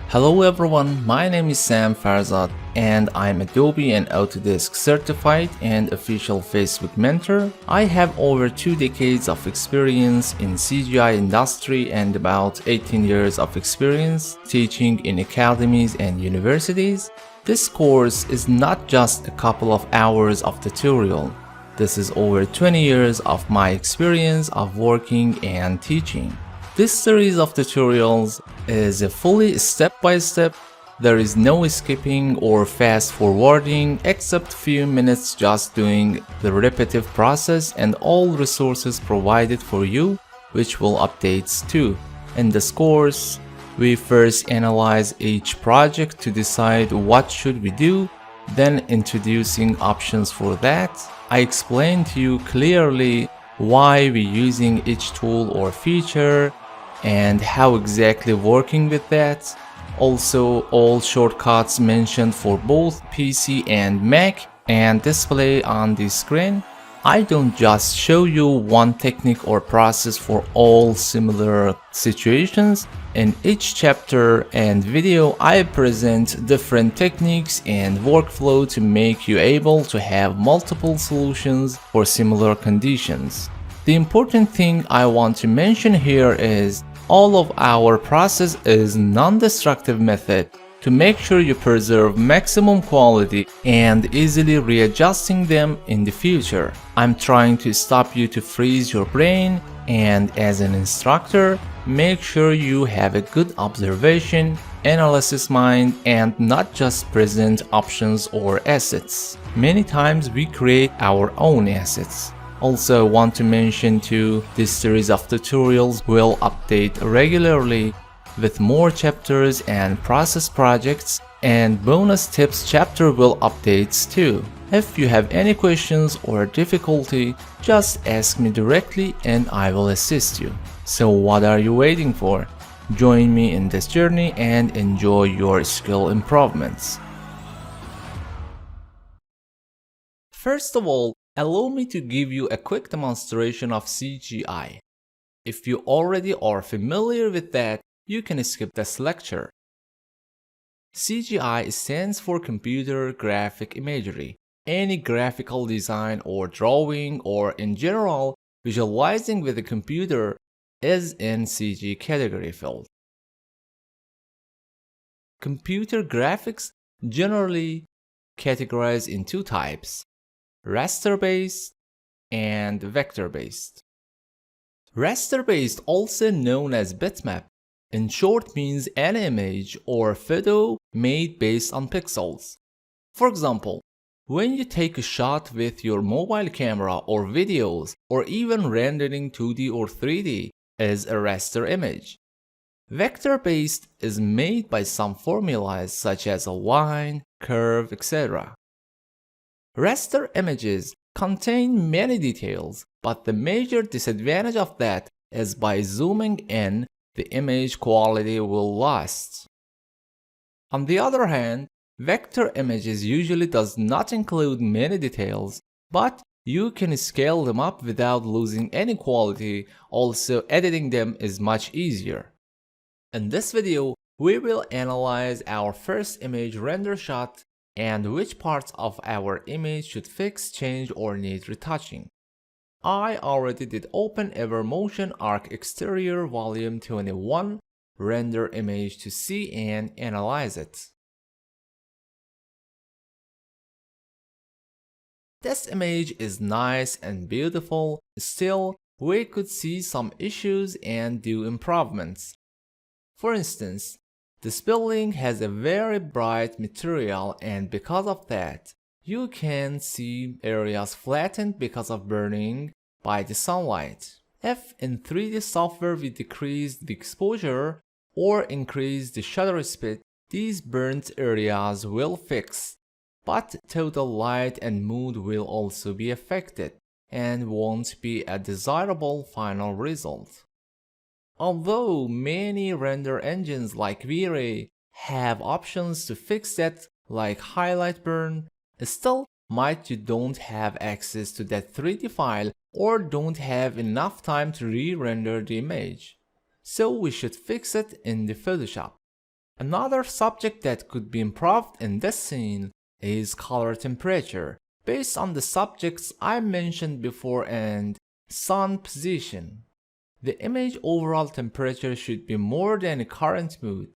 Hello everyone, my name is Sam Farzad and I'm Adobe and Autodesk certified and official Facebook mentor. I have over 2 decades of experience in CGI industry and about 18 years of experience teaching in academies and universities. This course is not just a couple of hours of tutorial. This is over 20 years of my experience of working and teaching. This series of tutorials is a fully step-by-step. There is no skipping or fast forwarding except few minutes just doing the repetitive process and all resources provided for you, which will updates too. In this course, we first analyze each project to decide what should we do, then introducing options for that. I explain to you clearly why we're using each tool or feature and how exactly working with that. Also, all shortcuts mentioned for both PC and Mac and display on the screen. I don't just show you one technique or process for all similar situations. In each chapter and video, I present different techniques and workflow to make you able to have multiple solutions for similar conditions. The important thing I want to mention here is all of our process is non-destructive method to make sure you preserve maximum quality and easily readjusting them in the future. I'm trying to stop you to freeze your brain, and as an instructor, make sure you have a good observation, analysis mind and not just present options or assets. Many times we create our own assets. Also want to mention too, this series of tutorials will update regularly with more chapters and process projects, and bonus tips chapter will updates too. If you have any questions or difficulty, just ask me directly and I will assist you. So what are you waiting for? Join me in this journey and enjoy your skill improvements. First of all, allow me to give you a quick demonstration of CGI. If you already are familiar with that, you can skip this lecture. CGI stands for Computer Graphic Imagery. Any graphical design or drawing or in general visualizing with a computer is in CG category field. Computer graphics generally categorized in two types: raster-based and vector-based. Raster-based, also known as bitmap, in short means an image or photo made based on pixels. For example, when you take a shot with your mobile camera or videos or even rendering 2D or 3D is a raster image. Vector-based is made by some formulas such as a line, curve, etc. Raster images contain many details, but the major disadvantage of that is by zooming in, the image quality will lost. On the other hand, vector images usually does not include many details, but you can scale them up without losing any quality. Also, editing them is much easier. In this video, we will analyze our first image render shot and which parts of our image should fix, change or need retouching. I already did open Evermotion Arc Exterior Volume 21 render image to see and analyze it. This image is nice and beautiful, still we could see some issues and do improvements. For instance, this building has a very bright material and because of that, you can see areas flattened because of burning by the sunlight. If in 3D software we decrease the exposure or increase the shutter speed, these burnt areas will fix, but total light and mood will also be affected and won't be a desirable final result. Although many render engines like V-Ray have options to fix that like highlight burn, still might you don't have access to that 3D file or don't have enough time to re-render the image. So we should fix it in the Photoshop. Another subject that could be improved in this scene is color temperature, based on the subjects I mentioned before and sun position. The image overall temperature should be more than the current mood.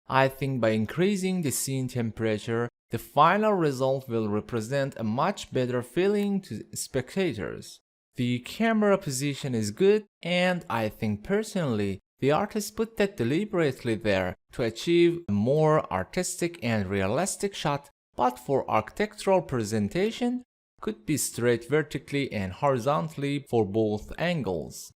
I think by increasing the scene temperature, the final result will represent a much better feeling to spectators. The camera position is good, and I think personally, the artist put that deliberately there to achieve a more artistic and realistic shot, but for architectural presentation, could be straight vertically and horizontally for both angles.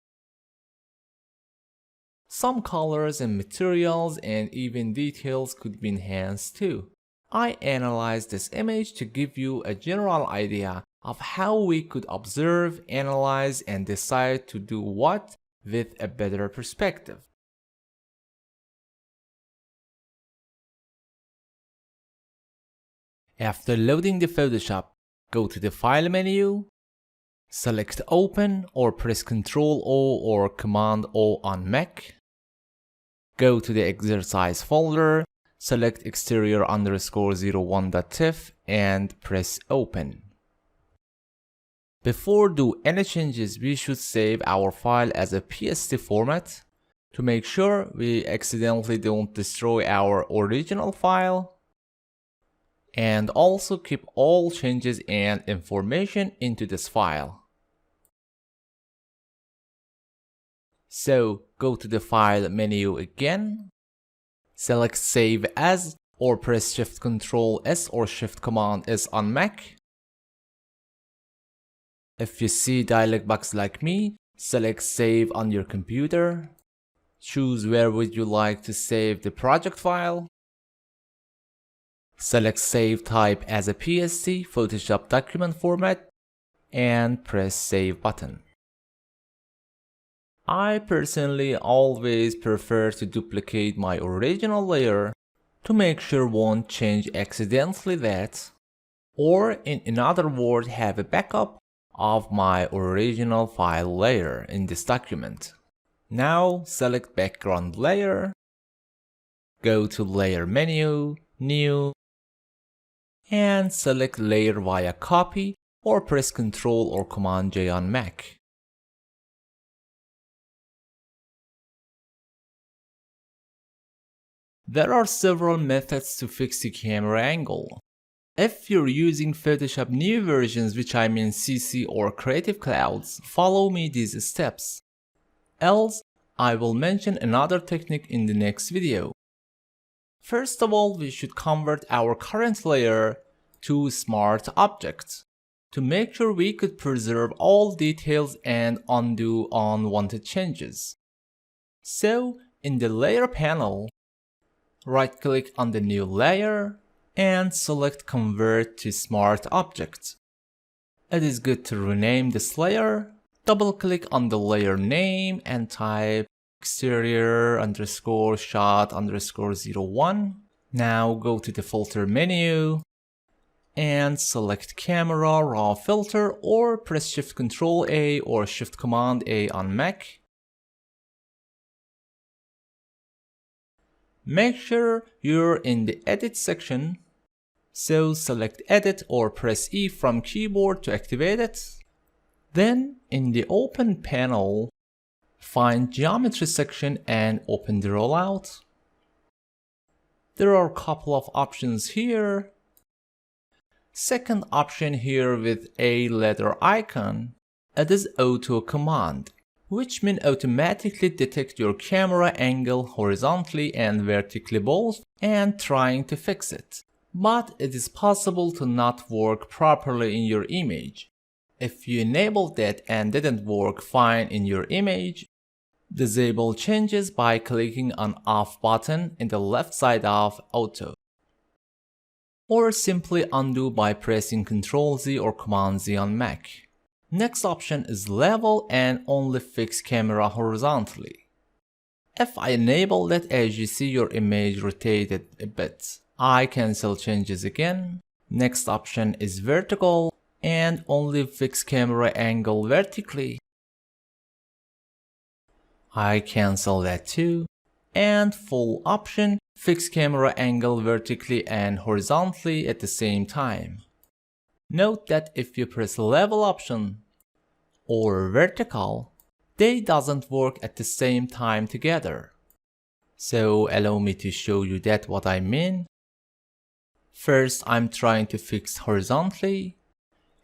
Some colors and materials and even details could be enhanced too. I analyzed this image to give you a general idea of how we could observe, analyze, and decide to do what with a better perspective. After loading the Photoshop, go to the File menu, select Open or press Ctrl O or Command O on Mac. Go to the exercise folder, select exterior_01.tiff and press Open. Before do any changes, we should save our file as a PSD format to make sure we accidentally don't destroy our original file, and also keep all changes and information into this file. So go to the File menu again, select Save As or press Shift Ctrl S or Shift Command S on Mac. If you see dialog box like me, select Save on your computer. Choose where would you like to save the project file. Select Save Type as a PSD Photoshop document format and press Save button. I personally always prefer to duplicate my original layer to make sure won't change accidentally that, or in other words have a backup of my original file layer in this document. Now select background layer, go to Layer menu, New, and select Layer via Copy or press Ctrl or Command J on Mac. There are several methods to fix the camera angle. If you're using Photoshop new versions, which I mean CC or Creative Clouds, follow me these steps. Else, I will mention another technique in the next video. First of all, we should convert our current layer to Smart Object to make sure we could preserve all details and undo unwanted changes. So, in the Layer panel, right-click on the new layer and select Convert to Smart Object. It is good to rename this layer. Double-click on the layer name and type exterior_shot_01. Now go to the Filter menu and select Camera Raw Filter or press Shift Ctrl A or Shift Command A on Mac. Make sure you're in the Edit section, so select Edit or press E from keyboard to activate it. Then in the Open panel, find Geometry section and open the rollout. There are a couple of options here. Second option here with a letter icon, it is Auto Command, which means automatically detect your camera angle horizontally and vertically both and trying to fix it. But it is possible to not work properly in your image. If you enabled that and didn't work fine in your image, disable changes by clicking on Off button in the left side of Auto. Or simply undo by pressing Ctrl Z or Command Z on Mac. Next option is Level and only fix camera horizontally. If I enable that, as you see your image rotated a bit. I cancel changes again. Next option is Vertical and only fix camera angle vertically. I cancel that too. And full option fix camera angle vertically and horizontally at the same time. Note that if you press level option or vertical, they doesn't work at the same time together. So allow me to show you that what I mean. First, I'm trying to fix horizontally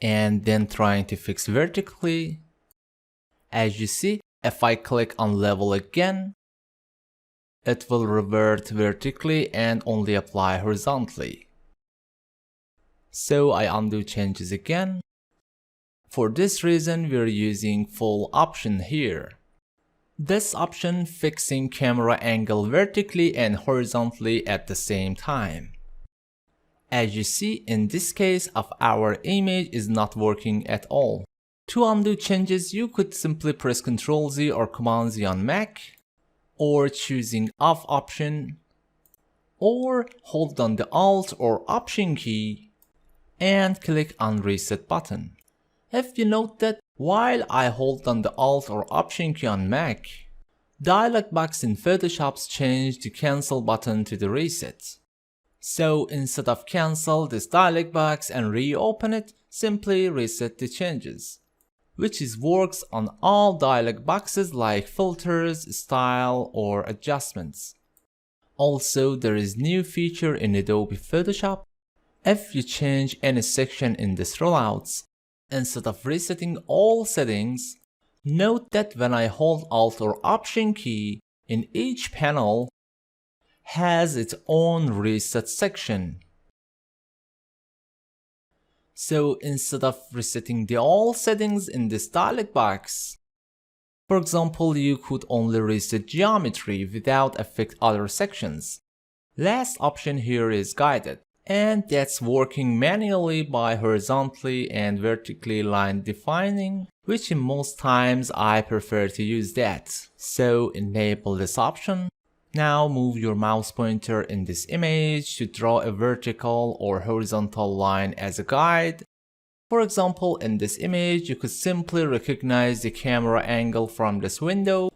and then trying to fix vertically. As you see, if I click on level again, it will revert vertically and only apply horizontally. So I undo changes again. For this reason, we're using full option here. This option fixing camera angle vertically and horizontally at the same time. As you see, in this case of our image is not working at all. To undo changes, you could simply press Ctrl Z or Command Z on Mac, or choosing off option, or hold down the Alt or Option key and click on reset button. If you note that while I hold down the Alt or Option key on Mac, dialog box in Photoshop's changed the cancel button to the reset. So instead of cancel this dialog box and reopen it, simply reset the changes, which works on all dialog boxes like filters, style, or adjustments. Also, there is new feature in Adobe Photoshop. If you change any section in this rollouts, instead of resetting all settings, note that when I hold Alt or Option key in each panel has its own reset section. So instead of resetting the all settings in this dialog box, for example, you could only reset geometry without affect other sections. Last option here is guided, and that's working manually by horizontally and vertically line defining, which in most times I prefer to use that. So enable this option. Now move your mouse pointer in this image to draw a vertical or horizontal line as a guide. For example, in this image, you could simply recognize the camera angle from this window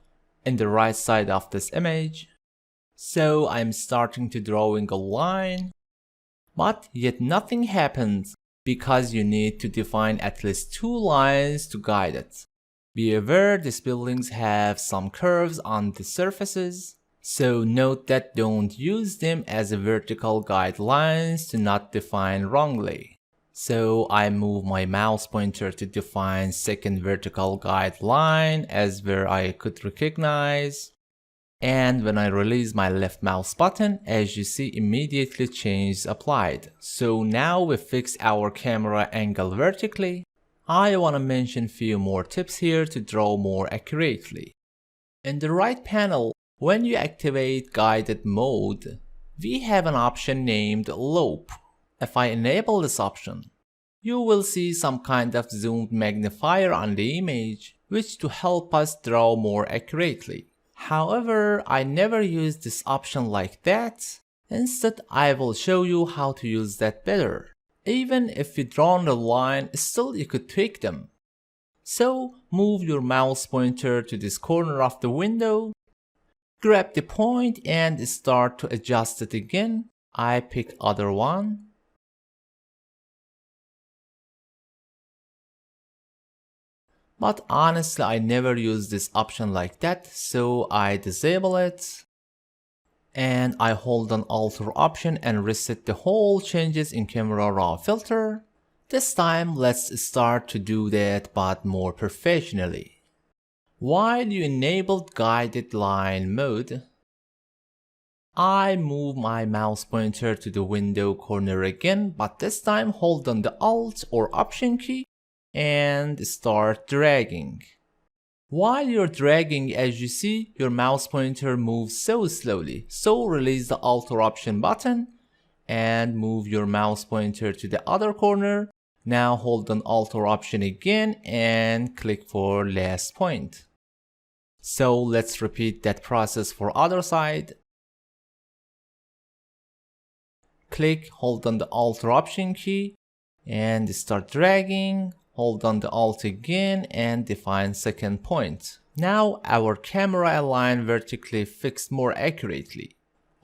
in the right side of this image. So I'm starting to drawing a line, but yet nothing happens because you need to define at least 2 lines to guide it. Be aware these buildings have some curves on the surfaces, so note that don't use them as a vertical guidelines to not define wrongly. So I move my mouse pointer to define second vertical guideline as where I could recognize. And when I release my left mouse button, as you see, immediately change applied. So now we fix our camera angle vertically. I want to mention few more tips here to draw more accurately. In the right panel, when you activate guided mode, we have an option named Loop. If I enable this option, you will see some kind of zoomed magnifier on the image, which to help us draw more accurately. However, I never use this option like that. Instead, I will show you how to use that better. Even if you draw on the line, still you could tweak them. So, move your mouse pointer to this corner of the window, grab the point and start to adjust it again. I pick other one. But honestly, I never use this option like that, so I disable it. And I hold on Alt or Option and reset the whole changes in Camera Raw filter. This time, let's start to do that but more professionally. While you enabled guided line mode, I move my mouse pointer to the window corner again, but this time hold on the Alt or Option key and start dragging. While you're dragging, as you see, your mouse pointer moves so slowly, so release the Alt or Option button and move your mouse pointer to the other corner. Now hold on Alt or Option again and click for last point. So let's repeat that process for other side. Click, hold on the Alt or Option key and start dragging. Hold on the Alt again and define second point. Now our camera align vertically fixed more accurately.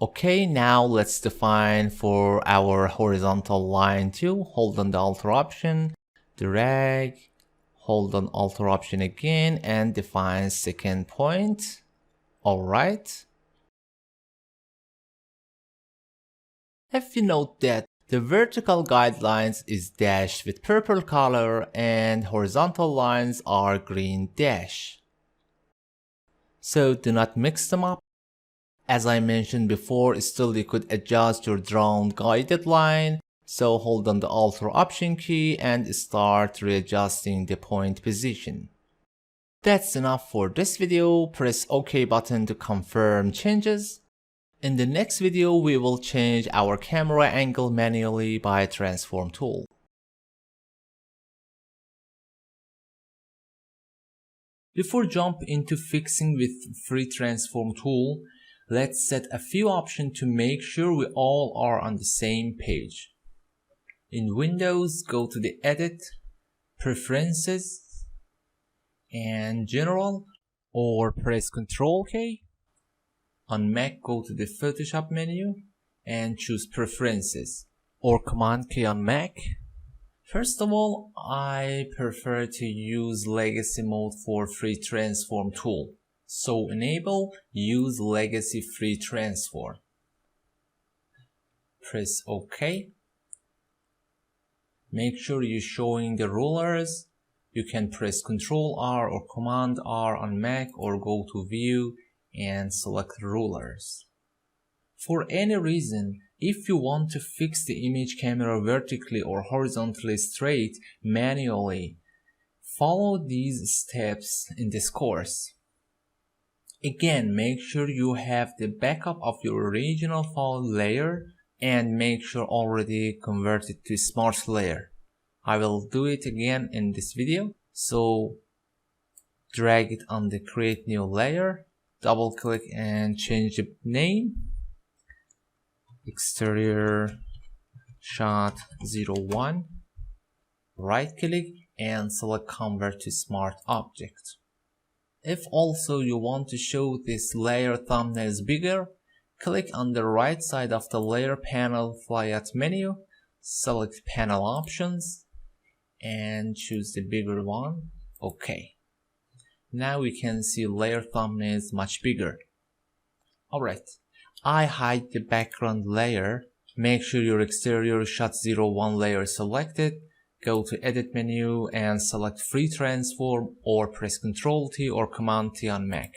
Okay, now let's define for our horizontal line too. Hold on the Alt option, drag, hold on Alt option again, and define second point. Alright. If you note that the vertical guidelines is dashed with purple color and horizontal lines are green dash. So do not mix them up. As I mentioned before, still you could adjust your drawn guided line. So hold on the Alt or Option key and start readjusting the point position. That's enough for this video. Press OK button to confirm changes. In the next video, we will change our camera angle manually by Transform tool. Before jump into fixing with free Transform tool, let's set a few options to make sure we all are on the same page. In Windows, go to the Edit, Preferences, and General, or press Ctrl K. On Mac, go to the Photoshop menu and choose Preferences, or Command K on Mac. First of all, I prefer to use Legacy mode for free Transform tool. So enable Use Legacy Free Transform. Press OK. Make sure you're showing the rulers. You can press Ctrl R or Command R on Mac, or go to View and select rulers. For any reason, if you want to fix the image camera vertically or horizontally straight manually, follow these steps in this course. Again, make sure you have the backup of your original file layer and make sure already converted to smart layer. I will do it again in this video. So drag it on the create new layer, double click and change the name, exterior shot 01, right click and select convert to smart object. If also you want to show this layer thumbnails bigger, click on the right side of the layer panel flyout menu, select panel options and choose the bigger one. Okay. Now we can see layer thumbnails much bigger. Alright. I hide the background layer. Make sure your exterior shot 01 layer is selected. Go to edit menu and select free transform, or press Ctrl T or Command T on Mac.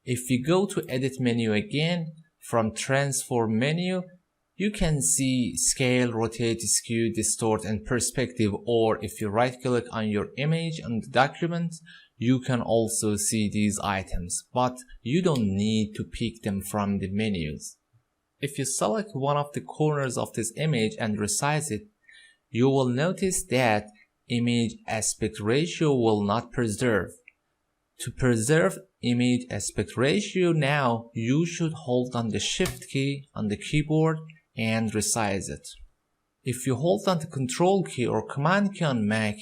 If you go to edit menu again, from transform menu, you can see scale, rotate, skew, distort, and perspective, or if you right click on your image on the document, you can also see these items, but you don't need to pick them from the menus. If you select one of the corners of this image and resize it, you will notice that image aspect ratio will not preserve. To preserve image aspect ratio now, you should hold on the Shift key on the keyboard and resize it. If you hold on the Control key or Command key on Mac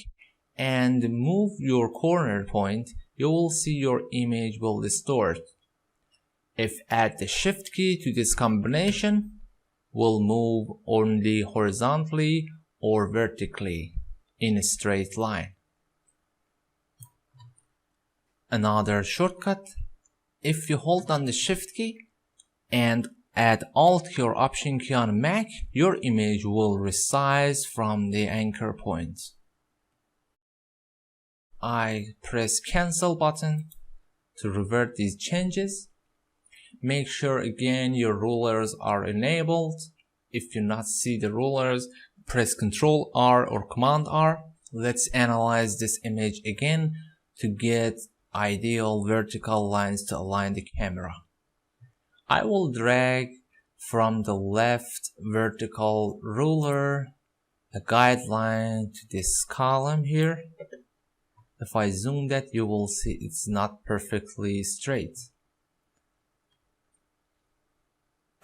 and move your corner point, you will see your image will distort. If add the Shift key to this combination, will move only horizontally or vertically in a straight line. Another shortcut, if you hold on the Shift key and add Alt key or Option key on Mac, your image will resize from the anchor point. I press Cancel button to revert these changes. Make sure again your rulers are enabled. If you not see the rulers, press Ctrl R or Command R. Let's analyze this image again to get ideal vertical lines to align the camera. I will drag from the left vertical ruler a guideline to this column here. If I zoom that, you will see it's not perfectly straight.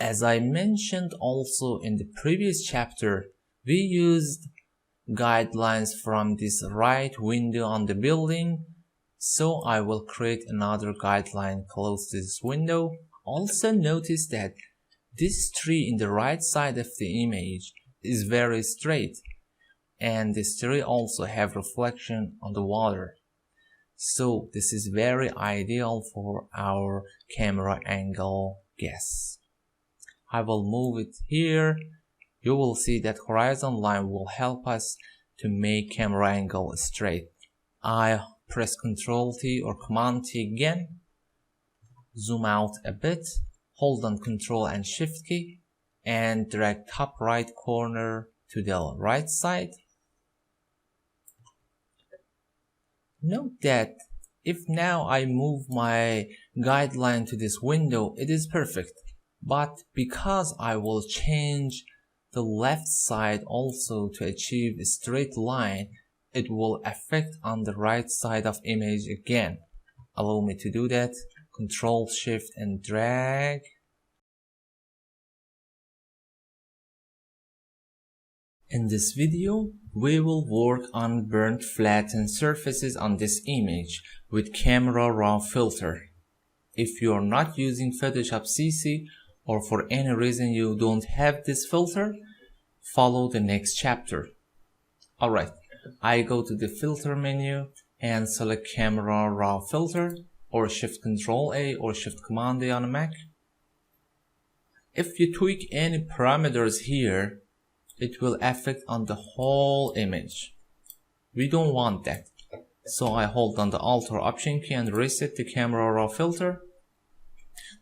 As I mentioned also in the previous chapter, we used guidelines from this right window on the building. So I will create another guideline close to this window. Also notice that this tree in the right side of the image is very straight, and this tree also have reflection on the water. So this is very ideal for our camera angle guess. I will move it here. You will see that horizon line will help us to make camera angle straight. I press Ctrl T or Command T again. Zoom out a bit. Hold on Ctrl and Shift key and drag top right corner to the right side. Note that if now I move my guideline to this window, it is perfect. But because I will change the left side also to achieve a straight line, it will affect on the right side of image again. Allow me to do that. Control Shift and drag. In this video, we will work on burnt flattened surfaces on this image with Camera Raw filter. If you are not using Photoshop CC or for any reason you don't have this filter, follow the next chapter. Alright, I go to the filter menu and select Camera Raw filter or Shift Ctrl A or Shift Command A on a Mac. If you tweak any parameters here, it will affect on the whole image. We don't want that. So I hold on the Alt or Option key and reset the Camera Raw filter.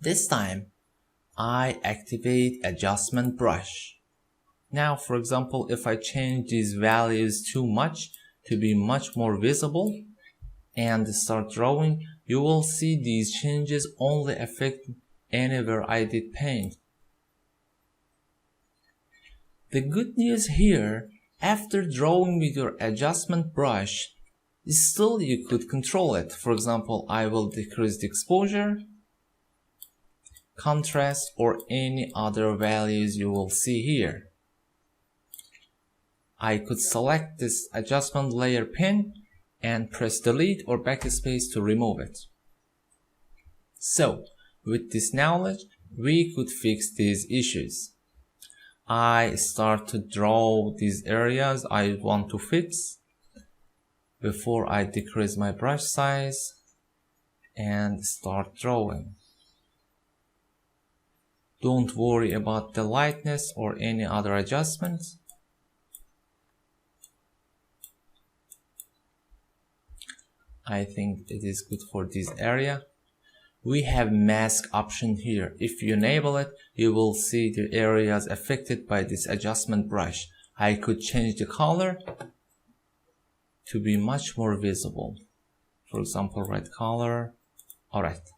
This time, I activate Adjustment Brush. Now, for example, if I change these values too much to be much more visible and start drawing, you will see these changes only affect anywhere I did paint. The good news here, after drawing with your adjustment brush, still you could control it. For example, I will decrease the exposure, contrast, or any other values you will see here. I could select this adjustment layer pin and press delete or backspace to remove it. So, with this knowledge, we could fix these issues. I start to draw these areas I want to fix before I decrease my brush size and start drawing. Don't worry about the lightness or any other adjustments. I think it is good for this area. We have mask option here. If you enable it, you will see the areas affected by this adjustment brush. I could change the color to be much more visible. For example, red color. Alright.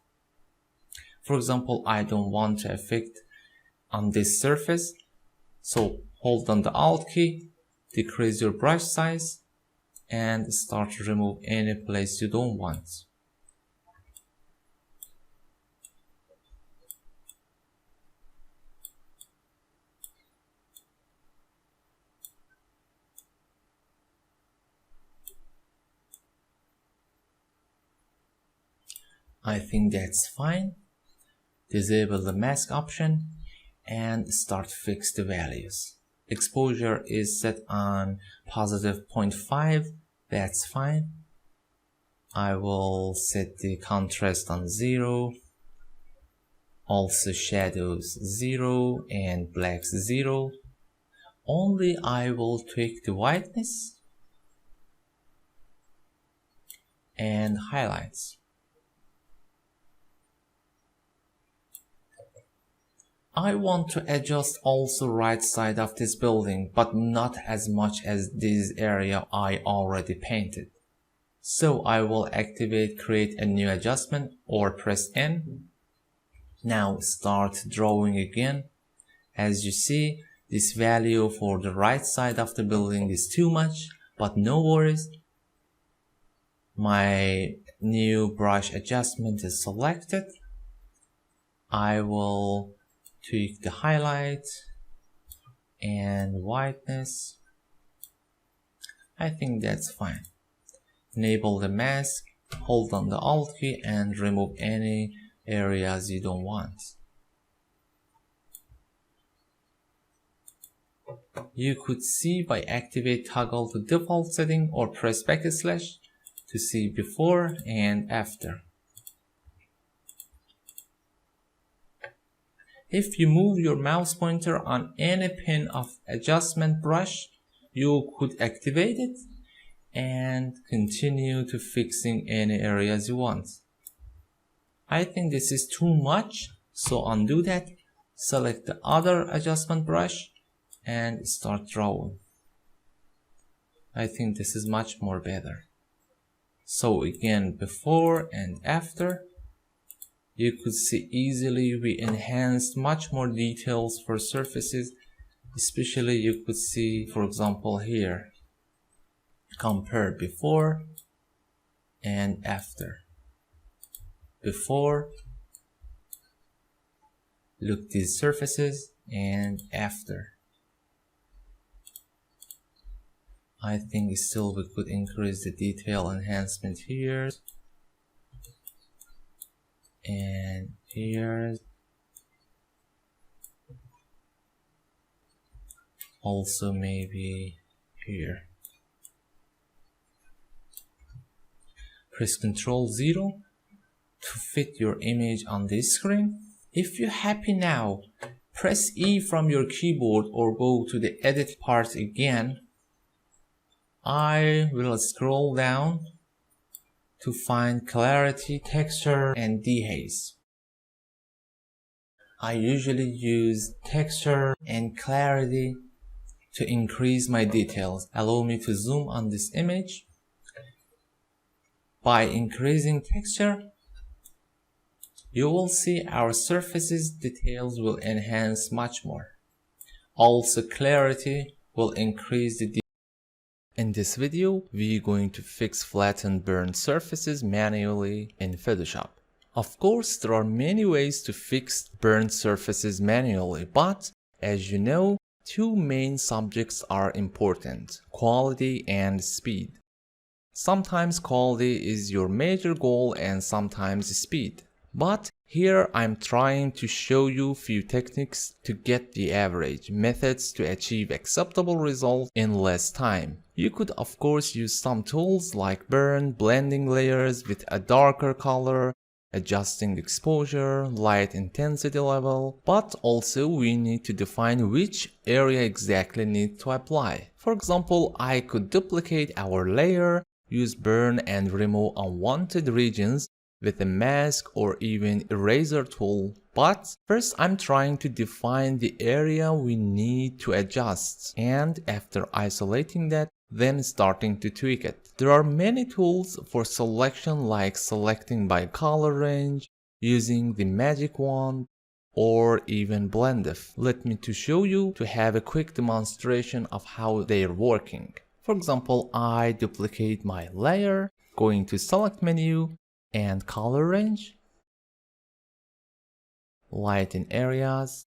For example, I don't want to affect on this surface. So hold on the Alt key, decrease your brush size, and start to remove any place you don't want. I think that's fine. Disable the mask option and start fix the values. Exposure is set on positive 0.5. That's fine. I will set the contrast on 0. Also shadows 0 and blacks 0. Only I will tweak the whiteness and highlights. I want to adjust also right side of this building, but not as much as this area I already painted. So I will activate create a new adjustment or press N. Now start drawing again. As you see, this value for the right side of the building is too much, but no worries. My new brush adjustment is selected. I will tweak the highlight and whiteness. I think that's fine. Enable the mask, hold on the Alt key and remove any areas you don't want. You could see by activate toggle to default setting or press backslash to see before and after. If you move your mouse pointer on any pin of adjustment brush, you could activate it and continue to fixing any areas you want. I think this is too much, so undo that, select the other adjustment brush and start drawing. I think this is much more better. So again, before and after, you could see easily we enhanced much more details for surfaces, especially you could see, for example, here, compare before and after. Before, look these surfaces, and after. I think still we could increase the detail enhancement here and here. Also maybe here. Press Ctrl 0 to fit your image on this screen. If you're happy now, press E from your keyboard or go to the edit part again. I will scroll down to find clarity, texture, and dehaze. I usually use texture and clarity to increase my details. Allow me to zoom on this image. By increasing texture, you will see our surface's details will enhance much more. Also, clarity will increase the details. In this video, we're going to fix flattened burned surfaces manually in Photoshop. Of course, there are many ways to fix burned surfaces manually, but as you know, two main subjects are important: quality and speed. Sometimes quality is your major goal and sometimes speed. But here I'm trying to show you few techniques to get the average, methods to achieve acceptable results in less time. You could of course use some tools like burn, blending layers with a darker color, adjusting exposure, light intensity level, but also we need to define which area exactly need to apply. For example, I could duplicate our layer, use burn and remove unwanted regions with a mask or even eraser tool. But first I'm trying to define the area we need to adjust, and after isolating that, then starting to tweak it. There are many tools for selection, like selecting by color range, using the magic wand, or even blend-if. Let me to show you to have a quick demonstration of how they're working. For example, I duplicate my layer, going to select menu and color range, lighten areas.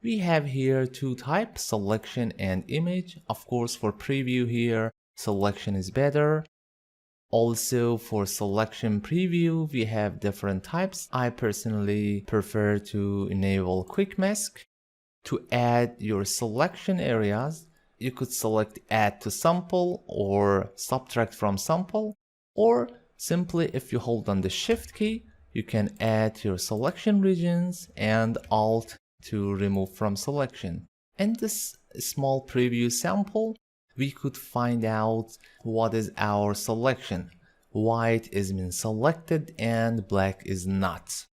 We have here two types, selection and image. Of course, for preview here, selection is better. Also for selection preview, we have different types. I personally prefer to enable quick mask. To add your selection areas, you could select add to sample or subtract from sample, or simply if you hold on the shift key, you can add your selection regions and alt to remove from selection. In this small preview sample, we could find out what is our selection. White is been selected and black is not.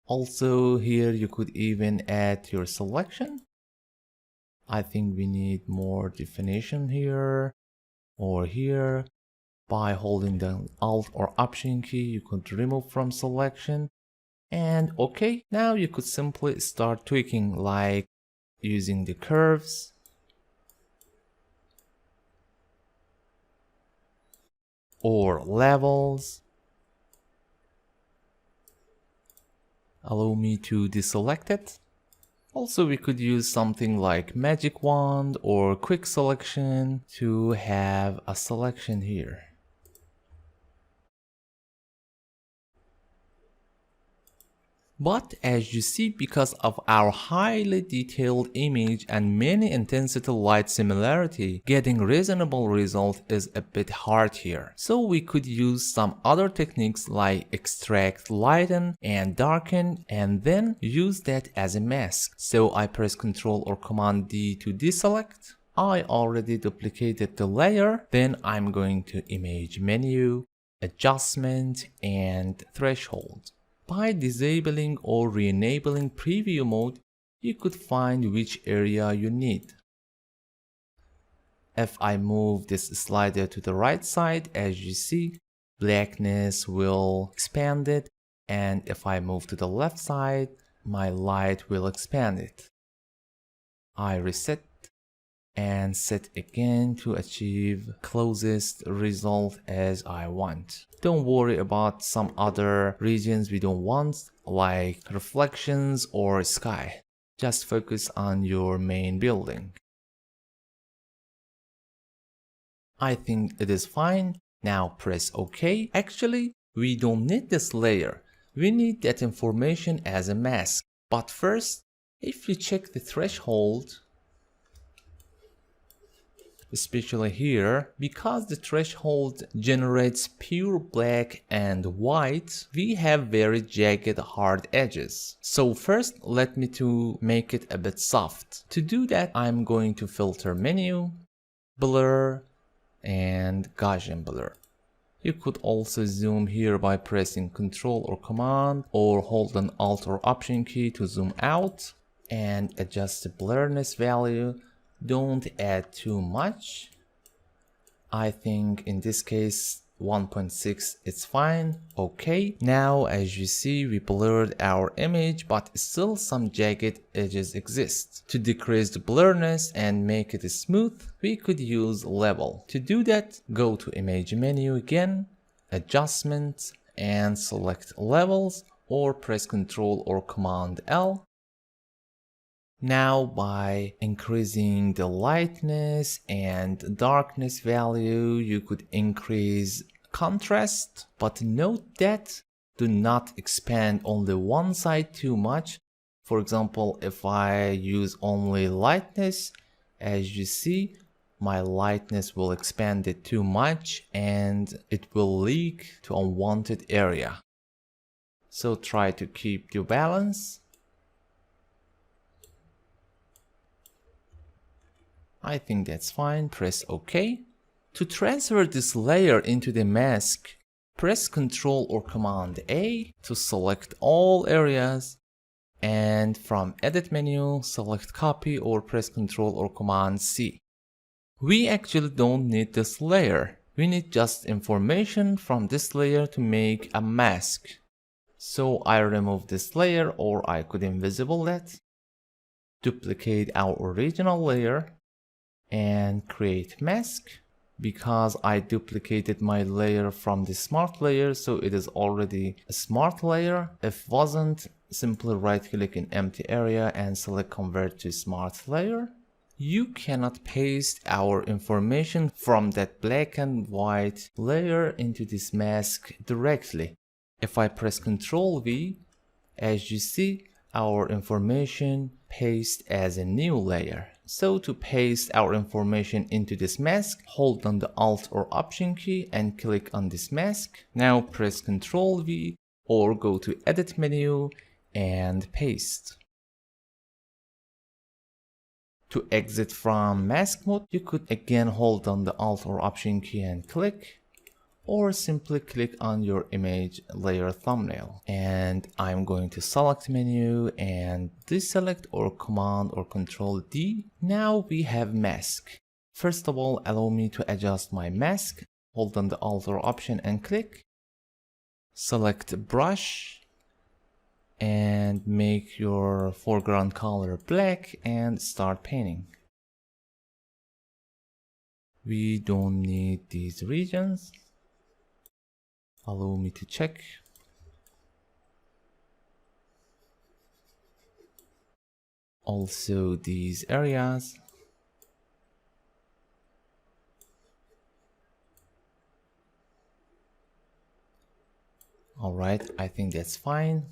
Also here you could even add your selection. I think we need more definition here or here. By holding the Alt or Option key, you could remove from selection. And okay, now you could simply start tweaking, like using the curves, or levels. Allow me to deselect it. Also, we could use something like magic wand or quick selection to have a selection here. But as you see, because of our highly detailed image and many intensity light similarity, getting reasonable result is a bit hard here. So we could use some other techniques like extract, lighten and darken, and then use that as a mask. So I press Ctrl or Command D to deselect. I already duplicated the layer. Then I'm going to Image Menu, Adjustment and Threshold. By disabling or re-enabling preview mode, you could find which area you need. If I move this slider to the right side, as you see, blackness will expand it, and if I move to the left side, my light will expand it. I reset and set again to achieve closest result as I want. Don't worry about some other regions we don't want, like reflections or sky. Just focus on your main building. I think it is fine. Now press OK. Actually, we don't need this layer. We need that information as a mask. But first, if you check the threshold, especially here, because the threshold generates pure black and white, we have very jagged hard edges. So first let me to make it a bit soft. To do that, I'm going to filter menu, blur and Gaussian blur. You could also zoom here by pressing Ctrl or Command, or hold an Alt or Option key to zoom out and adjust the blurriness value. Don't add too much. I think in this case 1.6 is fine. Okay. Now as you see, we blurred our image, but still some jagged edges exist. To decrease the blurriness and make it smooth, we could use level. To do that, go to Image Menu again, Adjustment, and select Levels, or press Ctrl or Command L. Now by increasing the lightness and darkness value, you could increase contrast, but note that do not expand only one side too much. For example, if I use only lightness, as you see, my lightness will expand it too much and it will leak to unwanted area. So try to keep the balance. I think that's fine. Press OK. To transfer this layer into the mask, press Ctrl or Command A to select all areas, and from Edit menu, select Copy or press Ctrl or Command C. We actually don't need this layer. We need just information from this layer to make a mask. So I remove this layer, or I could invisible that. Duplicate our original layer and create mask. Because I duplicated my layer from the smart layer, so it is already a smart layer. If wasn't, simply right click in empty area and select convert to smart layer. You cannot paste our information from that black and white layer into this mask directly. If I press Ctrl V, as you see, our information pastes as a new layer. So to paste our information into this mask, hold on the Alt or Option key and click on this mask. Now press Ctrl V or go to Edit menu and paste. To exit from mask mode, you could again hold on the Alt or Option key and click, or simply click on your image layer thumbnail. And I'm going to select menu and deselect or Command or Control D. Now we have mask. First of all, allow me to adjust my mask. Hold on the Alt or Option and click. Select brush and make your foreground color black and start painting. We don't need these regions. Allow me to check. Also these areas. Alright, I think that's fine.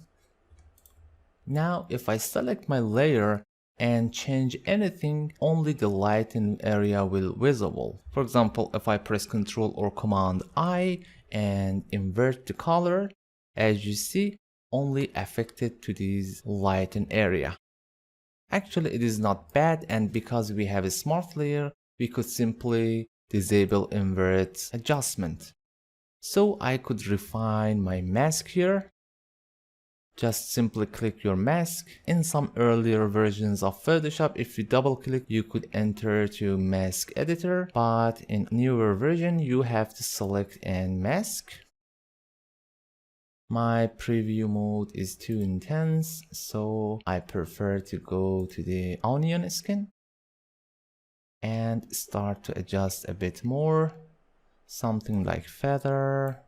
Now if I select my layer and change anything, only the lighten area will visible. For example, if I press Ctrl or Command I and invert the color, as you see, only affected to this lighten area. Actually, it is not bad, and because we have a smart layer, we could simply disable invert adjustment. So I could refine my mask here. Just simply click your mask. In some earlier versions of Photoshop, if you double click, you could enter to mask editor, but in newer version, you have to select and mask. My preview mode is too intense, so I prefer to go to the onion skin and start to adjust a bit more. Something like feather,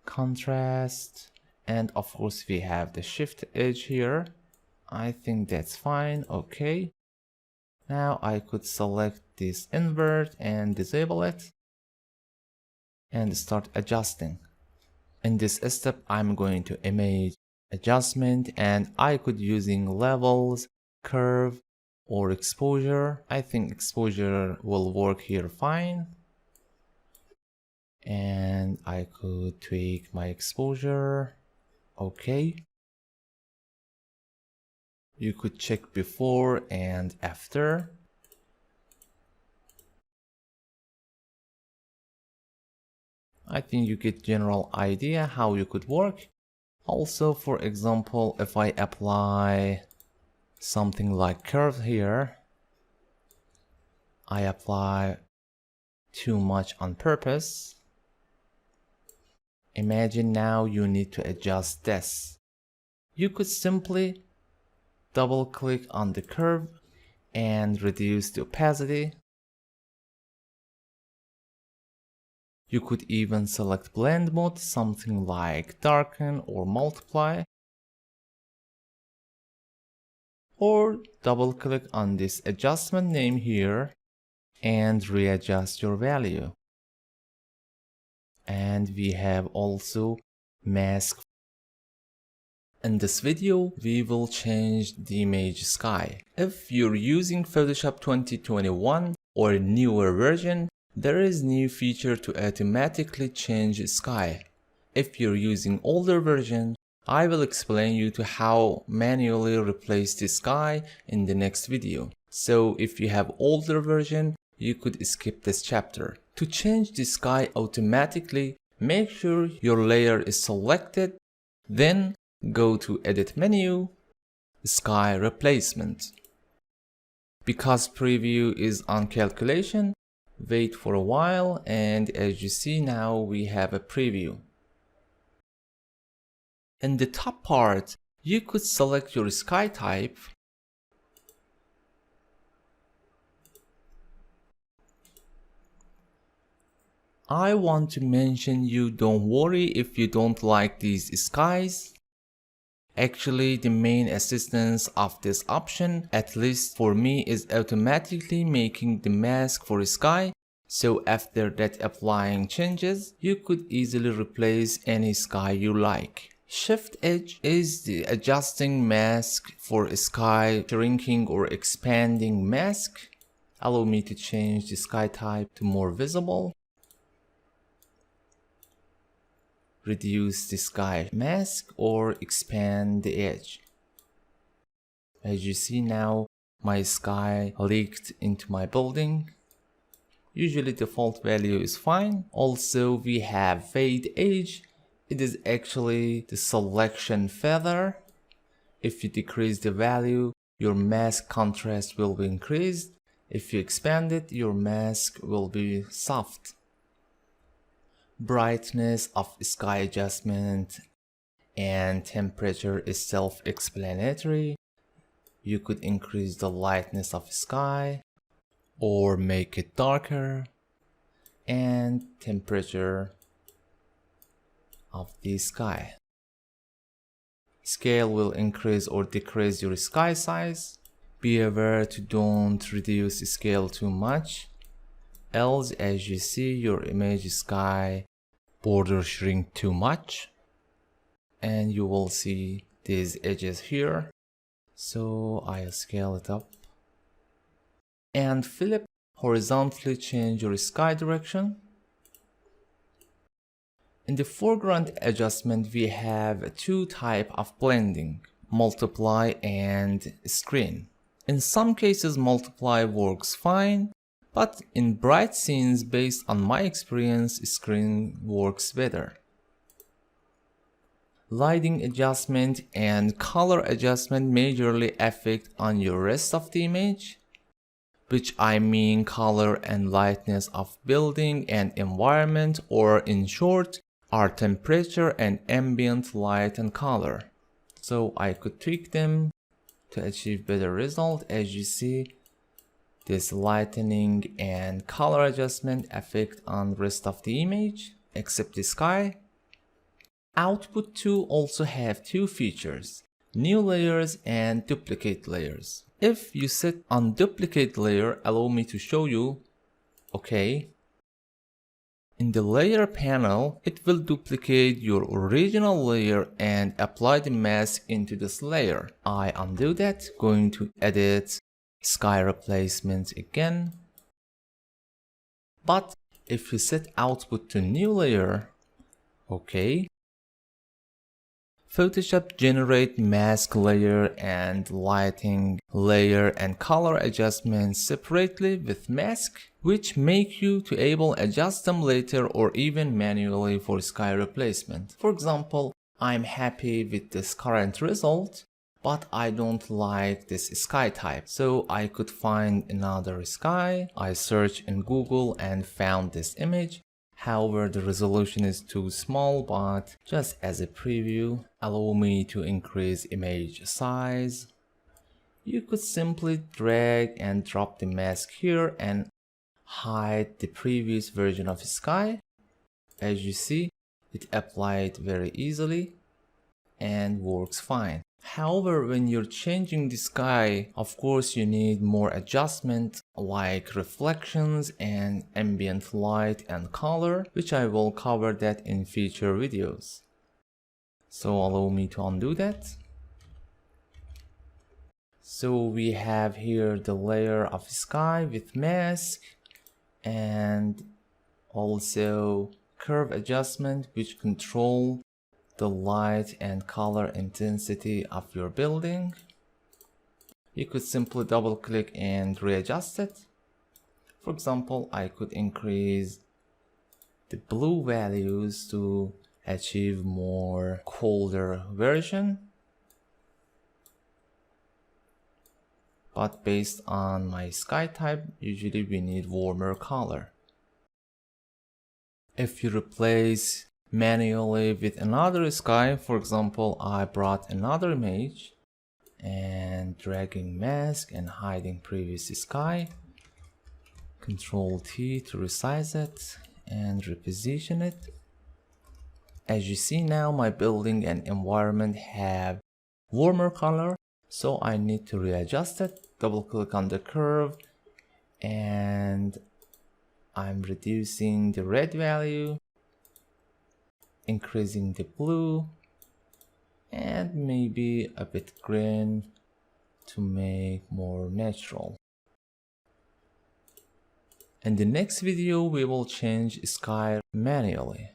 contrast, and of course we have the shift edge here. I think that's fine. Okay. Now I could select this invert and disable it and start adjusting. In this step, I'm going to image adjustment, and I could using levels, curve, or exposure. I think exposure will work here fine. And I could tweak my exposure. Okay. You could check before and after. I think you get general idea how you could work. Also, for example, if I apply something like curve here, I apply too much on purpose. Imagine now you need to adjust this. You could simply double click on the curve and reduce the opacity. You could even select blend mode, something like darken or multiply. Or double click on this adjustment name here and readjust your value. And we have also mask. In this video, we will change the image sky. If you're using Photoshop 2021 or a newer version, there is new feature to automatically change sky. If you're using older version, I will explain you to how manually replace the sky in the next video. So if you have older version, you could skip this chapter. To change the sky automatically, make sure your layer is selected, then go to Edit menu, Sky Replacement. Because preview is on calculation, wait for a while, and as you see now we have a preview. In the top part, you could select your sky type. I want to mention you don't worry if you don't like these skies. Actually, the main assistance of this option, at least for me, is automatically making the mask for sky. So after that applying changes, you could easily replace any sky you like. Shift edge is the adjusting mask for sky shrinking or expanding mask. Allow me to change the sky type to more visible. Reduce the sky mask or expand the edge. As you see now, my sky leaked into my building. Usually default value is fine. Also we have fade edge. It is actually the selection feather. If you decrease the value, your mask contrast will be increased. If you expand it, your mask will be soft. Brightness of sky adjustment and temperature is self-explanatory. You could increase the lightness of sky or make it darker, and temperature of the sky. Scale will increase or decrease your sky size. Be aware to don't reduce scale too much, else as you see your image sky border shrink too much and you will see these edges here. So I'll scale it up. And flip horizontally, change your sky direction. In the foreground adjustment, we have two types of blending, multiply and screen. In some cases, multiply works fine, but in bright scenes, based on my experience, screen works better. Lighting adjustment and color adjustment majorly affect on your rest of the image, which I mean color and lightness of building and environment, or in short, are temperature and ambient light and color. So I could tweak them to achieve better result. As you see, this lightening and color adjustment affect on rest of the image except the sky. Output 2 also have two features, new layers and duplicate layers. If you set on duplicate layer, allow me to show you. Okay. In the layer panel, it will duplicate your original layer and apply the mask into this layer. I undo that, going to edit, sky replacement again. But if you set output to new layer, okay. Photoshop generate mask layer and lighting layer and color adjustments separately with mask, which make you to able adjust them later or even manually for sky replacement. For example, I'm happy with this current result, but I don't like this sky type. So I could find another sky. I searched in Google and found this image. However, the resolution is too small, but just as a preview, allow me to increase image size. You could simply drag and drop the mask here and hide the previous version of sky. As you see, it applied very easily and works fine. However, when you're changing the sky, of course you need more adjustment like reflections and ambient light and color, which I will cover that in future videos. So allow me to undo that. So we have here the layer of sky with mask and also curve adjustment, which control the light and color intensity of your building. You could simply double click and readjust it. For example, I could increase the blue values to achieve more colder version. But based on my sky type, usually we need warmer color. If you replace manually with another sky, for example, I brought another image and dragging mask and hiding previous sky, Control T to resize it and reposition it. As you see now, my building and environment have warmer color, so I need to readjust it. Double click on the curve and I'm reducing the red value, increasing the blue, and maybe a bit green to make more natural. In the next video, we will change sky manually.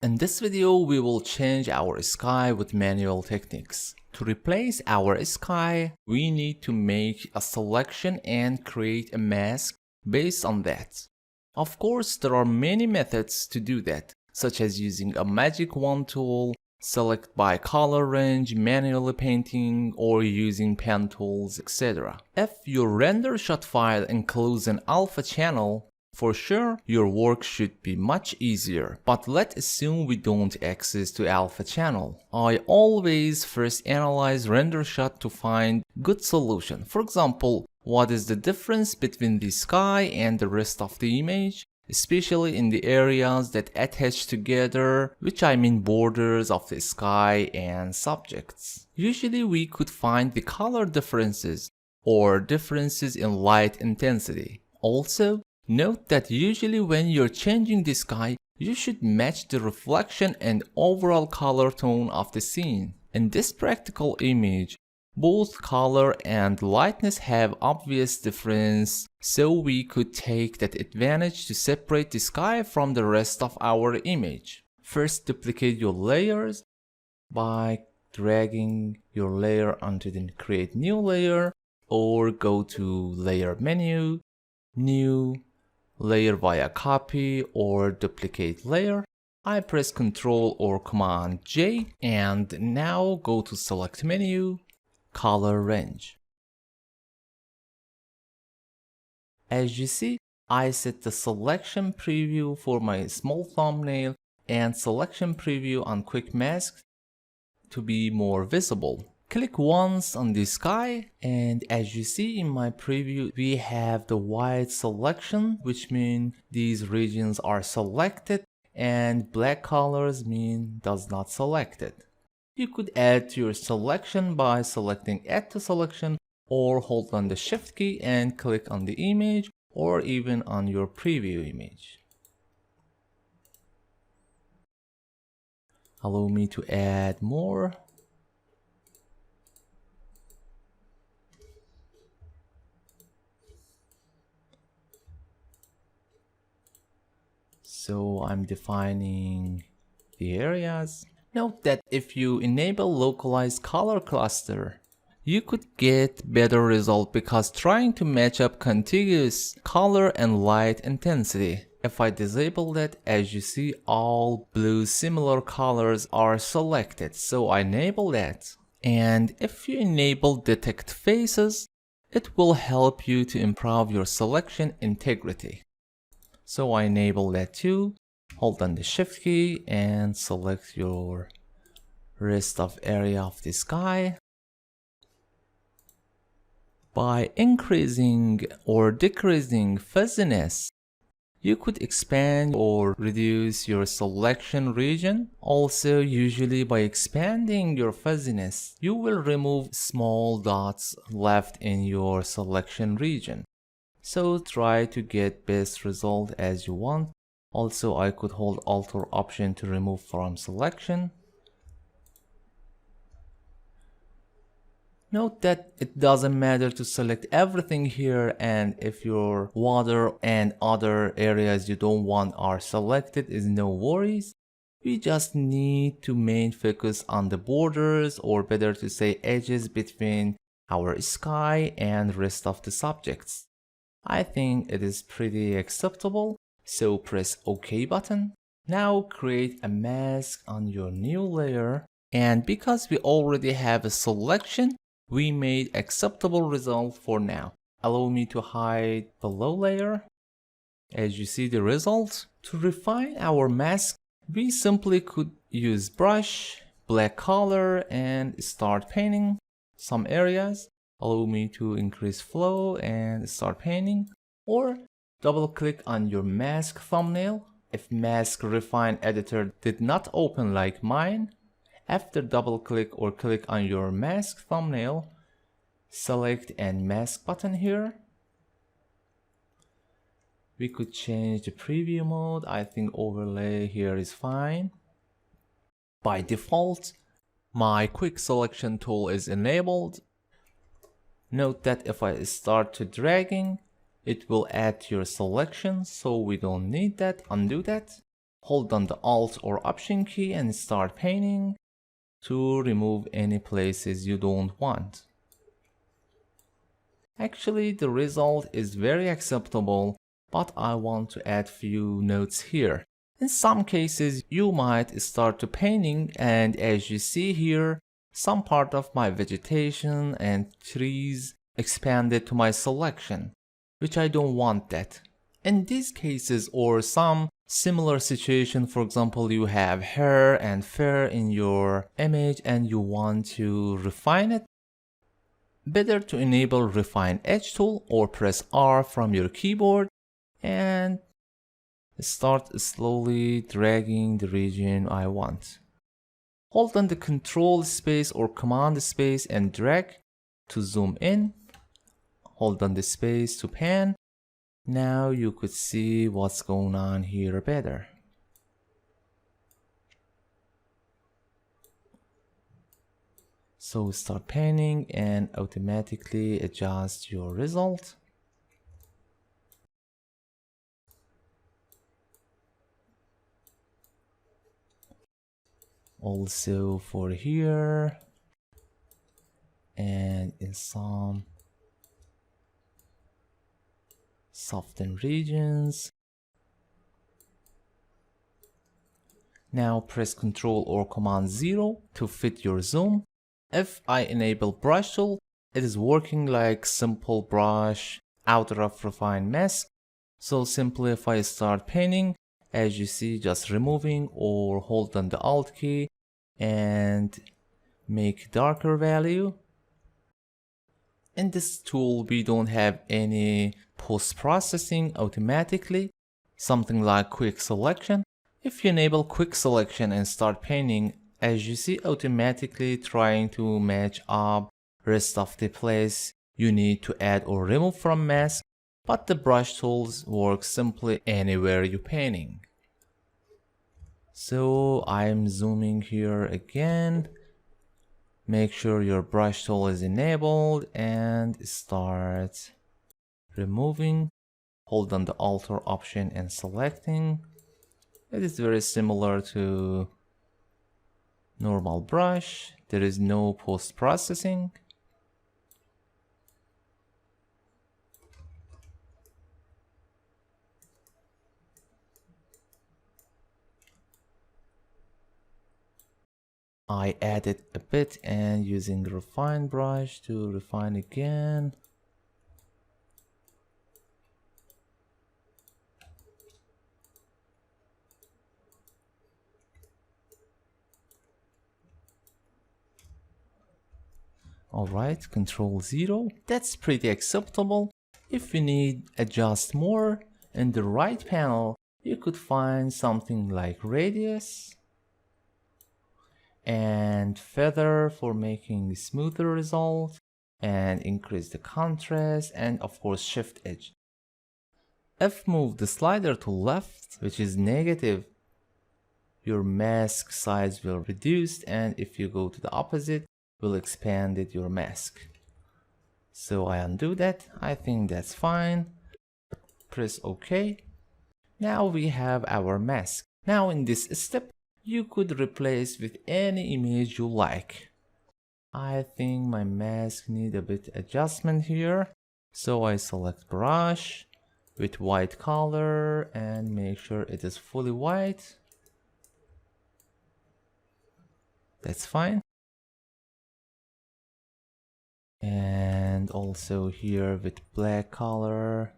In this video, we will change our sky with manual techniques. To replace our sky, we need to make a selection and create a mask based on that. Of course, there are many methods to do that, such as using a magic wand tool, select by color range, manually painting, or using pen tools, etc. If your render shot file includes an alpha channel, for sure your work should be much easier, but let's assume we don't access to alpha channel. I always first analyze render shot to find good solution. For example, what is the difference between the sky and the rest of the image, especially in the areas that attach together, which I mean borders of the sky and subjects. Usually we could find the color differences or differences in light intensity. Also, note that usually when you're changing the sky, You should match the reflection and overall color tone of the scene. In this practical image, both color and lightness have obvious difference, so we could take that advantage to separate the sky from the rest of our image. First, duplicate your layers by dragging your layer onto the create new layer, or go to layer menu, new, layer via copy or duplicate layer. I press Ctrl or Command J, and now go to select menu, color range. As you see, I set the selection preview for my small thumbnail and selection preview on quick mask to be more visible. Click once on the sky, and as you see in my preview, we have the white selection, which means these regions are selected, and black colors mean does not selected. You could add to your selection by selecting add to selection, or hold on the shift key and click on the image, or even on your preview image. Allow me to add more. So I'm defining the areas. Note that if you enable localized color cluster, you could get better result because trying to match up contiguous color and light intensity. If I disable that, as you see, all blue similar colors are selected, so I enable that. And if you enable detect faces, it will help you to improve your selection integrity. So I enable that too. Hold on the shift key and select your rest of area of the sky. By increasing or decreasing fuzziness, you could expand or reduce your selection region. Also, usually by expanding your fuzziness, you will remove small dots left in your selection region. So try to get best result as you want. Also, I could hold Alt or Option to remove from selection. Note that it doesn't matter to select everything here, and if your water and other areas you don't want are selected, is no worries. We just need to main focus on the borders, or better to say edges, between our sky and rest of the subjects. I think it is pretty acceptable, so press OK button. Now create a mask on your new layer, and because we already have a selection, we made acceptable result for now. Allow me to hide the low layer. As you see the result, to refine our mask, we simply could use brush, black color, and start painting some areas. Allow me to increase flow and start painting, or double click on your mask thumbnail. If mask refine editor did not open like mine, after double click or click on your mask thumbnail, select and mask button here. We could change the preview mode. I think overlay here is fine. By default, my quick selection tool is enabled. Note that if I start to dragging, it will add to your selection, so we don't need that. Undo that. Hold on the Alt or Option key and start painting to remove any places you don't want. Actually, the result is very acceptable, but I want to add few notes here. In some cases, you might start to painting, and as you see here, some part of my vegetation and trees expanded to my selection, which I don't want that. In these cases or some similar situation, for example, you have hair and fur in your image and you want to refine it, better to enable Refine Edge tool or press R from your keyboard and start slowly dragging the region I want. Hold on the Control space or Command space and drag to zoom in. Hold on the space to pan. Now you could see what's going on here better. So start painting and automatically adjust your result. Also for here and in some soften regions. Now press Ctrl or Command 0 to fit your zoom. If I enable brush tool, it is working like simple brush out of refined mask. So simply if I start painting, as you see, just removing or hold on the Alt key and make darker value. In this tool, we don't have any post-processing automatically, something like quick selection. If you enable quick selection and start painting, as you see, automatically trying to match up rest of the place you need to add or remove from mask, but the brush tools work simply anywhere you're painting. So I'm zooming here again. Make sure your brush tool is enabled and start removing. Hold on the alter option and selecting. It is very similar to normal brush. There is no post-processing. I added a bit and using refine brush to refine again. Alright, Control 0. That's pretty acceptable. If you need adjust more, in the right panel, you could find something like radius and feather for making smoother result and increase the contrast, and of course shift edge. If move the slider to left, which is negative, your mask size will reduce, and if you go to the opposite, will expand your mask. So I undo that. I think that's fine. Press OK. Now we have our mask. Now in this step, you could replace with any image you like. I think my mask need a bit adjustment here. So I select brush with white color and make sure it is fully white. That's fine. And also here with black color.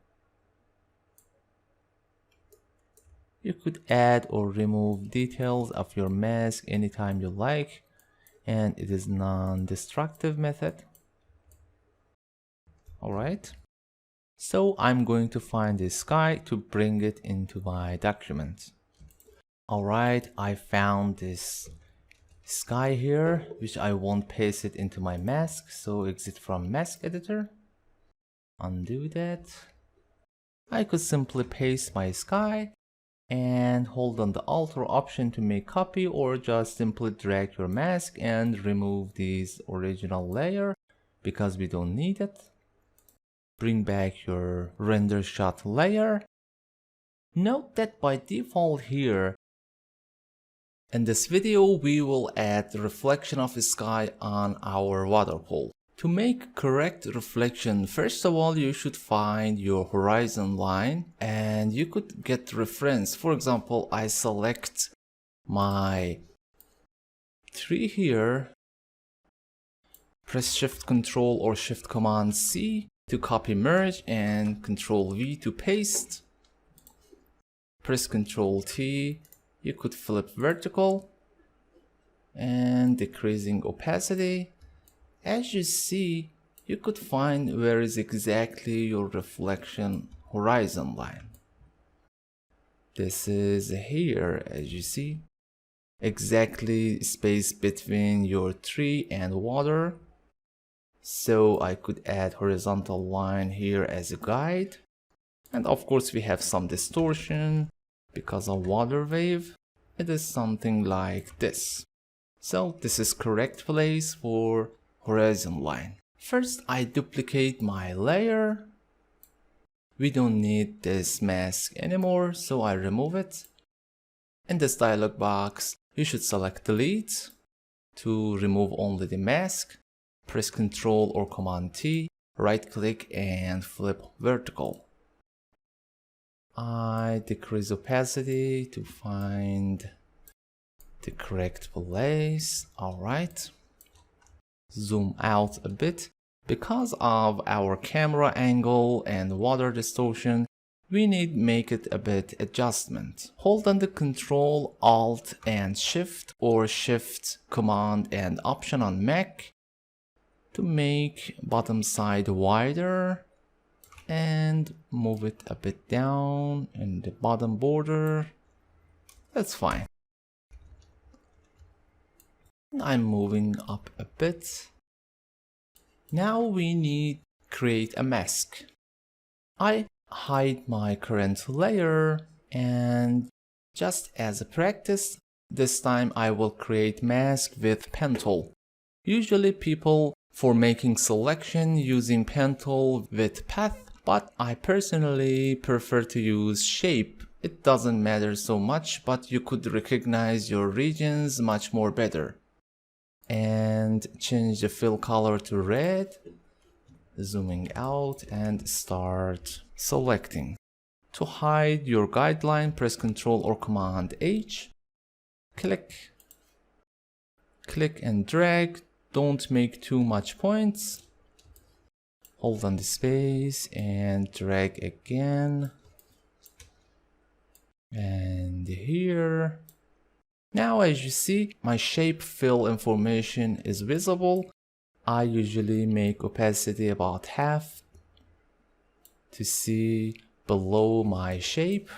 You could add or remove details of your mask anytime you like, and it is non-destructive method. Alright, so I'm going to find the sky to bring it into my document. Alright, I found this sky here, which I won't paste it into my mask, so exit from mask editor, undo that. I could simply paste my sky and hold on the alter option to make copy, or just simply drag your mask and remove this original layer because we don't need it. Bring back your render shot layer. Note that by default here, in this video we will add the reflection of the sky on our water pool. To make correct reflection, first of all, you should find your horizon line and you could get reference. For example, I select my tree here, press Shift Control or Shift Command C to copy merge and Control V to paste. Press Control T, you could flip vertical and decreasing opacity. As you see, you could find where is exactly your reflection horizon line. This is here, as you see, exactly space between your tree and water. So I could add horizontal line here as a guide. And of course we have some distortion because of water wave. It is something like this. So this is correct place for horizon line. First, I duplicate my layer. We don't need this mask anymore, so I remove it. In this dialog box, you should select delete to remove only the mask. Press Ctrl or Command T, right click and flip vertical. I decrease opacity to find the correct place. Alright. Zoom out a bit. Because of our camera angle and water distortion, we need make it a bit adjustment. Hold on the Control, Alt and Shift or Shift, Command and Option on Mac to make bottom side wider and move it a bit down in the bottom border. That's fine. I'm moving up a bit. Now we need create a mask. I hide my current layer and just as a practice, this time I will create mask with pen tool. Usually people for making selection using pen tool with path, but I personally prefer to use shape. It doesn't matter so much, but you could recognize your regions much more better. And change the fill color to red, zooming out and start selecting. To hide your guideline, press Ctrl or Command H, click and drag. Don't make too much points. Hold on the space and drag again. And here. Now as you see, my shape fill information is visible. I usually make opacity about half to see below my shape.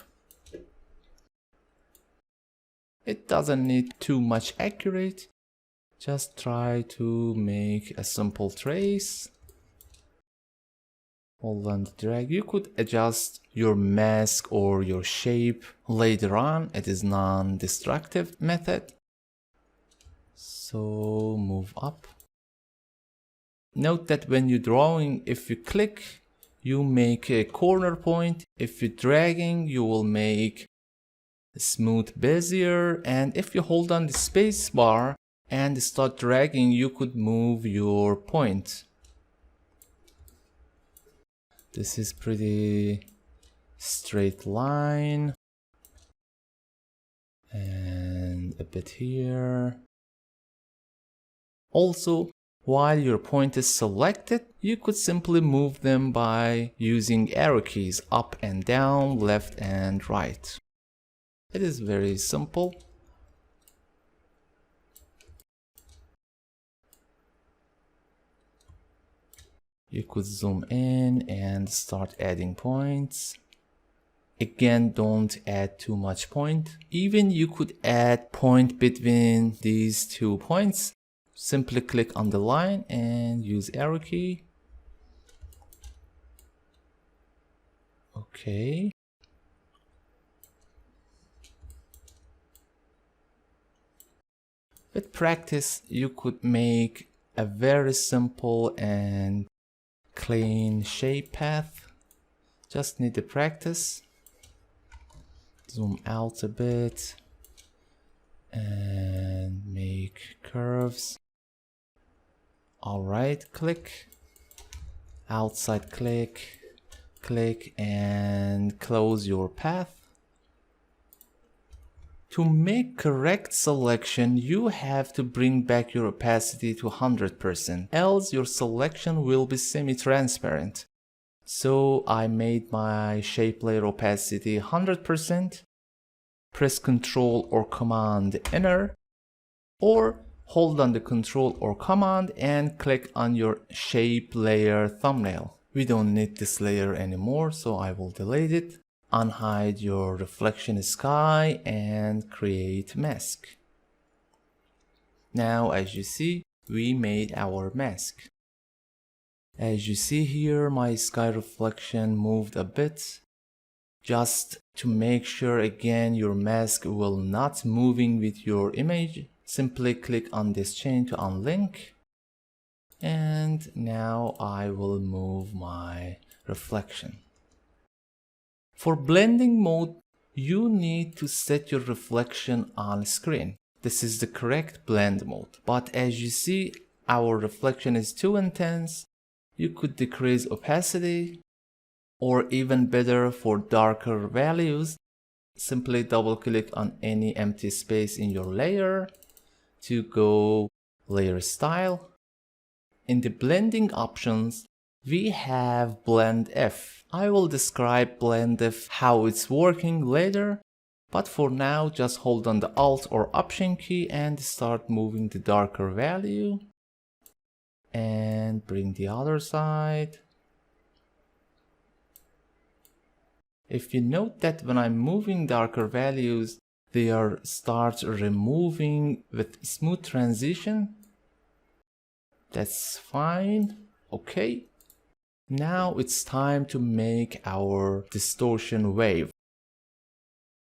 It doesn't need too much accurate. Just try to make a simple trace. Hold on the drag. You could adjust your mask or your shape later on. It is non-destructive method. So move up. Note that when you're drawing, if you click, you make a corner point. If you're dragging, you will make a smooth bezier. And if you hold on the space bar and start dragging, you could move your point. This is pretty straight line and a bit here. Also, while your point is selected, you could simply move them by using arrow keys up and down, left and right. It is very simple. You could zoom in and start adding points. Again, don't add too much point. Even you could add point between these 2 points. Simply click on the line and use arrow key. Okay. With practice, you could make a very simple and clean shape path. Just need to practice. Zoom out a bit and make curves. Alright, click, outside click, click and close your path. To make correct selection, you have to bring back your opacity to 100%, else your selection will be semi-transparent. So I made my shape layer opacity 100%. Press Ctrl or Command Enter, or hold on the Ctrl or Command and click on your shape layer thumbnail. We don't need this layer anymore, so I will delete it. Unhide your reflection sky and create mask. Now as you see, we made our mask. As you see here, my sky reflection moved a bit. Just to make sure again your mask will not moving with your image, simply click on this chain to unlink. And now I will move my reflection. For blending mode, you need to set your reflection on screen. This is the correct blend mode. But as you see, our reflection is too intense. You could decrease opacity, or even better, for darker values, simply double click on any empty space in your layer to go layer style. In the blending options, we have blend F. I will describe blend F how it's working later, but for now just hold on the Alt or Option key and start moving the darker value and bring the other side. If you note that when I'm moving darker values, they start removing with smooth transition. That's fine. Okay. Now it's time to make our distortion wave.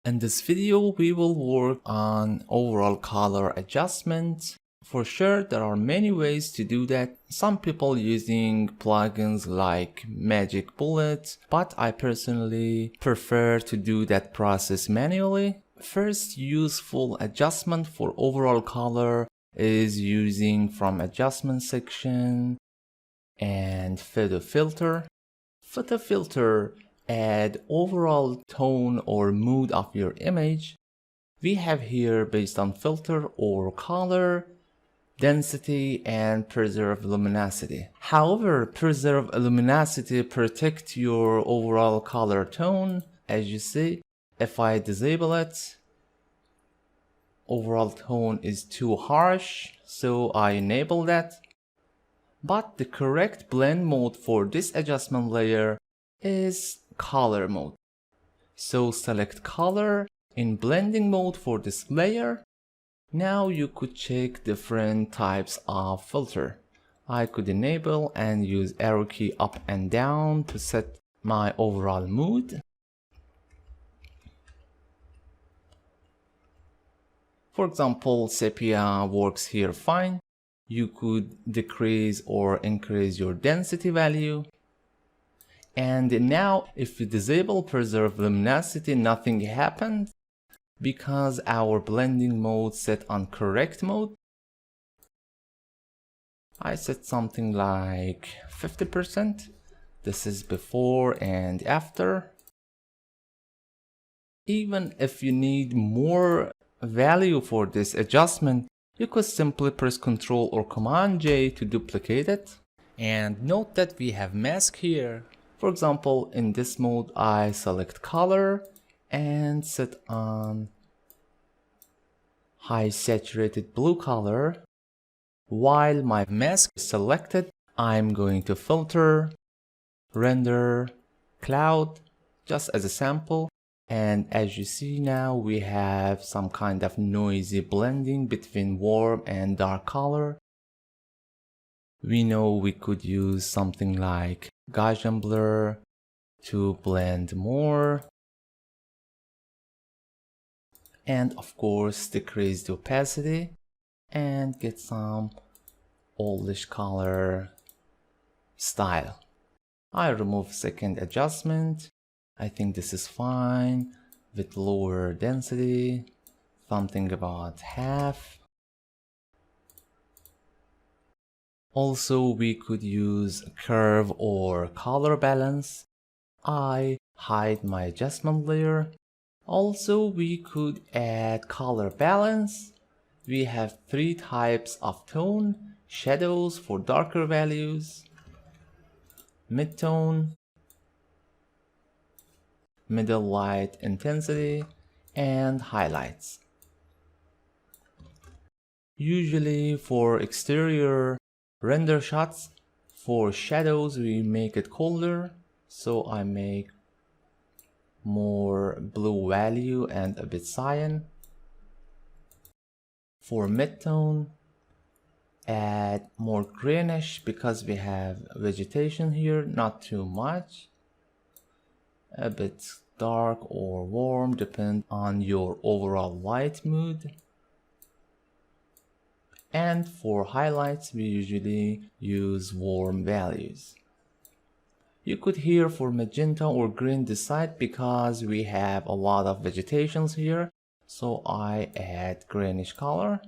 In this video, we will work on overall color adjustment. For sure, there are many ways to do that. Some people using plugins like Magic Bullet, but I personally prefer to do that process manually. First useful adjustment for overall color is using from adjustment section and photo filter. Photo filter add overall tone or mood of your image. We have here based on filter or color, density, and preserve luminosity. However, preserve luminosity protect your overall color tone. As you see, if I disable it, overall tone is too harsh, so I enable that. But the correct blend mode for this adjustment layer is color mode. So select color in blending mode for this layer. Now you could check different types of filter. I could enable and use arrow key up and down to set my overall mood. For example, sepia works here fine. You could decrease or increase your density value. And now if you disable preserve luminosity, nothing happened because our blending mode set on correct mode. I set something like 50%. This is before and after. Even if you need more value for this adjustment, you could simply press Ctrl or Command J to duplicate it. And note that we have mask here. For example, in this mode, I select color and set on high saturated blue color. While my mask is selected, I'm going to filter, render, cloud, just as a sample. And as you see now, we have some kind of noisy blending between warm and dark color. We know we could use something like Gaussian blur to blend more. And of course, decrease the opacity and get some oldish color style. I remove second adjustment. I think this is fine with lower density, something about half. Also, we could use curve or color balance. I hide my adjustment layer. Also, we could add color balance. We have three types of tone: shadows for darker values, midtone, middle light intensity, and highlights. Usually for exterior render shots, for shadows we make it colder, so I make more blue value and a bit cyan. For midtone, add more greenish because we have vegetation here, not too much. A bit dark or warm, depend on your overall light mood. And for highlights, we usually use warm values. You could here for magenta or green decide because we have a lot of vegetations here. So I add greenish color.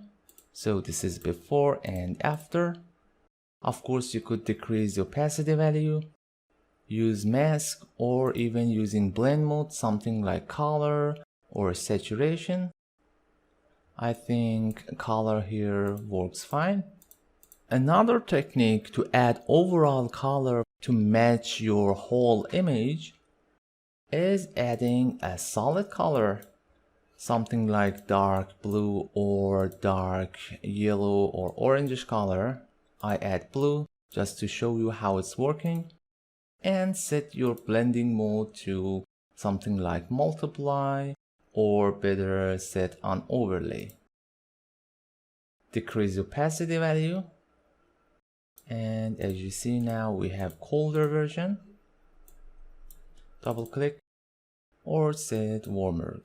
So this is before and after. Of course, you could decrease the opacity value, use mask, or even using blend mode, something like color or saturation. I think color here works fine. Another technique to add overall color to match your whole image is adding a solid color, something like dark blue or dark yellow or orangish color. I add blue just to show you how it's working, and set your blending mode to something like multiply, or better set on overlay. Decrease opacity value, and as you see now we have colder version. Double click or set warmer.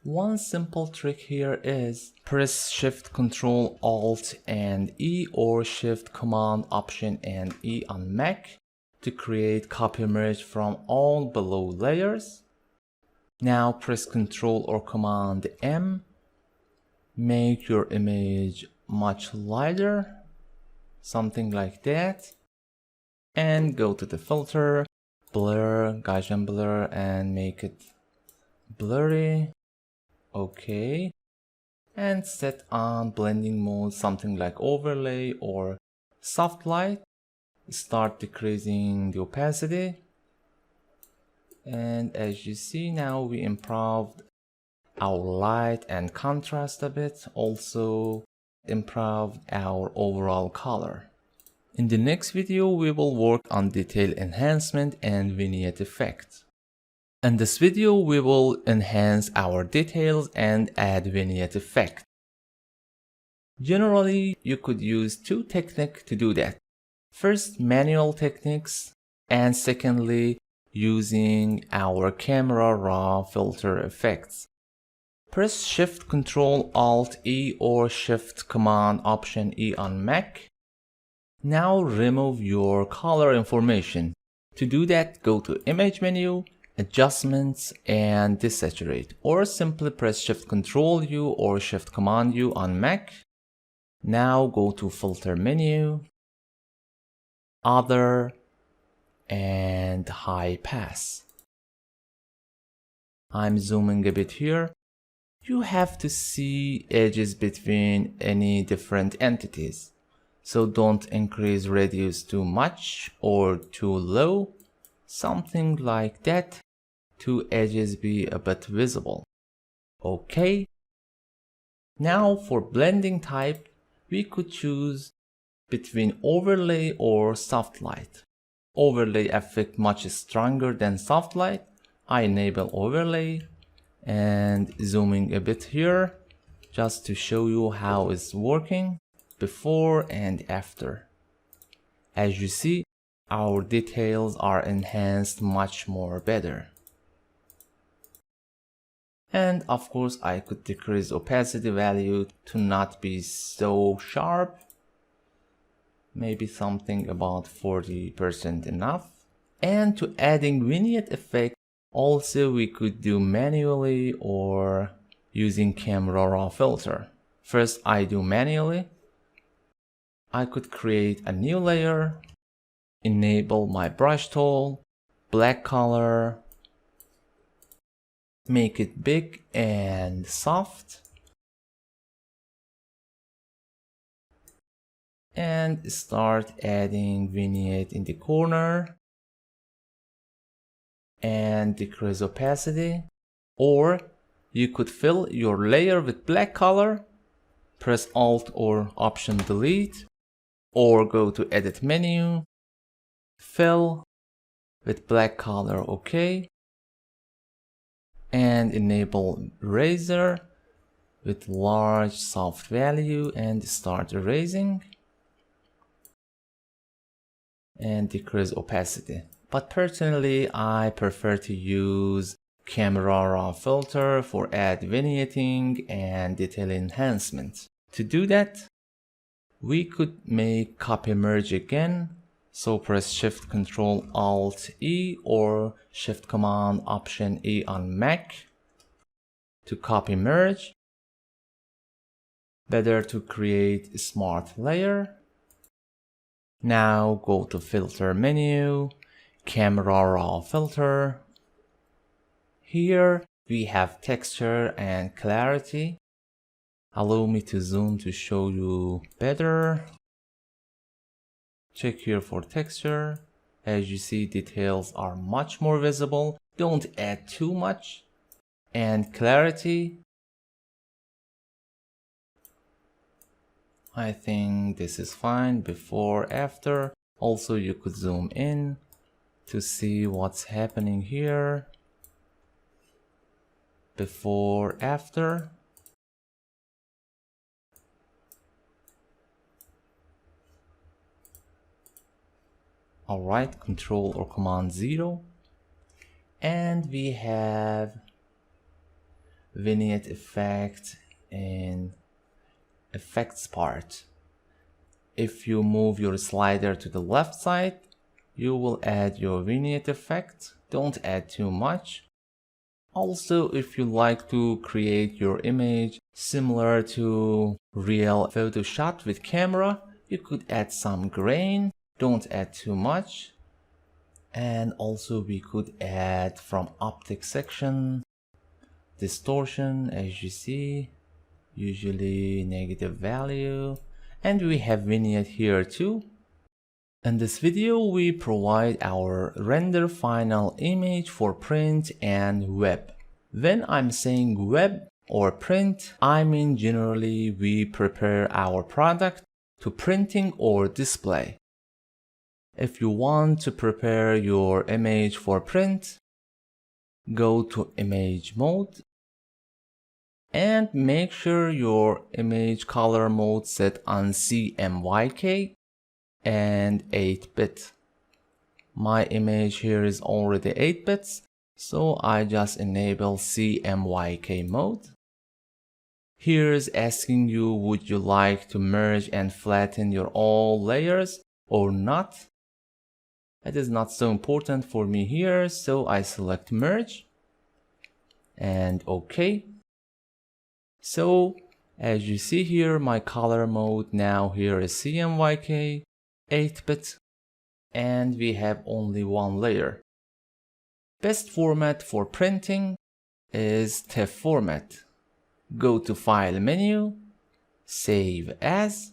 One simple trick here is press Shift Ctrl Alt and E or Shift Command Option and E on Mac to create copy merge from all below layers. Now press Ctrl or Command M. Make your image much lighter, something like that, and go to the filter, blur, Gaussian blur, and make it blurry. Okay, and set on blending mode, something like overlay or soft light. Start decreasing the opacity, and as you see now we improved our light and contrast a bit, also improved our overall color. In the next video we will work on detail enhancement and vignette effect. In this video we will enhance our details and add vignette effect. Generally you could use two techniques to do that. First, manual techniques, and secondly using our camera raw filter effects. Press Shift Ctrl Alt E or Shift Command Option E on Mac. Now remove your color information. To do that, go to Image menu, Adjustments, and Desaturate, or simply press Shift Ctrl U or Shift Command U on Mac. Now go to Filter menu, Other, and High Pass. I'm zooming a bit here. You have to see edges between any different entities. So don't increase radius too much or too low. Something like that. Two edges be a bit visible. Okay. Now for blending type, we could choose between overlay or soft light. Overlay effect much stronger than soft light. I enable overlay. And zooming a bit here just to show you how it's working before and after. As you see, our details are enhanced much more better. And of course I could decrease opacity value to not be so sharp, maybe something about 40% enough. And to adding vignette effect, also we could do manually or using camera raw filter. First I do manually. I could create a new layer, enable my brush tool, black color, make it big and soft, and start adding vignette in the corner and decrease opacity. Or you could fill your layer with black color, press Alt or Option Delete, or go to Edit menu, fill with black color, okay, and enable eraser with large soft value and start erasing and decrease opacity. But personally I prefer to use camera raw filter for add vignetting and detail enhancement. To do that, we could make copy merge again. So press Shift Control Alt E or Shift Command Option E on Mac to copy merge. Better to create a smart layer. Now go to filter menu, camera raw filter. Here we have texture and clarity. Allow me to zoom to show you better. Check here for texture. As you see, details are much more visible. Don't add too much. And clarity, I think this is fine. Before, after. Also, you could zoom in to see what's happening here. Before, after. Alright, Control or Command 0. And we have vignette effect in effects part. If you move your slider to the left side, you will add your vignette effect. Don't add too much. Also, if you like to create your image similar to real photo shot with camera, you could add some grain. Don't add too much. And also we could add from optic section distortion, as you see, usually negative value. And we have vignette here too. In this video, we provide our render final image for print and web. When I'm saying web or print, I mean generally we prepare our product to printing or display. If you want to prepare your image for print, go to image mode and make sure your image color mode set on CMYK and 8-bit. My image here is already 8 bits, so I just enable CMYK mode. Here's asking you, would you like to merge and flatten your all layers or not? It is not so important for me here, so I select merge and OK. So as you see here, my color mode now here is CMYK 8-bit, and we have only one layer. Best format for printing is TIFF format. Go to File menu, Save As,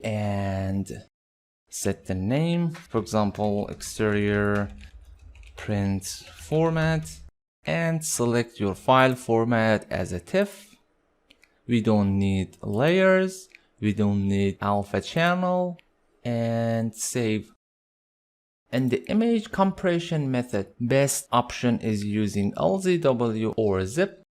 and set the name, for example, exterior print format, and select your file format as a TIFF. We don't need layers. We don't need alpha channel, and save. In the image compression method, best option is using LZW or zip.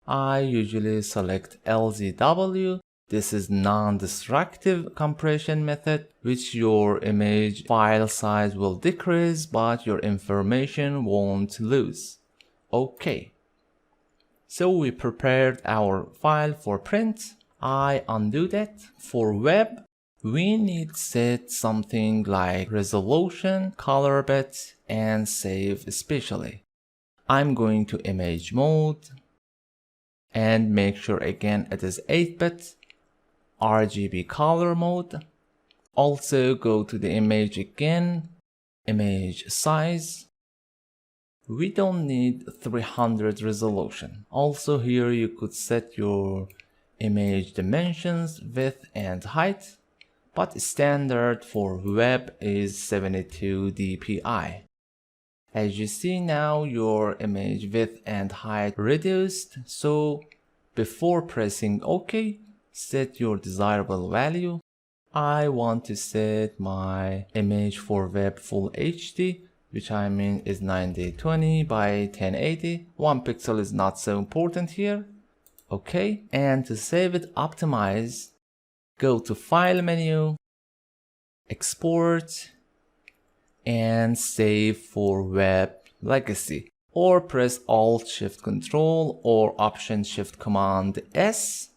I usually select LZW. This is non-destructive compression method, which your image file size will decrease, but your information won't lose. Okay. So we prepared our file for print. I undo that. For web, we need set something like resolution, color bit, and save especially. I'm going to image mode and make sure again it is 8-bit, RGB color mode. Also go to the image again, image size. We don't need 300 resolution. Also here you could set your image dimensions, width and height, but standard for web is 72 dpi. As you see now, your image width and height reduced, so before pressing OK, set your desirable value. I want to set my image for web full HD, which I mean is 920 by 1080. 1 pixel is not so important here. Okay, and to save it, optimize, go to File menu, Export, and save for web legacy, or press Alt Shift Control or Option Shift Command S.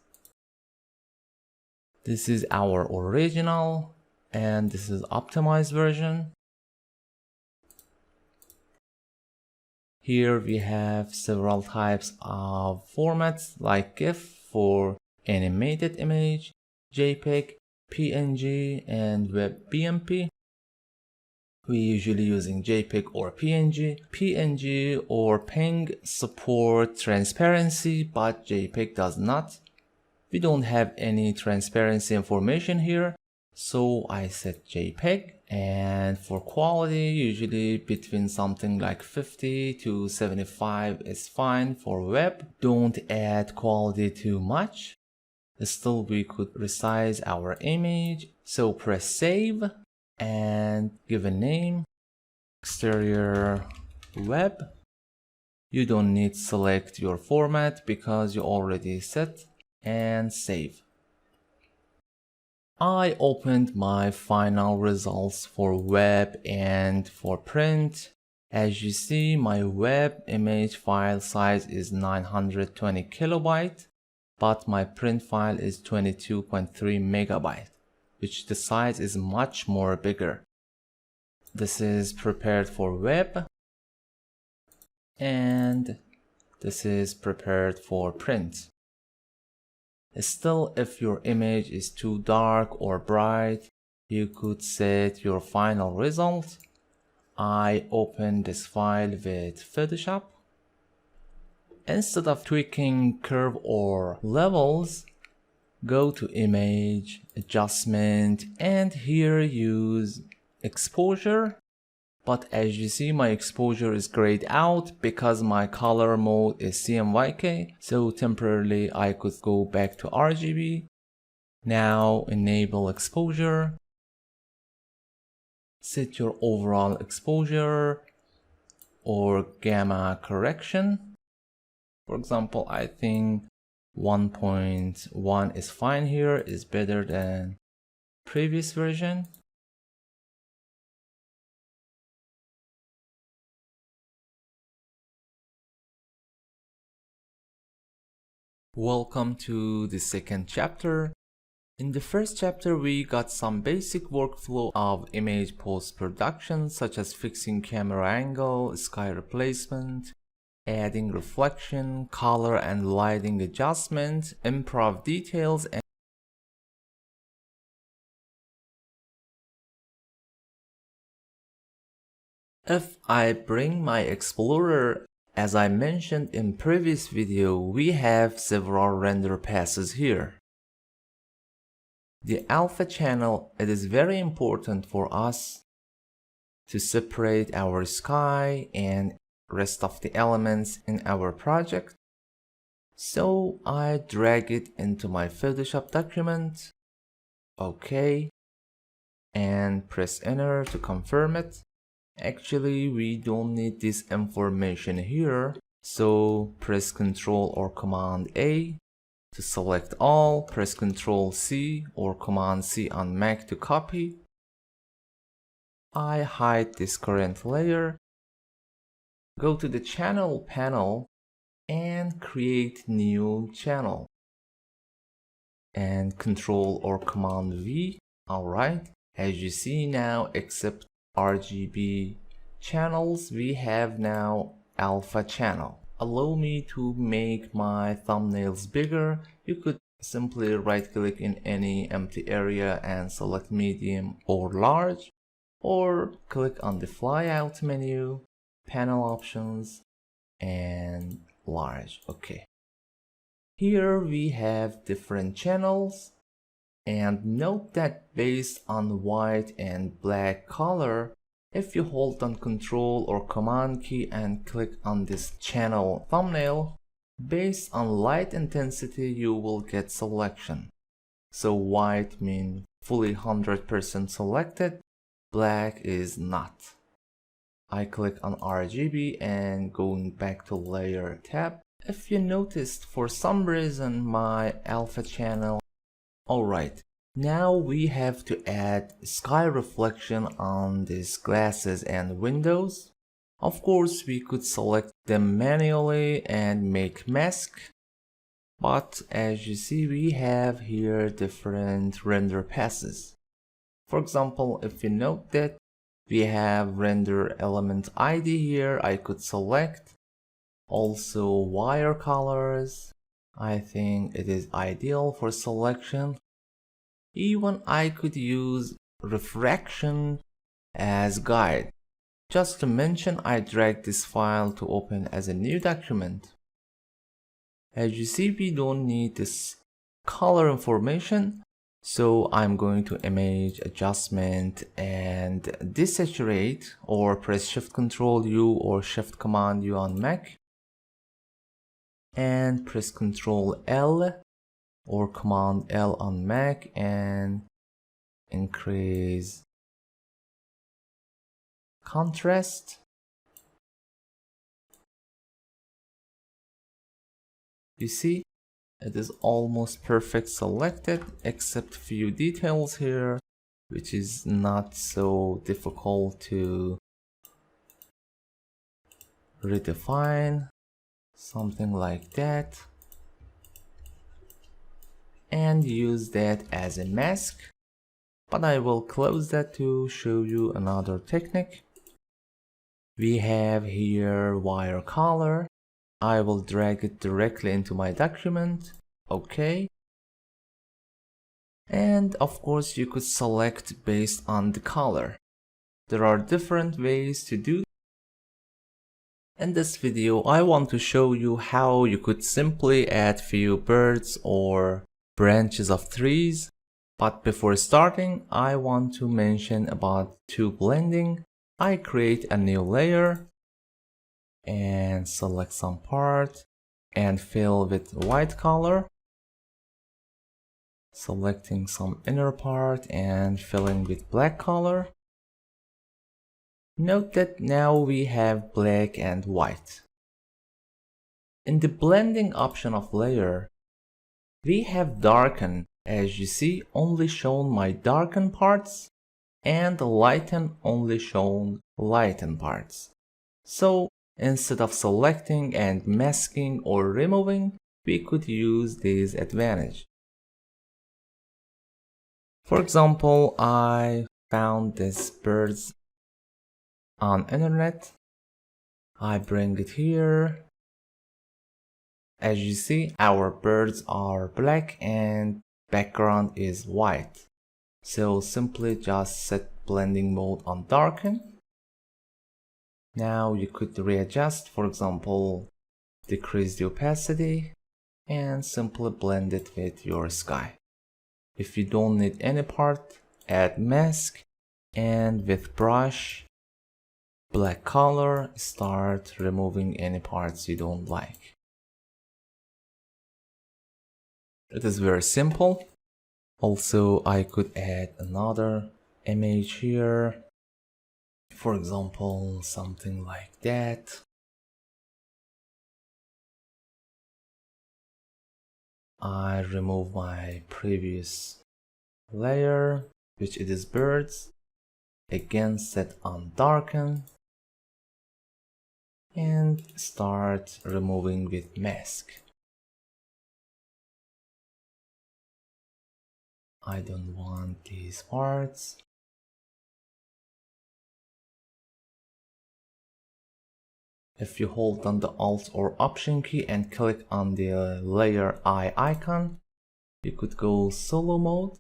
This is our original and this is optimized version. Here we have several types of formats like GIF for animated image, JPEG, PNG, and WebBMP. We usually using JPEG or PNG. PNG or PNG support transparency, but JPEG does not. We don't have any transparency information here, so I set JPEG. And for quality, usually between something like 50 to 75 is fine for web. Don't add quality too much. Still, we could resize our image. So press save and give a name, exterior web. You don't need to select your format because you already set, and save. I opened my final results for web and for print. As you see, my web image file size is 920 kilobyte, but my print file is 22.3 megabyte, which the size is much more bigger. This is prepared for web, and this is prepared for print. Still, if your image is too dark or bright, you could set your final result. I open this file with Photoshop. Instead of tweaking curve or levels, go to Image, Adjustment, and here use Exposure. But as you see, my exposure is grayed out because my color mode is CMYK. So temporarily I could go back to RGB. Now enable exposure. Set your overall exposure or gamma correction. For example, I think 1.1 is fine here, is better than previous version. Welcome to the second chapter. In the first chapter, we got some basic workflow of image post-production, such as fixing camera angle, sky replacement, adding reflection, color and lighting adjustment, improv details, and if I bring my Explorer, as I mentioned in previous video, we have several render passes here. The alpha channel, it is very important for us to separate our sky and rest of the elements in our project. So I drag it into my Photoshop document. OK. And press enter to confirm it. Actually, we don't need this information here, so press Ctrl or Command A to select all, press Ctrl C or Command C on Mac to copy. I hide this current layer, go to the channel panel and create new channel, and Ctrl or Command V. Alright, as you see now, except RGB channels, we have now alpha channel. Allow me to make my thumbnails bigger. You could simply right click in any empty area and select medium or large, or click on the flyout menu, panel options, and large. Okay. Here we have different channels. And note that based on white and black color, if you hold on Ctrl or Command key and click on this channel thumbnail, based on light intensity you will get selection. So white means fully 100% selected, black is not. I click on RGB and going back to layer tab. If you noticed, for some reason my alpha channel. Alright, now we have to add sky reflection on these glasses and windows. Of course, we could select them manually and make mask, but as you see, we have here different render passes. For example, if you note that we have render element ID here, I could select. Also wire colors, I think it is ideal for selection. Even I could use refraction as guide. Just to mention, I drag this file to open as a new document. As you see, we don't need this color information, so I'm going to image adjustment and desaturate, or press Shift Ctrl U or Shift Command U on Mac and press Ctrl L or Command L on Mac and increase contrast. You see, it is almost perfect selected except few details here, which is not so difficult to redefine, something like that, and use that as a mask. But I will close that to show you another technique. We have here wire color. I will drag it directly into my document. Okay. And of course you could select based on the color. There are different ways to do. In this video, I want to show you how you could simply add few birds or branches of trees. But before starting, I want to mention about two blending. I create a new layer and select some part and fill with white color, selecting some inner part and filling with black color. Note that now we have black and white. In the blending option of layer, we have darken. As you see, only shown my darken parts, and lighten only shown lighten parts. So instead of selecting and masking or removing, we could use this advantage. For example, I found this birds on internet. I bring it here. As you see, our birds are black and background is white. So simply just set blending mode on darken. Now you could readjust, for example, decrease the opacity and simply blend it with your sky. If you don't need any part, add mask and with brush, black color, start removing any parts you don't like. It is very simple. Also, I could add another image here. For example, something like that. I remove my previous layer, which it is birds. Again, set on darken. And start removing with mask. I don't want these parts. If you hold on the Alt or Option key and click on the layer eye icon, you could go solo mode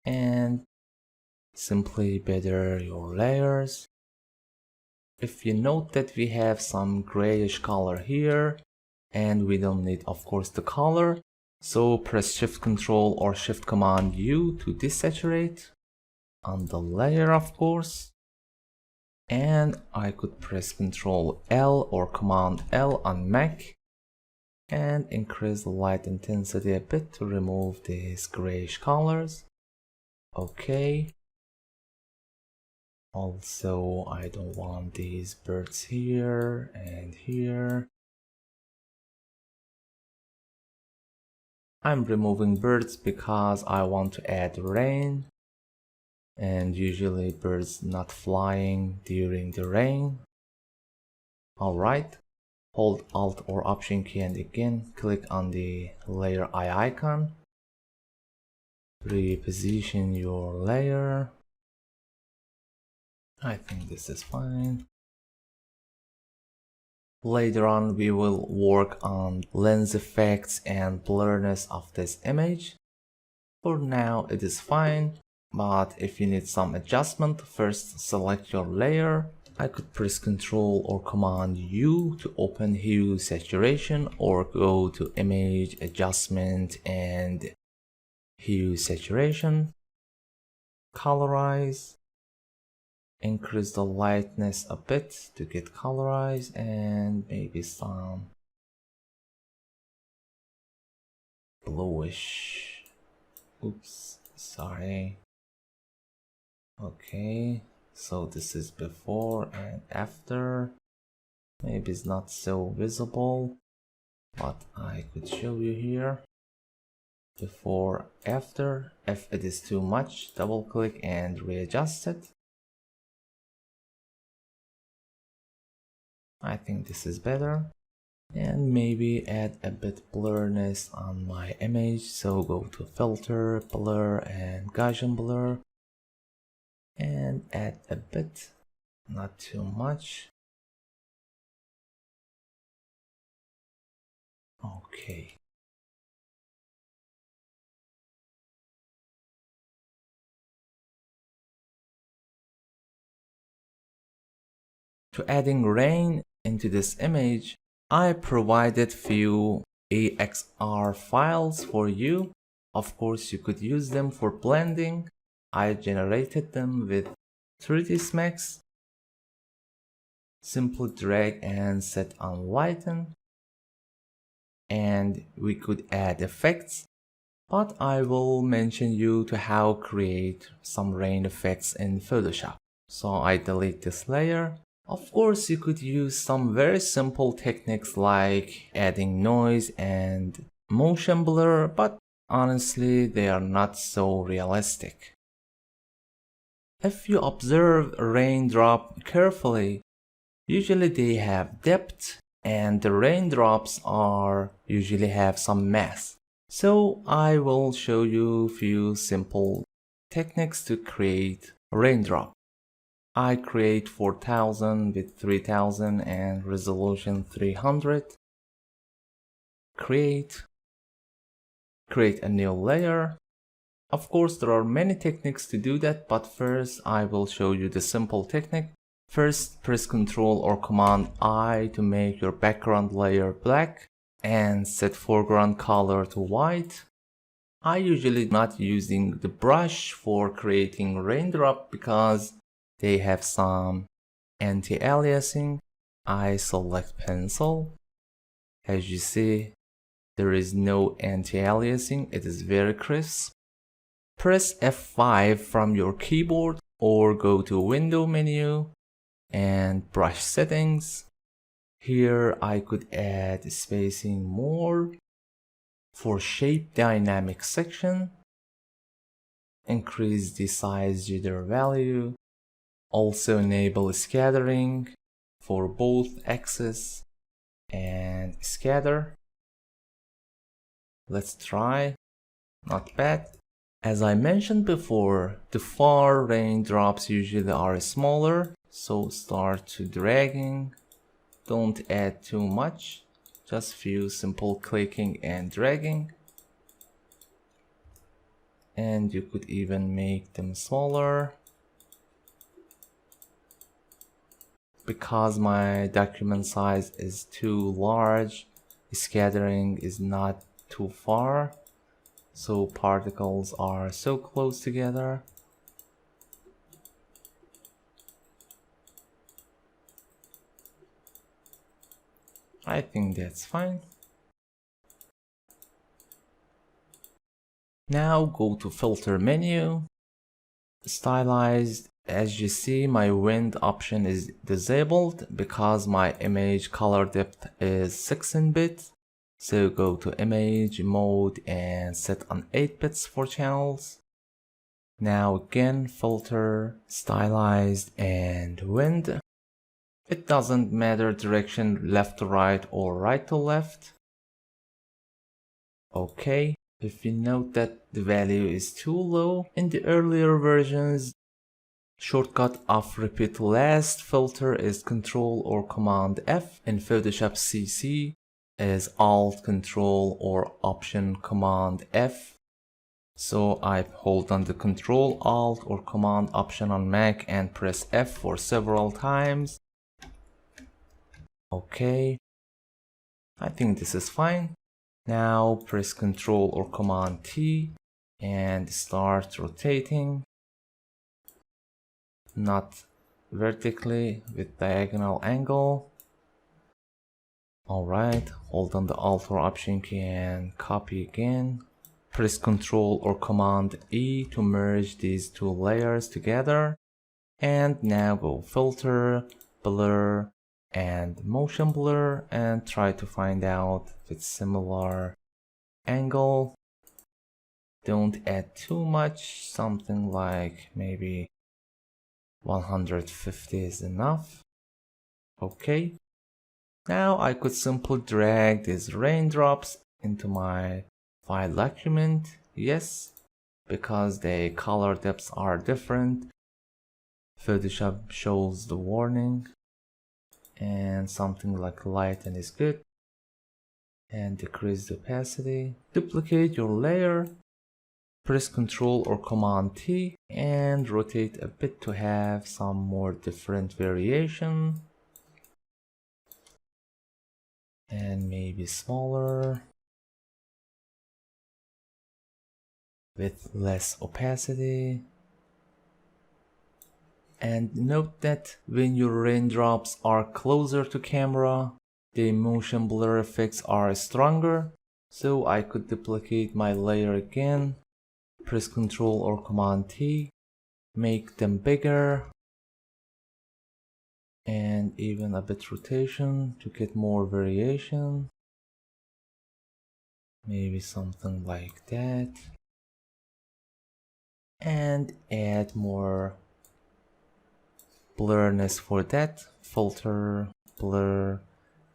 and simply better your layers. If you note that we have some grayish color here and we don't need, of course, the color, so press Shift Ctrl or Shift Command U to desaturate on the layer, of course. And I could press Ctrl L or Command L on Mac and increase the light intensity a bit to remove these grayish colors. Okay. Also, I don't want these birds here and here. I'm removing birds because I want to add rain, and usually birds not flying during the rain. Alright, hold Alt or Option key and again click on the layer eye icon. Reposition your layer. I think this is fine. Later on we will work on lens effects and blurriness of this image. For now it is fine, but if you need some adjustment, first select your layer. I could press Ctrl or Command U to open hue saturation, or go to image adjustment and hue saturation. Colorize. Increase the lightness a bit to get colorized, and maybe some bluish. Oops, sorry. Okay, so this is before and after. Maybe it's not so visible, but I could show you here. Before, after. If it is too much, double click and readjust it. I think this is better. And maybe add a bit blurriness on my image, so go to filter, blur and Gaussian blur, and add a bit, not too much. Okay. To adding rain into this image, I provided few AXR files for you. Of course, you could use them for blending. I generated them with 3ds Max. Simply drag and set on lighten. And we could add effects, but I will mention you to how create some rain effects in Photoshop. So I delete this layer. Of course, you could use some very simple techniques like adding noise and motion blur, but honestly, they are not so realistic. If you observe a raindrop carefully, usually they have depth, and the raindrops usually have some mass. So I will show you a few simple techniques to create a raindrop. I create 4000 with 3000 and resolution 300. Create a new layer. Of course, there are many techniques to do that, but first I will show you the simple technique. First, press Ctrl or Command I to make your background layer black and set foreground color to white. I usually not using the brush for creating raindrop because they have some anti-aliasing. I select pencil. As you see, there is no anti-aliasing. It is very crisp. Press F5 from your keyboard or go to Window menu and brush settings. Here I could add spacing more. For shape dynamic section, increase the size jitter value. Also enable scattering for both axis and scatter. Let's try. Not bad. As I mentioned before, the far raindrops usually are smaller, so start to dragging. Don't add too much, just few simple clicking and dragging. And you could even make them smaller. Because my document size is too large, scattering is not too far, so particles are so close together. I think that's fine. Now go to filter menu, stylized. As you see, my wind option is disabled because my image color depth is 16-bit. So go to image mode and set on 8 bits for channels. Now again, filter, stylized and wind. It doesn't matter direction left to right or right to left. Okay, if you note that the value is too low, in the earlier versions, shortcut of repeat last filter is Ctrl or Command F. In Photoshop CC is Alt Ctrl or Option Command F. So I hold on the Ctrl Alt or Command Option on Mac and press F for several times. Okay, I think this is fine. Now press Ctrl or Command T and start rotating. Not vertically, with diagonal angle. Alright, hold on the Alt or Option key and copy again. Press Ctrl or Command E to merge these two layers together. And now go Filter, Blur, and Motion Blur and try to find out if it's similar angle. Don't add too much, something like maybe 150 is enough. Okay. Now I could simply drag these raindrops into my file document. Yes, because the color depths are different. Photoshop shows the warning. And something like lighten is good. And decrease the opacity. Duplicate your layer. Press Ctrl or Command T and rotate a bit to have some more different variation. And maybe smaller. With less opacity. And note that when your raindrops are closer to camera, the motion blur effects are stronger. So I could duplicate my layer again, press Ctrl or Command T, make them bigger, and even a bit rotation to get more variation. Maybe something like that. And add more blurriness for that. Filter, blur,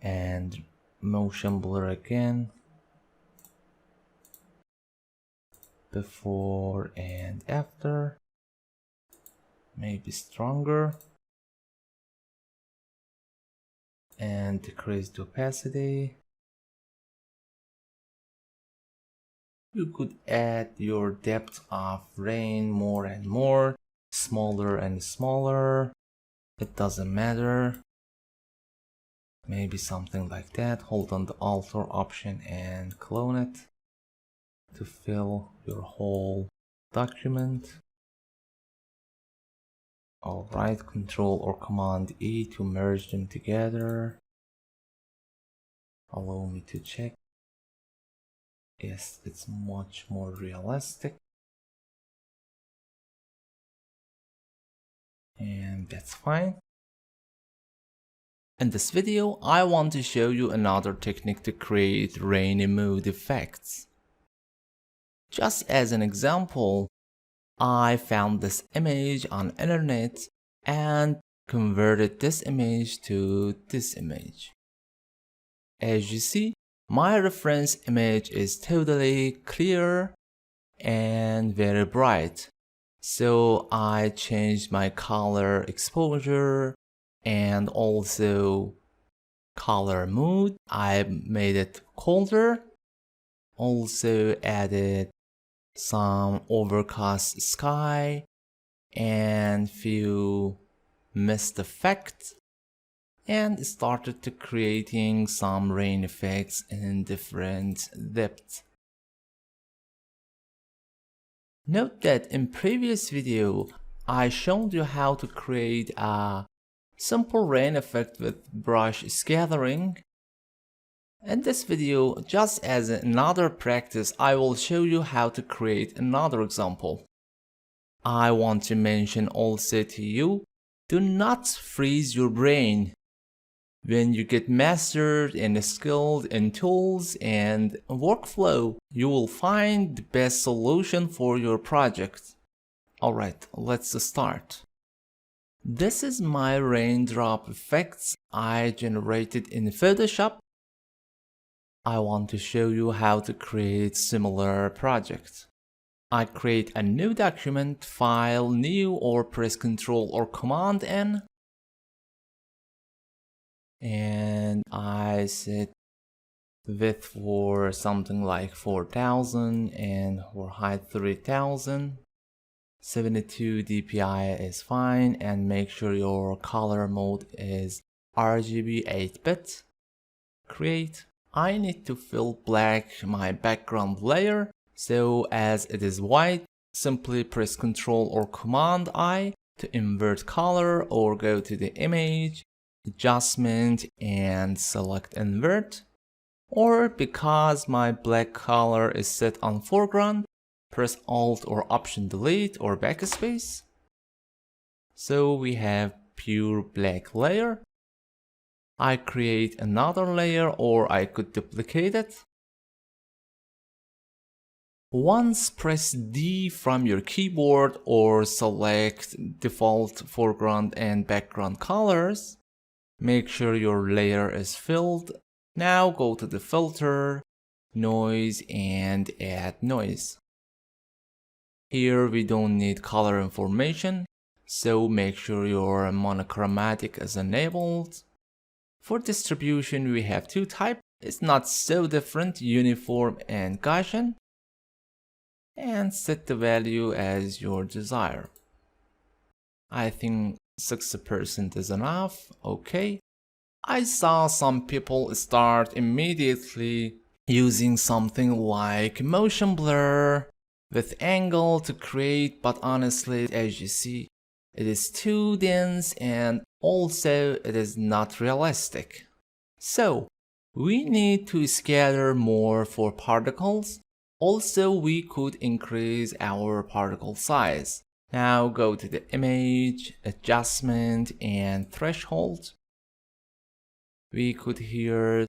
and motion blur again. Before and after. Maybe stronger. And decrease the opacity. You could add your depth of rain more and more, smaller and smaller. It doesn't matter. Maybe something like that. Hold on the Alt or Option and clone it to fill your whole document. Alright, Control or Command E to merge them together. Allow me to check. Yes, it's much more realistic. And that's fine. In this video, I want to show you another technique to create rainy mood effects. Just as an example, I found this image on internet and converted this image to this image. As you see, my reference image is totally clear and very bright. So I changed my color exposure and also color mood. I made it colder. Also added some overcast sky and few mist effects, and started to creating some rain effects in different depths. Note that in previous video I showed you how to create a simple rain effect with brush scattering. In this video, just as another practice, I will show you how to create another example. I want to mention also to you, do not freeze your brain. When you get mastered and skilled in tools and workflow, you will find the best solution for your project. Alright, let's start. This is my raindrop effects I generated in Photoshop. I want to show you how to create similar projects. I create a new document, file, new, or press Ctrl or Command N. And I set width for something like 4000 and for height 3000. 72 dpi is fine, and make sure your color mode is RGB 8-bit. Create. I need to fill black my background layer, so as it is white, simply press Ctrl or Command I to invert color, or go to the image, adjustment, and select invert. Or because my black color is set on foreground, press Alt or Option Delete or Backspace. So we have pure black layer. I create another layer, or I could duplicate it. Once press D from your keyboard or select default foreground and background colors. Make sure your layer is filled. Now go to the filter, noise, and add noise. Here we don't need color information, so make sure your monochromatic is enabled. For distribution we have two types. It's not so different, uniform and Gaussian. And set the value as your desire. I think 60% is enough. Okay. I saw some people start immediately using something like motion blur with angle to create, but honestly, as you see, it is too dense and also it is not realistic. So we need to scatter more for particles. Also, we could increase our particle size. Now go to the image, adjustment, and threshold. We could here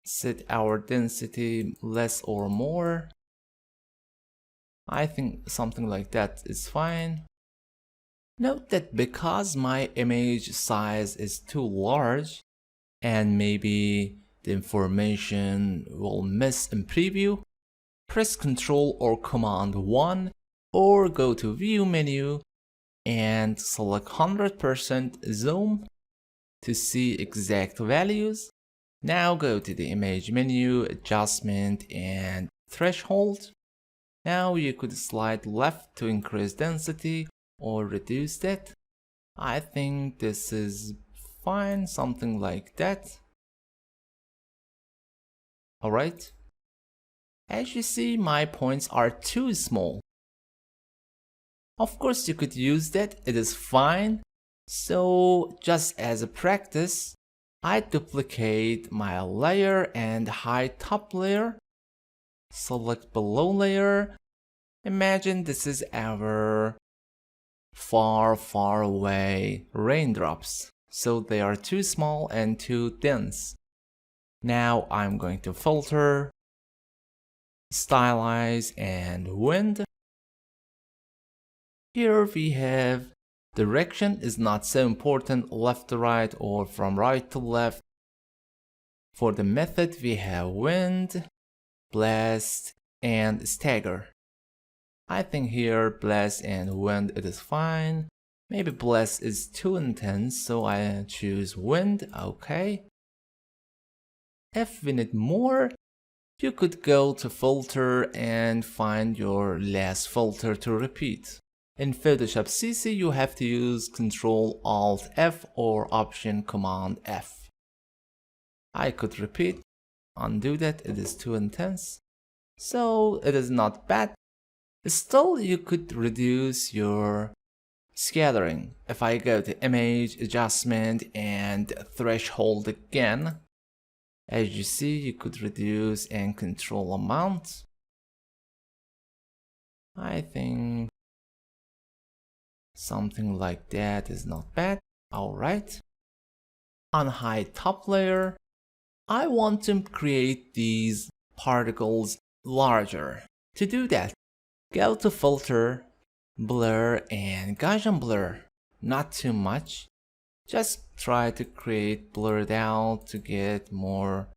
set our density less or more. I think something like that is fine. Note that because my image size is too large and maybe the information will miss in preview, press Ctrl or Command 1 or go to View menu and select 100% zoom to see exact values. Now go to the image menu, adjustment, and threshold. Now you could slide left to increase density or reduce it. I think this is fine, something like that. Alright. As you see, my points are too small. Of course you could use that, it is fine. So just as a practice, I duplicate my layer and hide top layer. Select below layer. Imagine this is our far away raindrops. So they are too small and too dense. Now I'm going to filter, stylize, and wind. Here we have direction is not so important, left to right or from right to left. For the method we have wind, blast, and stagger. I think here blast and wind it is fine. Maybe blast is too intense, so I choose wind. Okay. If we need more, you could go to filter and find your last filter to repeat. In Photoshop CC you have to use Ctrl Alt F or Option Command F. I could repeat, undo that, it is too intense. So it is not bad. Still you could reduce your scattering. If I go to image, adjustment, and threshold again, as you see you could reduce and control amount. I think something like that is not bad. Alright. Unhide top layer. I want to create these particles larger. To do that, go to filter, blur and Gaussian blur. Not too much. Just try to create blurred out to get more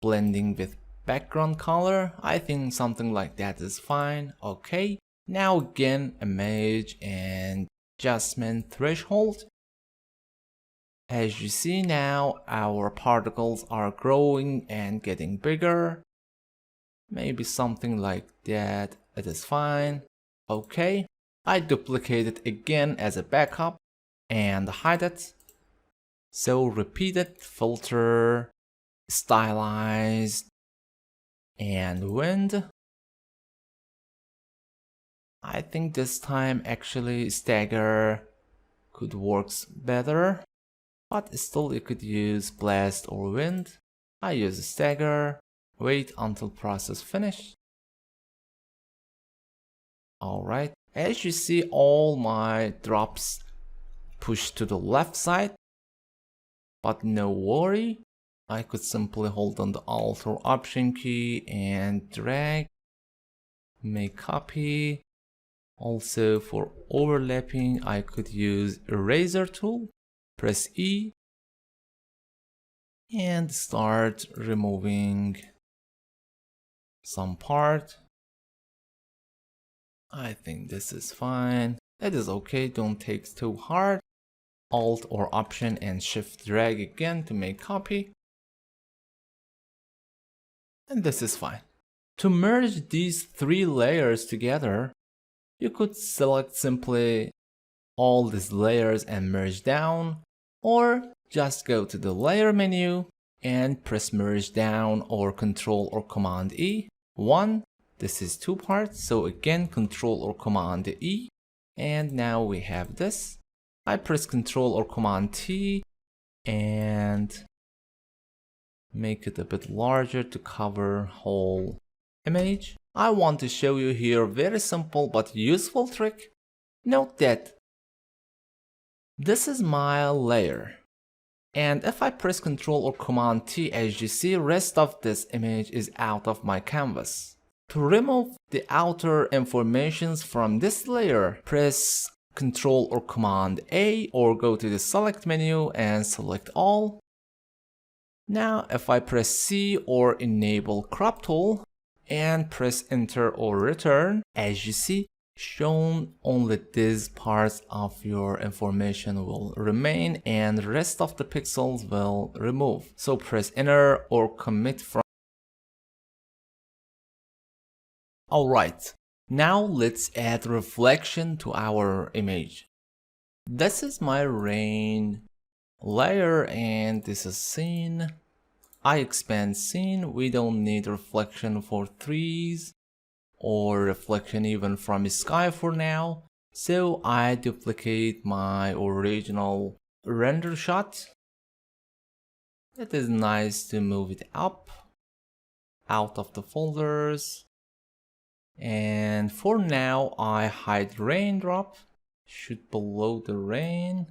blending with background color. I think something like that is fine. Okay. Now again, image and adjustment threshold. As you see now, our particles are growing and getting bigger. Maybe something like that. It is fine. Okay. I duplicate it again as a backup and hide it. So repeat it, filter, stylized, and wind. I think this time actually stagger could work better, but still you could use blast or wind. I use stagger, wait until process finish. Alright, as you see, all my drops push to the left side, but no worry, I could simply hold on the Alt or Option key and drag, make copy. Also for overlapping, I could use eraser tool, press E, and start removing some part. I think this is fine. It is okay, don't take too hard. Alt or Option and Shift drag again to make copy. And this is fine. To merge these three layers together, you could select simply all these layers and merge down, or just go to the layer menu and press merge down or Control or Command E. This is two parts, so again Control or Command E, and now we have this. I press Control or Command T and make it a bit larger to cover whole image. I want to show you here a very simple but useful trick. Note that this is my layer, and if I press Ctrl or Command T, as you see, rest of this image is out of my canvas. To remove the outer informations from this layer, press Ctrl or Command A or go to the select menu and select all. Now if I press C or enable crop tool and press enter or return, as you see, shown only these parts of your information will remain and the rest of the pixels will remove. So press enter or commit from. Alright, now let's add reflection to our image. This is my rain layer and this is scene. I expand scene. We don't need reflection for trees or reflection even from sky for now. So I duplicate my original render shot. It is nice to move it up out of the folders. And for now I hide raindrop. Shoot below the rain.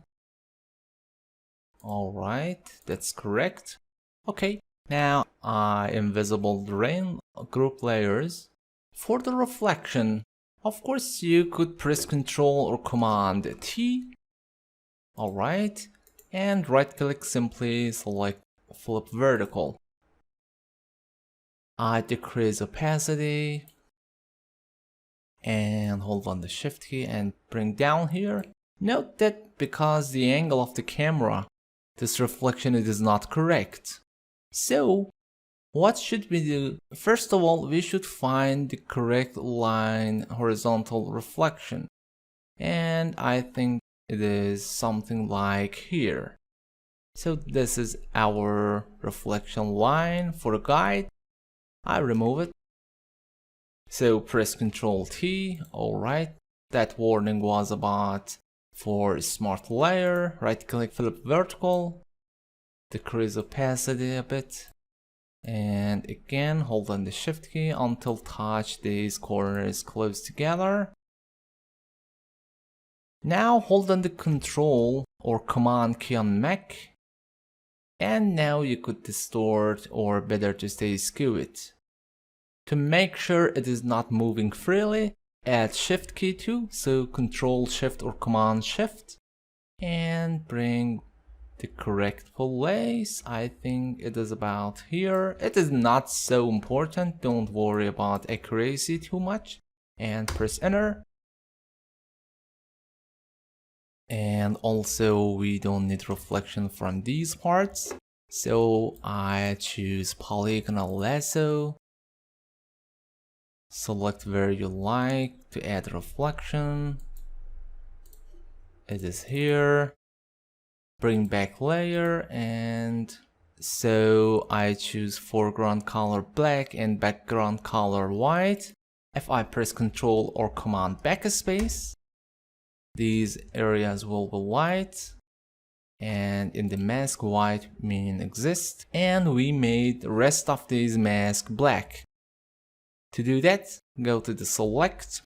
Alright, that's correct. Okay, now I invisible the rain group layers. For the reflection, of course you could press Ctrl or Command T. Alright, and right click, simply select flip vertical. I decrease opacity and hold on the shift key and bring down here. Note that because the angle of the camera, this reflection is not correct. So what should we do? First of all, we should find the correct line horizontal reflection. And I think it is something like here. So this is our reflection line for a guide. I remove it. So press Ctrl T. Alright. That warning was about for smart layer. Right click, flip vertical. Decrease opacity a bit. And again, hold on the shift key until touch these corners close together. Now hold on the Control or Command key on Mac. And now you could distort, or better to say skew it. To make sure it is not moving freely, add shift key to, so control shift or command shift, and bring the correct place. I think it is about here. It is not so important, don't worry about accuracy too much, and press enter. And also we don't need reflection from these parts, so I choose polygonal lasso, select where you like to add reflection. It is here, bring back layer, and so I choose foreground color black and background color white. If I press Ctrl or Command backspace, these areas will be white, and in the mask white meaning exist, and we made the rest of these mask black. To do that, go to the select,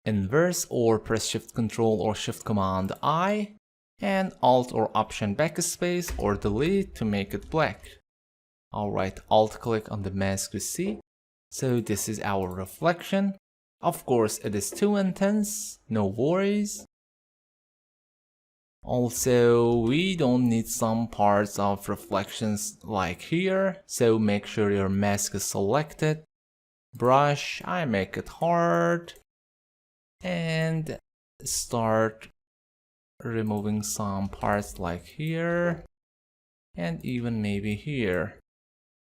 inverse, or press Shift Ctrl or Shift Command I, and Alt or Option backspace or delete to make it black. Alright, Alt click on the mask to see. So this is our reflection. Of course it is too intense, no worries. Also, we don't need some parts of reflections like here, so make sure your mask is selected. Brush, I make it hard, and start removing some parts like here, and even maybe here.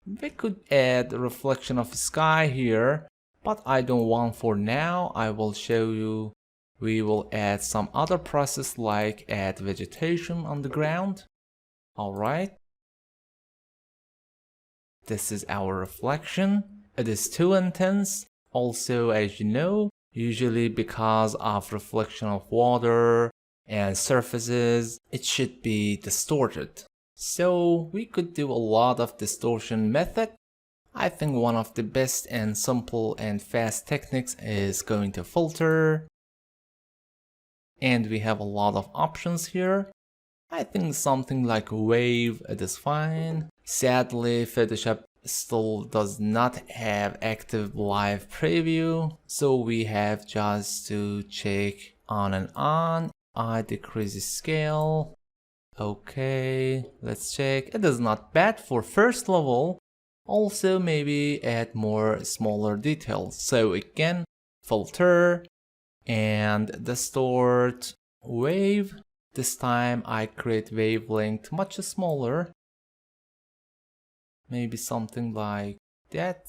We could add a reflection of sky here, but I don't want for now. I will show you. We will add some other process like add vegetation on the ground. Alright. This is our reflection. It is too intense. Also, as you know, usually because of reflection of water and surfaces, it should be distorted. So we could do a lot of distortion method. I think one of the best and simple and fast techniques is going to filter. And we have a lot of options here. I think something like wave, it is fine. Sadly, Photoshop still does not have active live preview, so we have just to check on and on. I decrease the scale. Okay, let's check. It is not bad for first level. Also, maybe add more smaller details. So again, filter and distort wave. This time I create wavelength much smaller. Maybe something like that.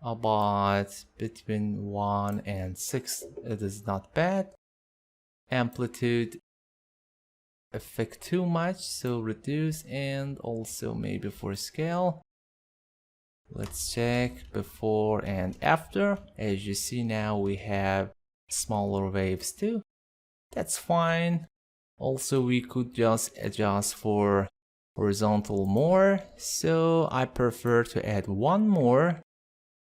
About between 1 and 6. It is not bad. Amplitude affect too much, so reduce, and also maybe for scale. Let's check before and after. As you see now, we have smaller waves too. That's fine. Also, we could just adjust for horizontal more, so I prefer to add one more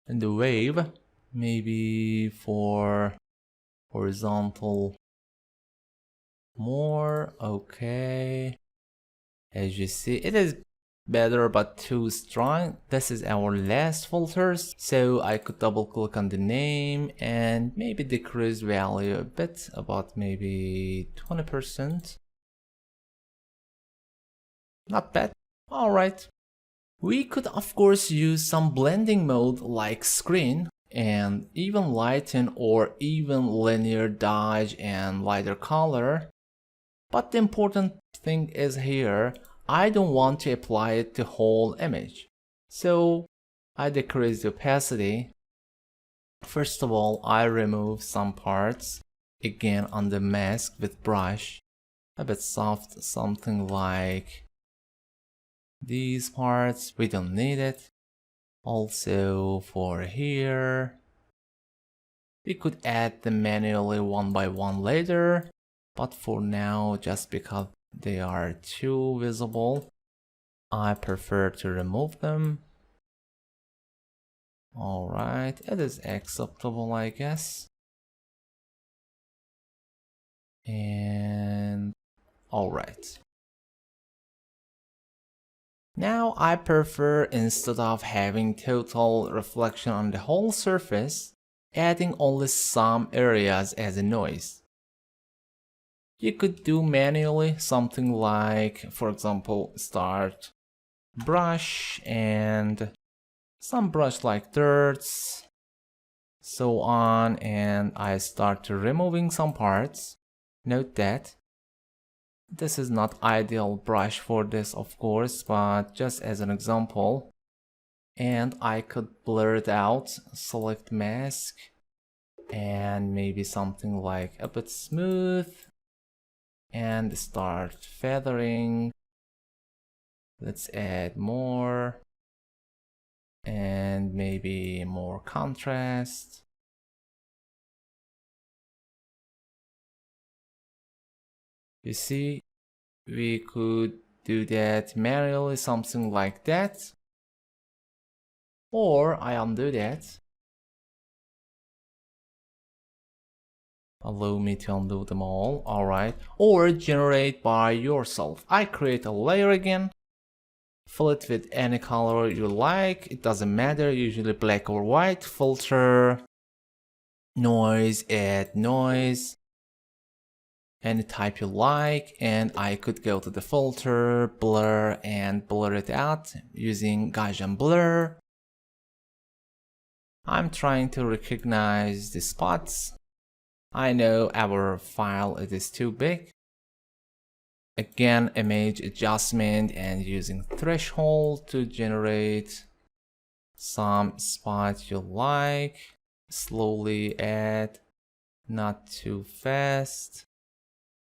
in the wave, maybe for horizontal more. Okay, as you see, it is better but too strong. This is our last filters, so I could double click on the name and maybe decrease value a bit, about maybe 20%. Not bad. Alright. We could of course use some blending mode like screen and even lighten or even linear dodge and lighter color. But the important thing is here, I don't want to apply it to whole image. So I decrease the opacity. First of all, I remove some parts, again on the mask with brush, a bit soft, something like these parts, we don't need it. Also for here, we could add them manually one by one later, but for now, just because they are too visible, I prefer to remove them. Alright, it is acceptable, I guess. And alright. Now I prefer, instead of having total reflection on the whole surface, adding only some areas as a noise. You could do manually something like, for example, start brush and some brush like dirts, so on, and I start removing some parts. Note that this is not ideal brush for this, of course, but just as an example. And I could blur it out, select mask, and maybe something like a bit smooth, and start feathering. Let's add more, and maybe more contrast. You see, we could do that manually, something like that. Or I undo that. Allow me to undo them all, alright. Or generate by yourself. I create a layer again. Fill it with any color you like, it doesn't matter, usually black or white. Filter, noise, add noise, any type you like, and I could go to the filter, blur, and blur it out using Gaussian blur. I'm trying to recognize the spots. I know our file it is too big. Again, image adjustment and using threshold to generate some spots you like. Slowly add, not too fast.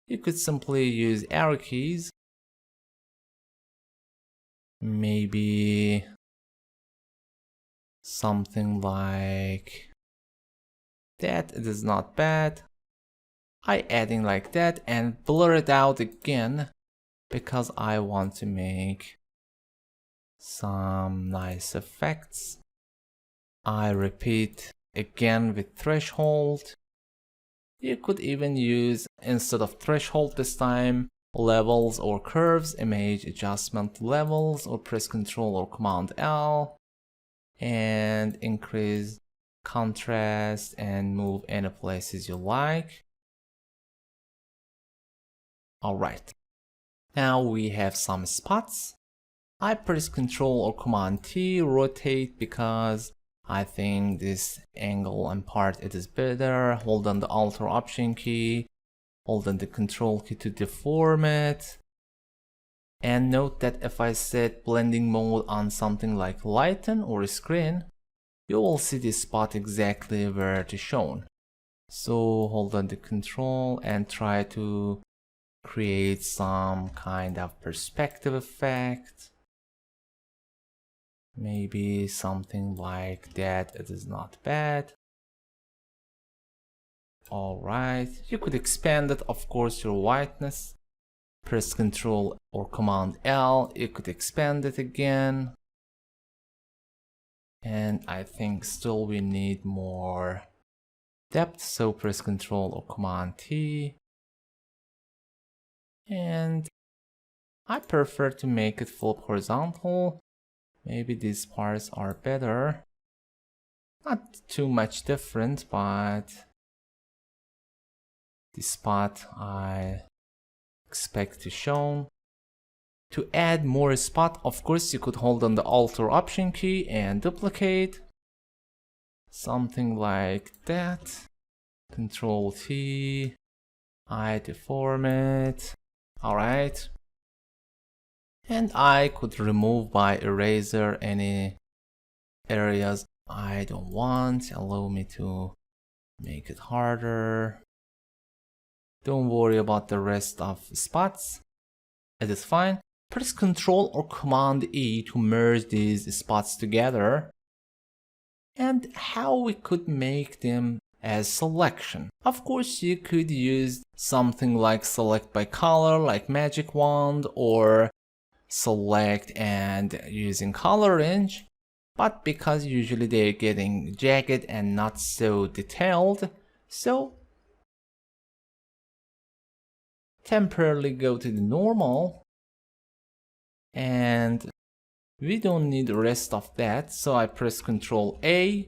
You could simply use arrow keys. Maybe something like that. It is not bad. I adding like that and blur it out again because I want to make some nice effects. I repeat again with threshold. You could even use, instead of threshold this time, levels or curves, image adjustment levels, or press Ctrl or Command L and increase contrast and move any places you like. Alright, now we have some spots. I press Ctrl or Command T, rotate, because I think this angle and part it is better. Hold on the Alt or Option key, hold on the Control key to deform it. And note that if I set blending mode on something like lighten or screen, you will see this spot exactly where it is shown. So hold on the Control and try to create some kind of perspective effect. Maybe something like that, it is not bad. Alright, you could expand it, of course, your whiteness. Press Ctrl or Command L, you could expand it again. And I think still we need more depth, so press Ctrl or Command T. And I prefer to make it flip horizontal. Maybe these parts are better. Not too much different, but the spot I expect to show. To add more spot, of course, you could hold on the Alt or Option key and duplicate. Something like that. Control T. I deform it. Alright. And I could remove by eraser any areas I don't want. Allow me to make it harder. Don't worry about the rest of spots. It is fine. Press Ctrl or Command E to merge these spots together. And how we could make them as selection. Of course, you could use something like select by color, like magic wand, or select and using color range. But because usually they're getting jagged and not so detailed, so temporarily go to the normal. And we don't need the rest of that, so I press Ctrl A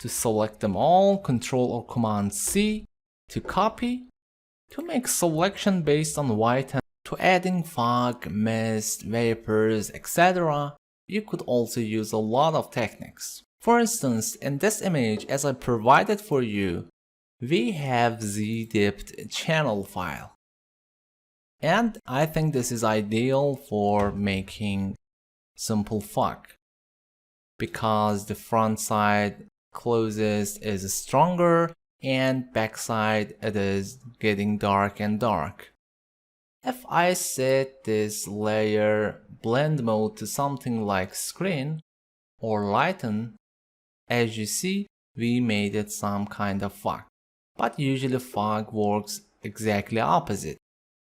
To select them all, Control or Command C. To copy. To make selection based on white and to adding fog, mist, vapors, etc. You could also use a lot of techniques. For instance, in this image as I provided for you, we have z-dipped channel file. And I think this is ideal for making simple fog, because the front side closest is stronger and backside it is getting dark and dark. If I set this layer blend mode to something like screen or lighten, as you see, we made it some kind of fog. But usually fog works exactly opposite.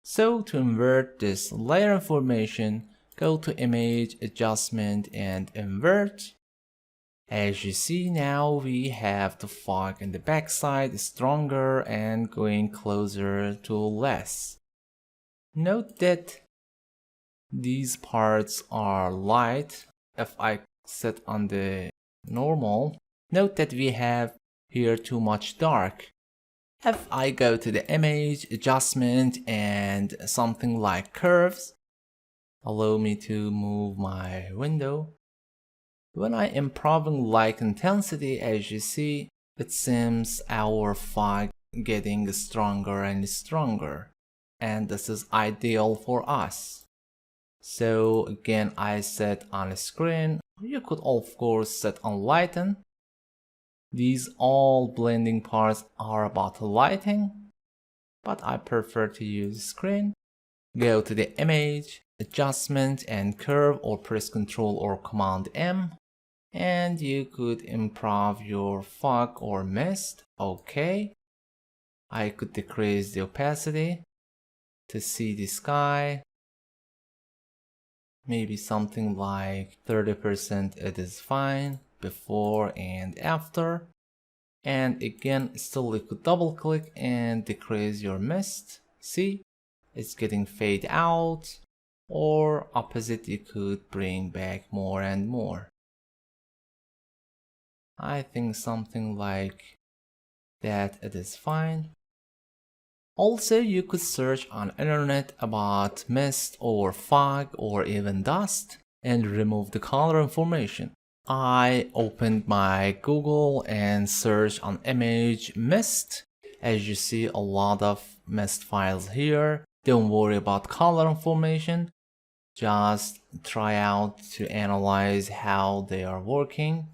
So to invert this layer information, go to Image, Adjustment, and Invert. As you see now, we have the fog in the backside stronger and going closer to less. Note that these parts are light. If I set on the normal, note that we have here too much dark. If I go to the image, adjustment, and something like curves, allow me to move my window. When I am improving light intensity, as you see, it seems our fog getting stronger and stronger. And this is ideal for us. So again, I set on a screen. You could of course set on lighten. These all blending parts are about lighting, but I prefer to use screen. Go to the image, adjustment and curve, or press Ctrl or Command M, and you could improve your fog or mist. Okay. I could decrease the opacity to see the sky. Maybe something like 30%, it is fine. Before and after. And again, still you could double click and decrease your mist. See, it's getting fade out, or opposite, you could bring back more and more. I think something like that, it is fine. Also, you could search on internet about mist or fog or even dust and remove the color information. I opened my Google and searched on image mist. As you see, a lot of mist files here. Don't worry about color information. Just try out to analyze how they are working.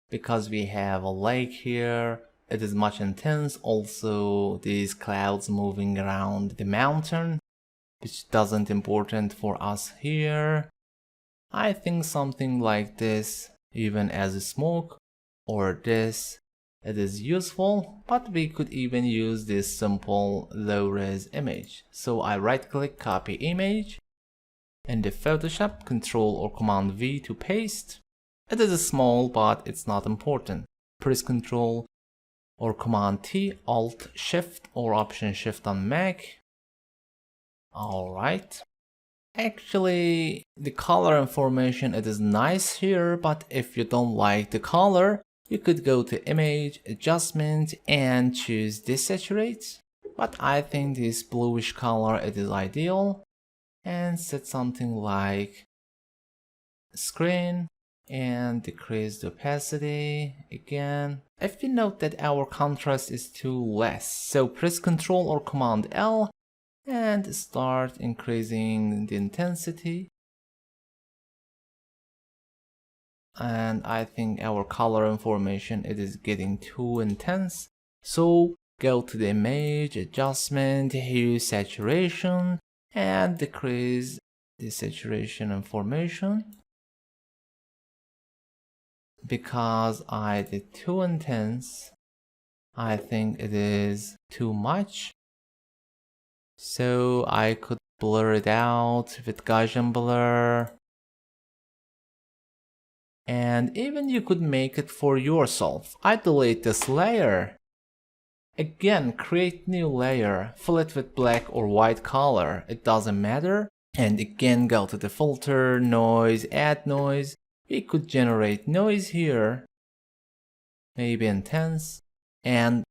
Because we have a lake here, it is much intense. Also, these clouds moving around the mountain, which doesn't important for us here. I think something like this, even as a smoke, or this, it is useful, but we could even use this simple low-res image. So I right-click, copy image, and the Photoshop, Control or Command V to paste. It is small, but it's not important. Press Control or Command T, Alt Shift or Option Shift on Mac. Alright. Actually, the color information, it is nice here, but if you don't like the color, you could go to Image, Adjustment, and choose Desaturate. But I think this bluish color, it is ideal. And set something like Screen, and decrease the opacity again. If you note that our contrast is too less, so press Ctrl or Command L and start increasing the intensity. And I think our color information, it is getting too intense. So go to the image, adjustment, hue, saturation, and decrease the saturation information. Because I did too intense, I think it is too much. So I could blur it out with Gaussian blur. And even you could make it for yourself. I delete this layer. Again, create new layer, fill it with black or white color, it doesn't matter. And again, go to the filter, noise, add noise. We could generate noise here. maybe intense, and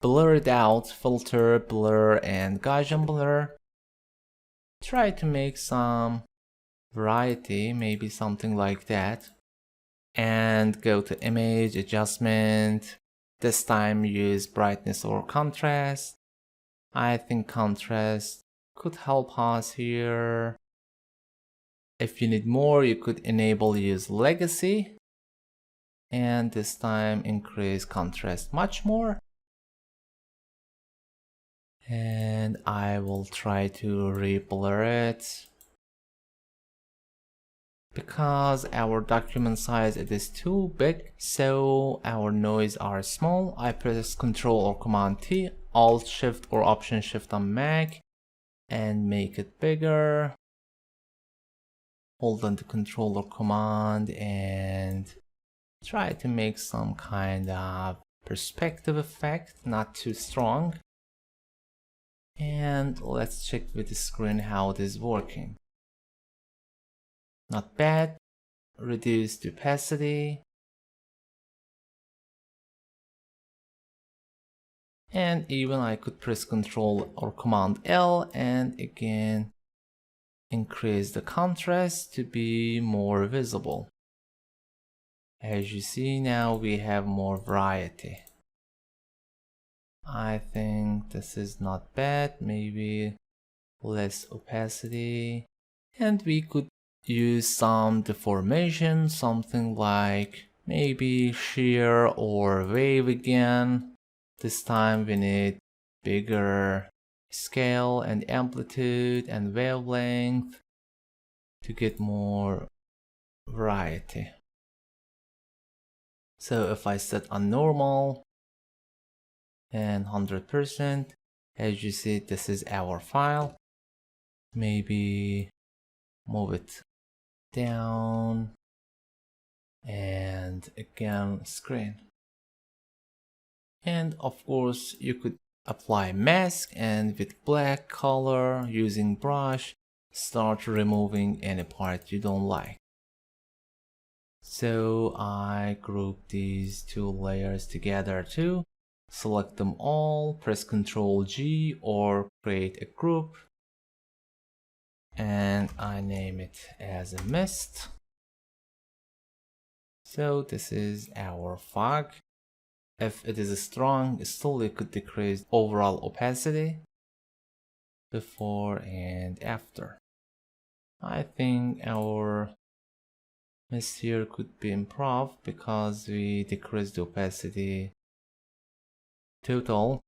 blur it out, filter, blur, and Gaussian blur. Try to make some variety, maybe something like that. And go to image adjustment. This time use brightness or contrast. I think contrast could help us here. If you need more, you could enable use legacy. And this time increase contrast much more. And I will try to re-blur it. Because our document size it is too big, so our noise are small, I press Ctrl or Command T, Alt Shift or Option Shift on Mac, and make it bigger. Hold on to Ctrl or Command and try to make some kind of perspective effect, not too strong. And let's check with the screen how it is working. Not bad. Reduce the opacity. And even I could press Ctrl or Command L and again increase the contrast to be more visible. As you see now we have more variety. I think this is not bad, maybe less opacity, and we could use some deformation, something like maybe shear or wave again. This time we need bigger scale and amplitude and wavelength to get more variety. So if I set on normal and 100%, as you see this is our file. Maybe move it down and again screen. And of course you could apply mask and with black color using brush start removing any part you don't like. So I group these two layers together too. Select them all, press Ctrl G or create a group. And I name it as a mist. So this is our fog. If it is strong, still it could decrease overall opacity before and after. I think our mist here could be improved because we decreased the opacity total.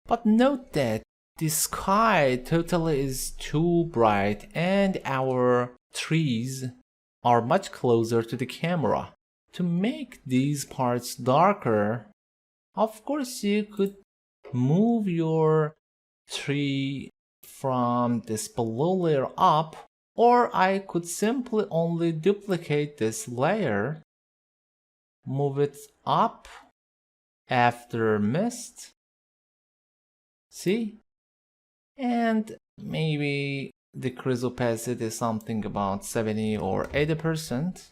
But note that the sky totally is too bright and our trees are much closer to the camera. To make these parts darker, of course you could move your tree from this below layer up, or I could simply only duplicate this layer, move it up after mist. See? And maybe decrease opacity something about 70 or 80%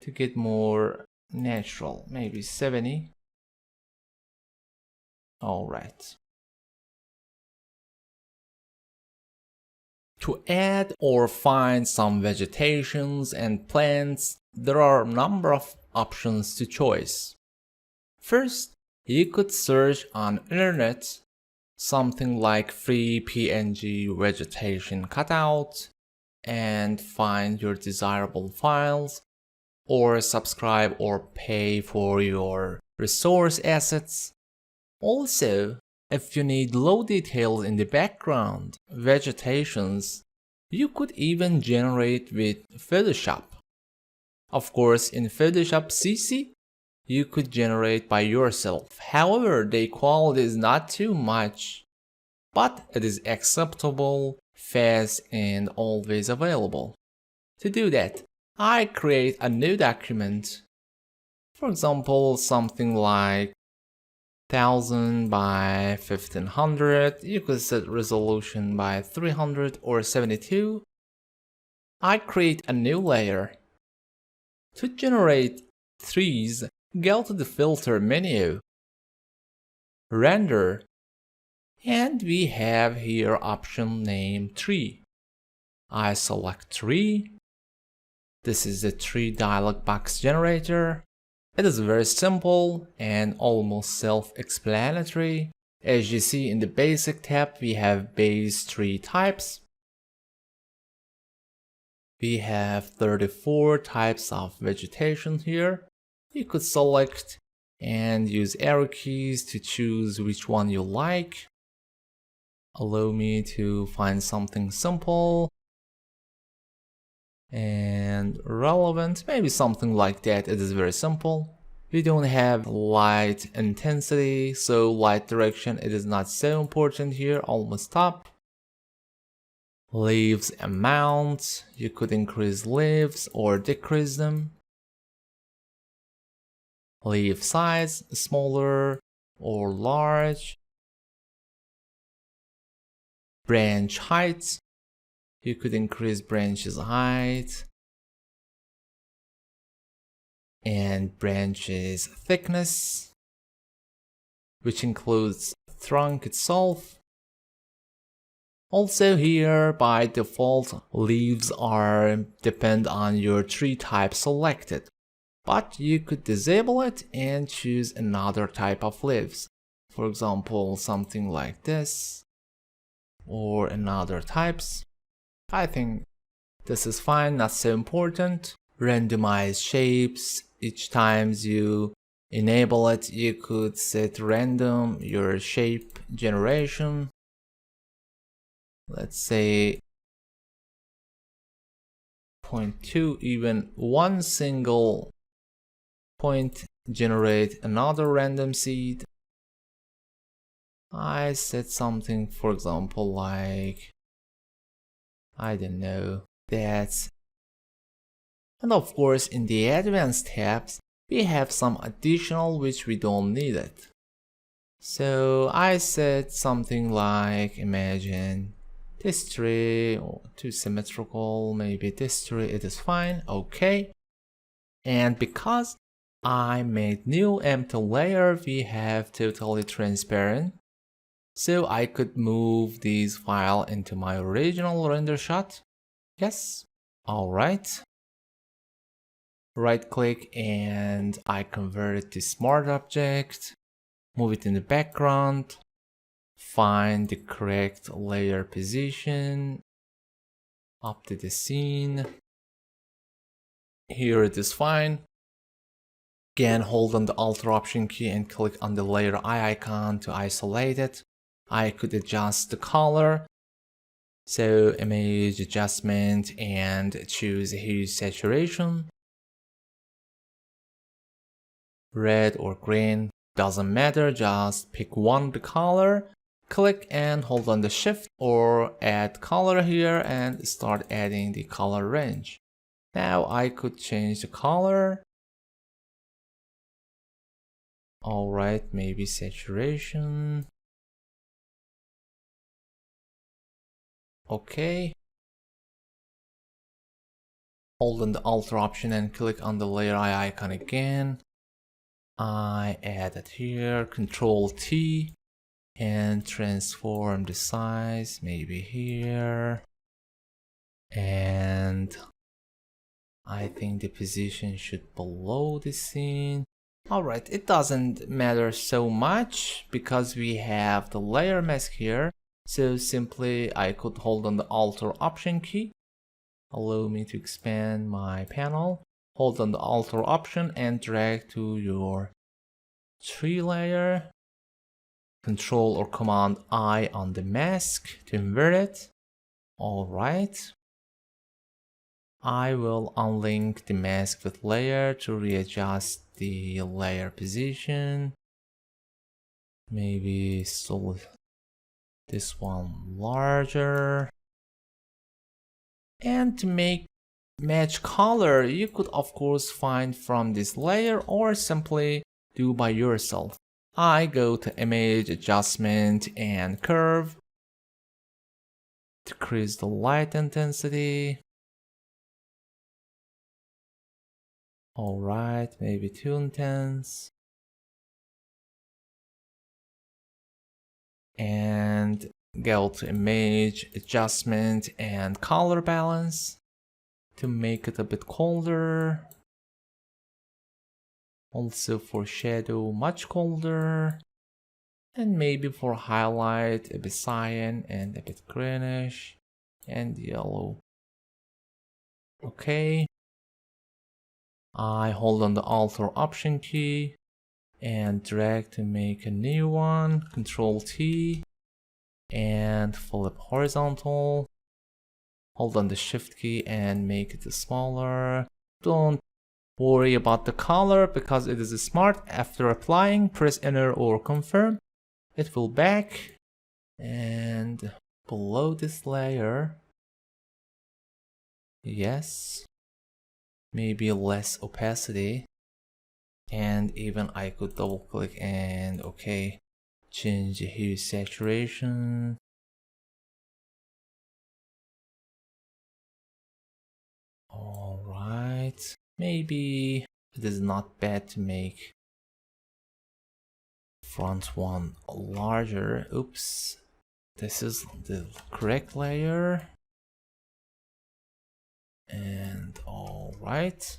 to get more natural, maybe 70. All right. To add or find some vegetations and plants, there are a number of options to choose. First, you could search on internet something like free PNG vegetation cutout and find your desirable files, or subscribe or pay for your resource assets. Also, if you need low details in the background vegetations, you could even generate with Photoshop. Of course, in Photoshop CC, you could generate by yourself. However, the quality is not too much, but it is acceptable, fast, and always available. To do that, I create a new document. For example, something like 1000 by 1500. You could set resolution by 300 or 72. I create a new layer. To generate trees, go to the filter menu, render, and we have here option name tree. I select tree. This is the tree dialog box generator. It is very simple and almost self-explanatory. As you see in the basic tab, we have base tree types. We have 34 types of vegetation here. You could select and use arrow keys to choose which one you like. Allow me to find something simple and relevant, maybe something like that. It is very simple. We don't have light intensity, so light direction, it is not so important here. Almost top. Leaves amount, you could increase leaves or decrease them. Leaf size, smaller or large. Branch height, you could increase branches height and branches thickness, which includes trunk itself. Also here, by default, leaves depend on your tree type selected, but you could disable it and choose another type of leaves. For example, something like this or another types. I think this is fine, not so important. Randomize shapes. Each time you enable it, you could set random your shape generation. Let's say 0.2, even one single point generate another random seed. I set something, for example, like, I don't know, that's. And of course, in the advanced tabs, we have some additional which we don't need it. So I set something like, imagine this tree, or too symmetrical, maybe this tree, it is fine, okay. And because I made new empty layer, we have totally transparent. So I could move this file into my original render shot. Yes, alright. Right click and I convert it to smart object. Move it in the background. Find the correct layer position. Up to the scene. Here it is fine. Again, hold on the Alt Option key and click on the layer eye icon to isolate it. I could adjust the color. So image adjustment and choose hue saturation. Red or green, doesn't matter, just pick one the color. Click and hold on the shift or add color here and start adding the color range. Now I could change the color. Alright, maybe saturation. Okay. Hold on the Alt option and click on the layer eye icon again. I add it here, Control T, and transform the size, maybe here. And I think the position should below the scene. Alright, it doesn't matter so much because we have the layer mask here. So simply I could hold on the Alt or Option key. Allow me to expand my panel. Hold on the Alt or Option and drag to your tree layer. Control or Command I on the mask to invert it. Alright. I will unlink the mask with layer to readjust the layer position. Maybe still this one larger. And to make match color, you could of course find from this layer or simply do by yourself. I go to image adjustment and curve. Decrease the light intensity. Alright, maybe too intense. And go to image, adjustment, and color balance to make it a bit colder. Also for shadow, much colder. And maybe for highlight, a bit cyan and a bit greenish and yellow. Okay. I hold on the Alt or Option key and drag to make a new one. Control T and flip horizontal. Hold on the Shift key and make it smaller. Don't worry about the color because it is smart. After applying, press Enter or Confirm. It will back, and below this layer, yes, maybe less opacity, and even I could double click and okay, change the hue saturation. All right, maybe it is not bad to make front one larger. Oops, this is the correct layer. And all right,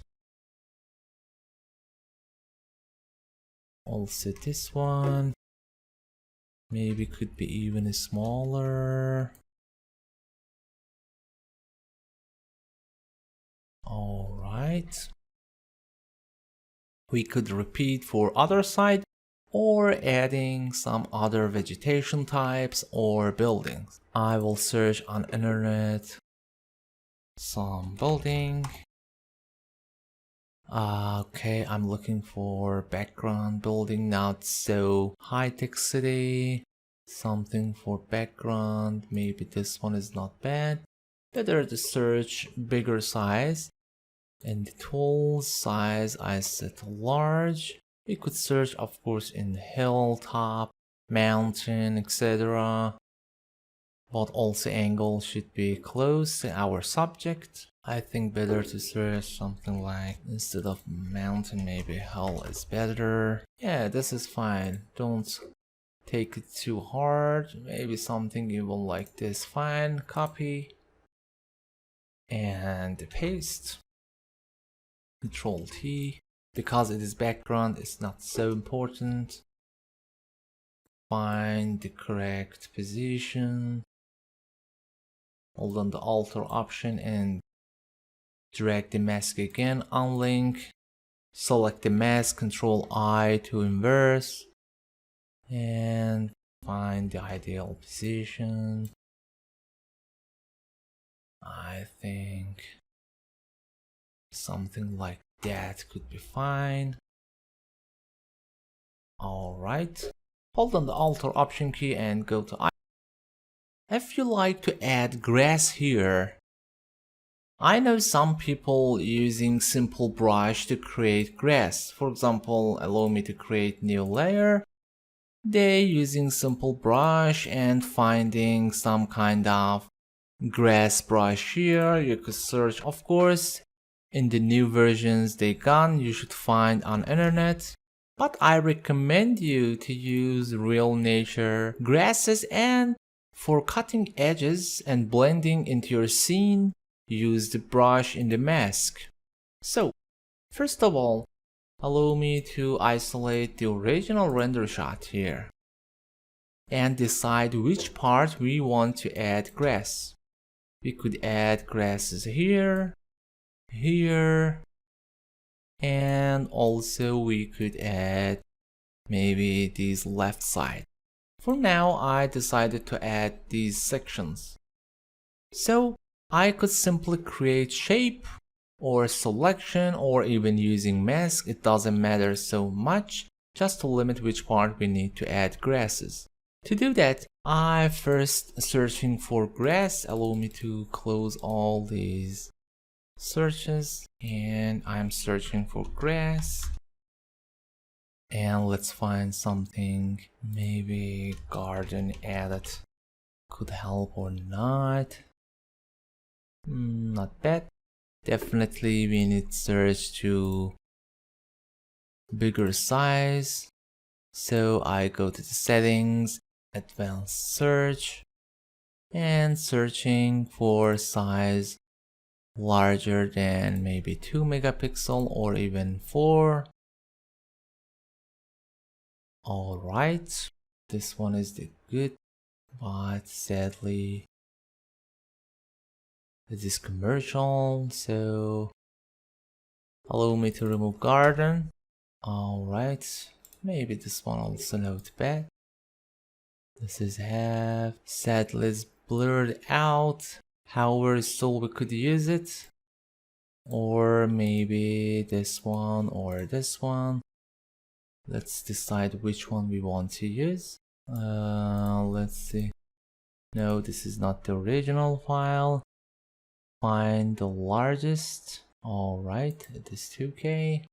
also this one maybe could be even smaller. All right, we could repeat for other side or adding some other vegetation types or buildings. I will search on internet some building. Okay, I'm looking for background building, not so high-tech city. Something for background, maybe this one is not bad. Better to search bigger size. And the tools size I set large. We could search of course in hilltop, mountain, etc. But also angle should be close to our subject. I think better to search something like, instead of mountain, maybe hill is better. Yeah, this is fine. Don't take it too hard. Maybe something you will like this. Fine, copy and paste. Control T. Because it is background, it's not so important. Find the correct position. Hold on the Alt or Option and drag the mask again, unlink. Select the mask, Control I to inverse. And find the ideal position. I think something like that could be fine. Alright. Hold on the Alt or Option key and go to I. If you like to add grass here, I know some people using simple brush to create grass. For example, allow me to create new layer. They using simple brush and finding some kind of grass brush here. You could search, of course, in the new versions they gone, you should find on internet. But I recommend you to use real nature grasses, and for cutting edges and blending into your scene, use the brush in the mask. So, first of all, allow me to isolate the original render shot here and decide which part we want to add grass. We could add grasses here, here, and also we could add maybe this left side. For now, I decided to add these sections. So I could simply create shape or selection or even using mask. It doesn't matter so much, just to limit which part we need to add grasses. To do that, I first searching for grass. Allow me to close all these searches and I'm searching for grass. And let's find something, maybe garden edit could help or not. Not bad. Definitely we need search to bigger size. So I go to the settings, advanced search, and searching for size larger than maybe 2 megapixel or even 4. Alright, this one is the good, but sadly this is commercial, so allow me to remove garden. Alright, maybe this one also not bad. This is half, sadly it's blurred out. However, still we could use it. Or maybe this one or this one. Let's decide which one we want to use. Let's see. No, this is not the original file. Find the largest. Alright, it is 2K.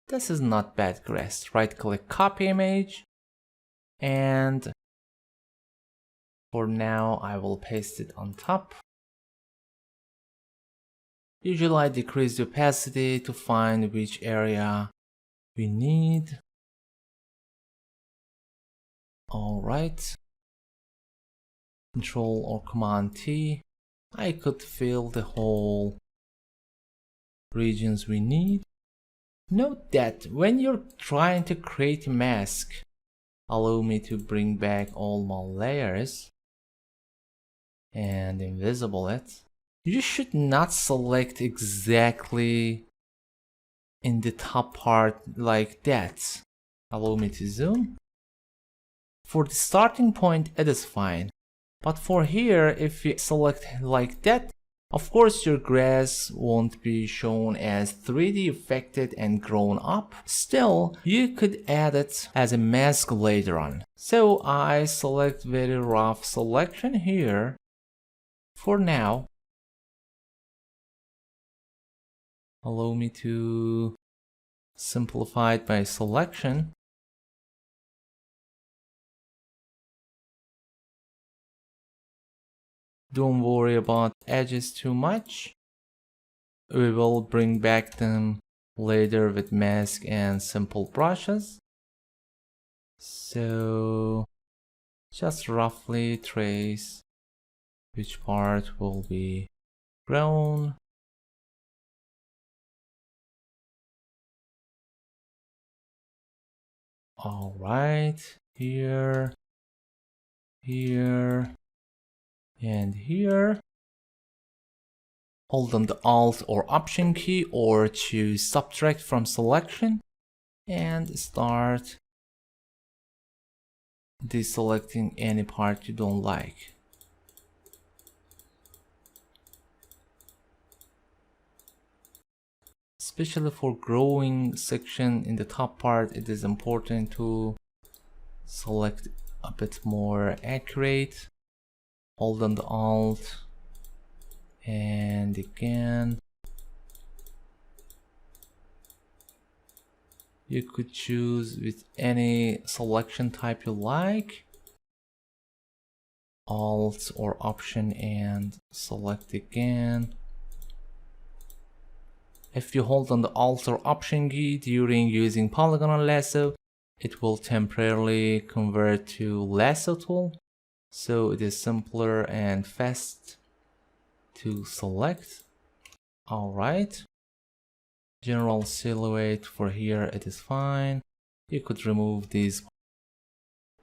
This is not bad, guys. Right click, copy image. And for now, I will paste it on top. Usually I decrease the opacity to find which area we need. Alright. Control or Command T. I could fill the whole regions we need. Note that when you're trying to create a mask, allow me to bring back all my layers and invisible it. You should not select exactly in the top part like that. Allow me to zoom. For the starting point, it is fine. But for here, if you select like that, of course your grass won't be shown as 3D affected and grown up. Still, you could add it as a mask later on. So I select very rough selection here. For now, allow me to simplify it by selection. Don't worry about edges too much. We will bring back them later with mask and simple brushes. So just roughly trace which part will be grown. Alright, here, here, and here. Hold on the Alt or Option key or choose Subtract from selection and start deselecting any part you don't like. Especially for growing section in the top part, it is important to select a bit more accurate. Hold on the Alt and again you could choose with any selection type you like. Alt or Option and select again. If you hold on the Alt or Option key during using polygonal lasso, it will temporarily convert to lasso tool. So it is simpler and fast to select. Alright. General silhouette for here, it is fine. You could remove these.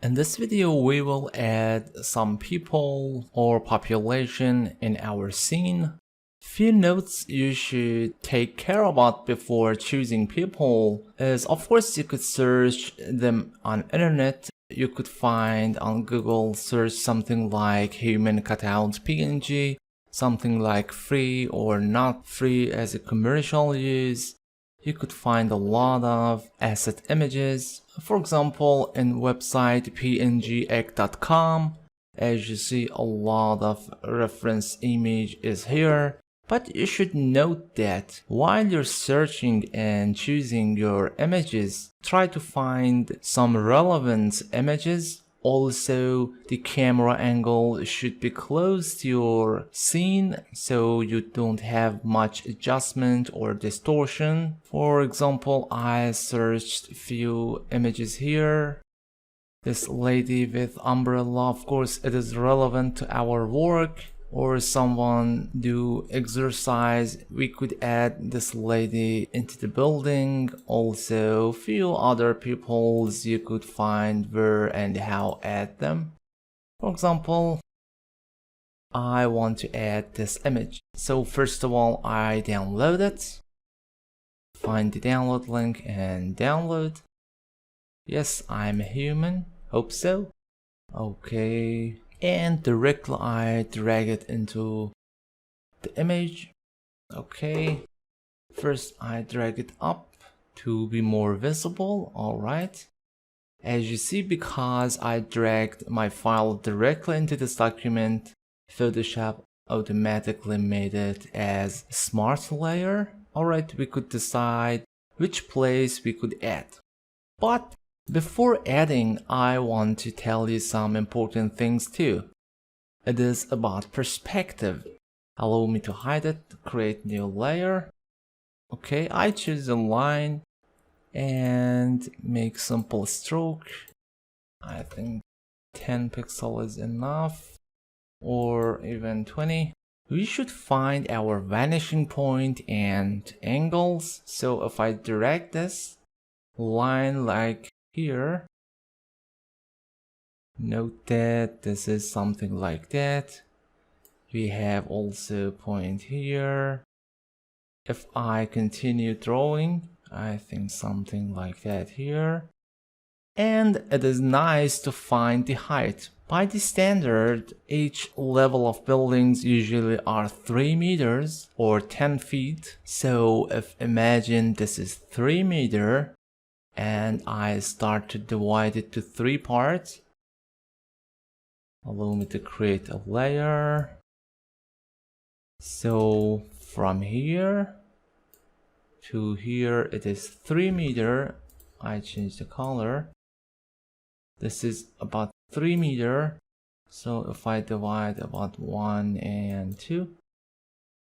In this video, we will add some people or population in our scene. Few notes you should take care about before choosing people is, of course, you could search them on internet. You could find on Google, search something like human cutout PNG, something like free or not free as a commercial use. You could find a lot of asset images. For example, in website pngegg.com, as you see, a lot of reference image is here. But you should note that while you're searching and choosing your images, try to find some relevant images Also, the camera angle should be close to your scene so you don't have much adjustment or distortion. For example, I searched a few images here. This lady with umbrella, of course it is relevant to our work, or someone do exercise, we could add this lady into the building. Also few other peoples you could find where and how add them. For example, I want to add this image. So first of all, I download it, find the download link and download. Yes, I'm a human, hope so. Okay, and directly I drag it into the image. Okay, first I drag it up to be more visible. All right, as you see, because I dragged my file directly into this document, Photoshop automatically made it as a smart layer. All right, we could decide which place we could add, but before adding, I want to tell you some important things too. It is about perspective. Allow me to hide it, create new layer. Okay, I choose a line and make simple stroke. I think 10 pixels is enough, or even 20. We should find our vanishing point and angles. So if I drag this line like here, note that this is something like that. We have also point here. If I continue drawing, I think something like that here. And it is nice to find the height. By the standard, each level of buildings usually are 3 meters or 10 feet. So if imagine this is 3 meter and I start to divide it to 3 parts. Allow me to create a layer. So from here to here it is 3 meter. I change the color. This is about 3 meter. So if I divide about 1 and 2,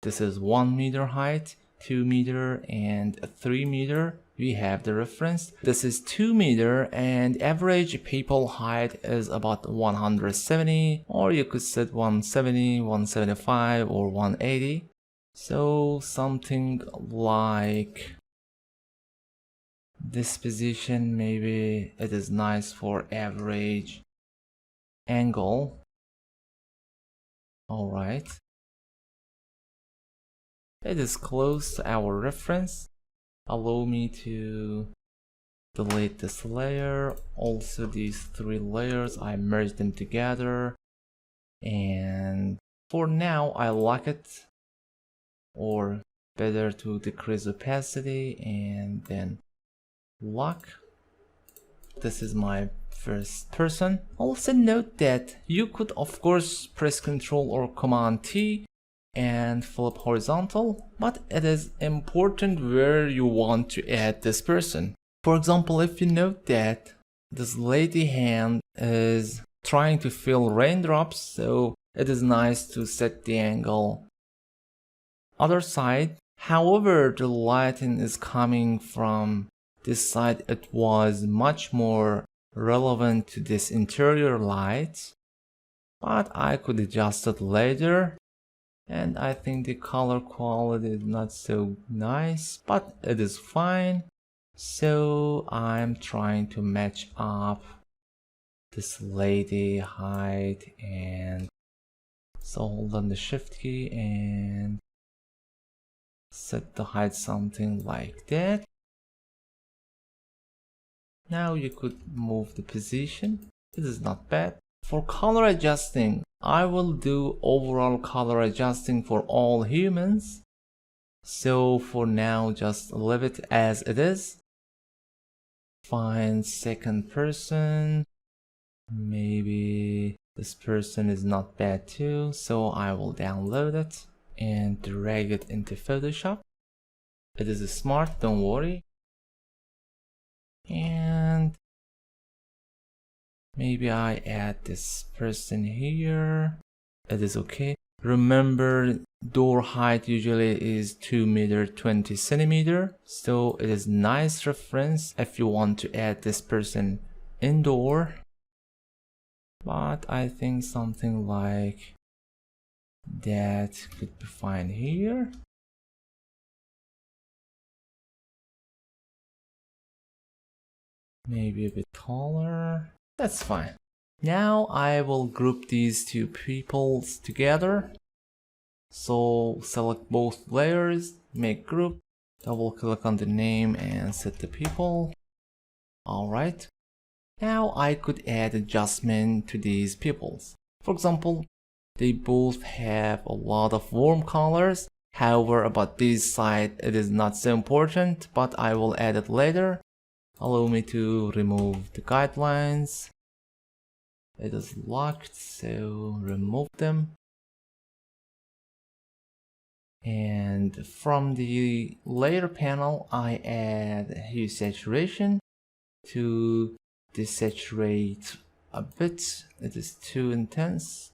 this is 1 meter height, 2 meter and 3 meter. We have the reference. This is 2 meter and average people height is about 170, or you could set 170, 175 or 180. So something like this position, maybe it is nice for average angle. All right. It is close to our reference. Allow me to delete this layer. Also these 3 layers, I merged them together. And for now, I lock it, or better to decrease opacity and then lock. This is my first person. Also note that you could of course press Ctrl or Command T and flip horizontal, but it is important where you want to add this person. For example, if you note that this lady hand is trying to fill raindrops, so it is nice to set the angle other side. However, the lighting is coming from this side. It was much more relevant to this interior light, but I could adjust it later. And I think the color quality is not so nice, but it is fine. So I'm trying to match up this lady height, and so hold on the shift key and set the height something like that. Now you could move the position. This is not bad. For color adjusting, I will do overall color adjusting for all humans. So for now, just leave it as it is. Find second person. Maybe this person is not bad too. So I will download it and drag it into Photoshop. It is smart, don't worry. And Maybe I add this person here. It is okay. Remember, door height usually is 2 meter 20 centimeter, so it is nice reference if you want to add this person indoor. But I think something like that could be fine here. Maybe a bit taller. That's fine. Now I will group these two peoples together. So select both layers, make group, double click on the name and set the people. Alright. Now I could add adjustment to these peoples. For example, they both have a lot of warm colors. However, about this side it is not so important, but I will add it later. Allow me to remove the guidelines. It is locked, so remove them. And from the layer panel, I add hue saturation to desaturate a bit. It is too intense.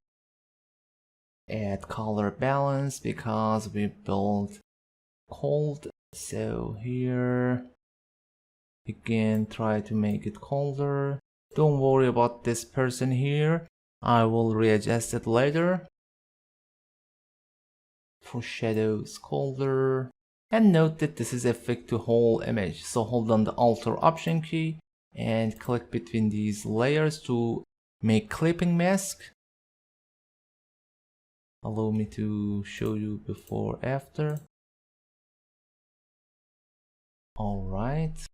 Add color balance because we built cold. So here, again, try to make it colder. Don't worry about this person here. I will readjust it later. For shadows colder. And note that this is effect to whole image. So hold on the Alt or Option key and click between these layers to make clipping mask. Allow me to show you before after. Alright.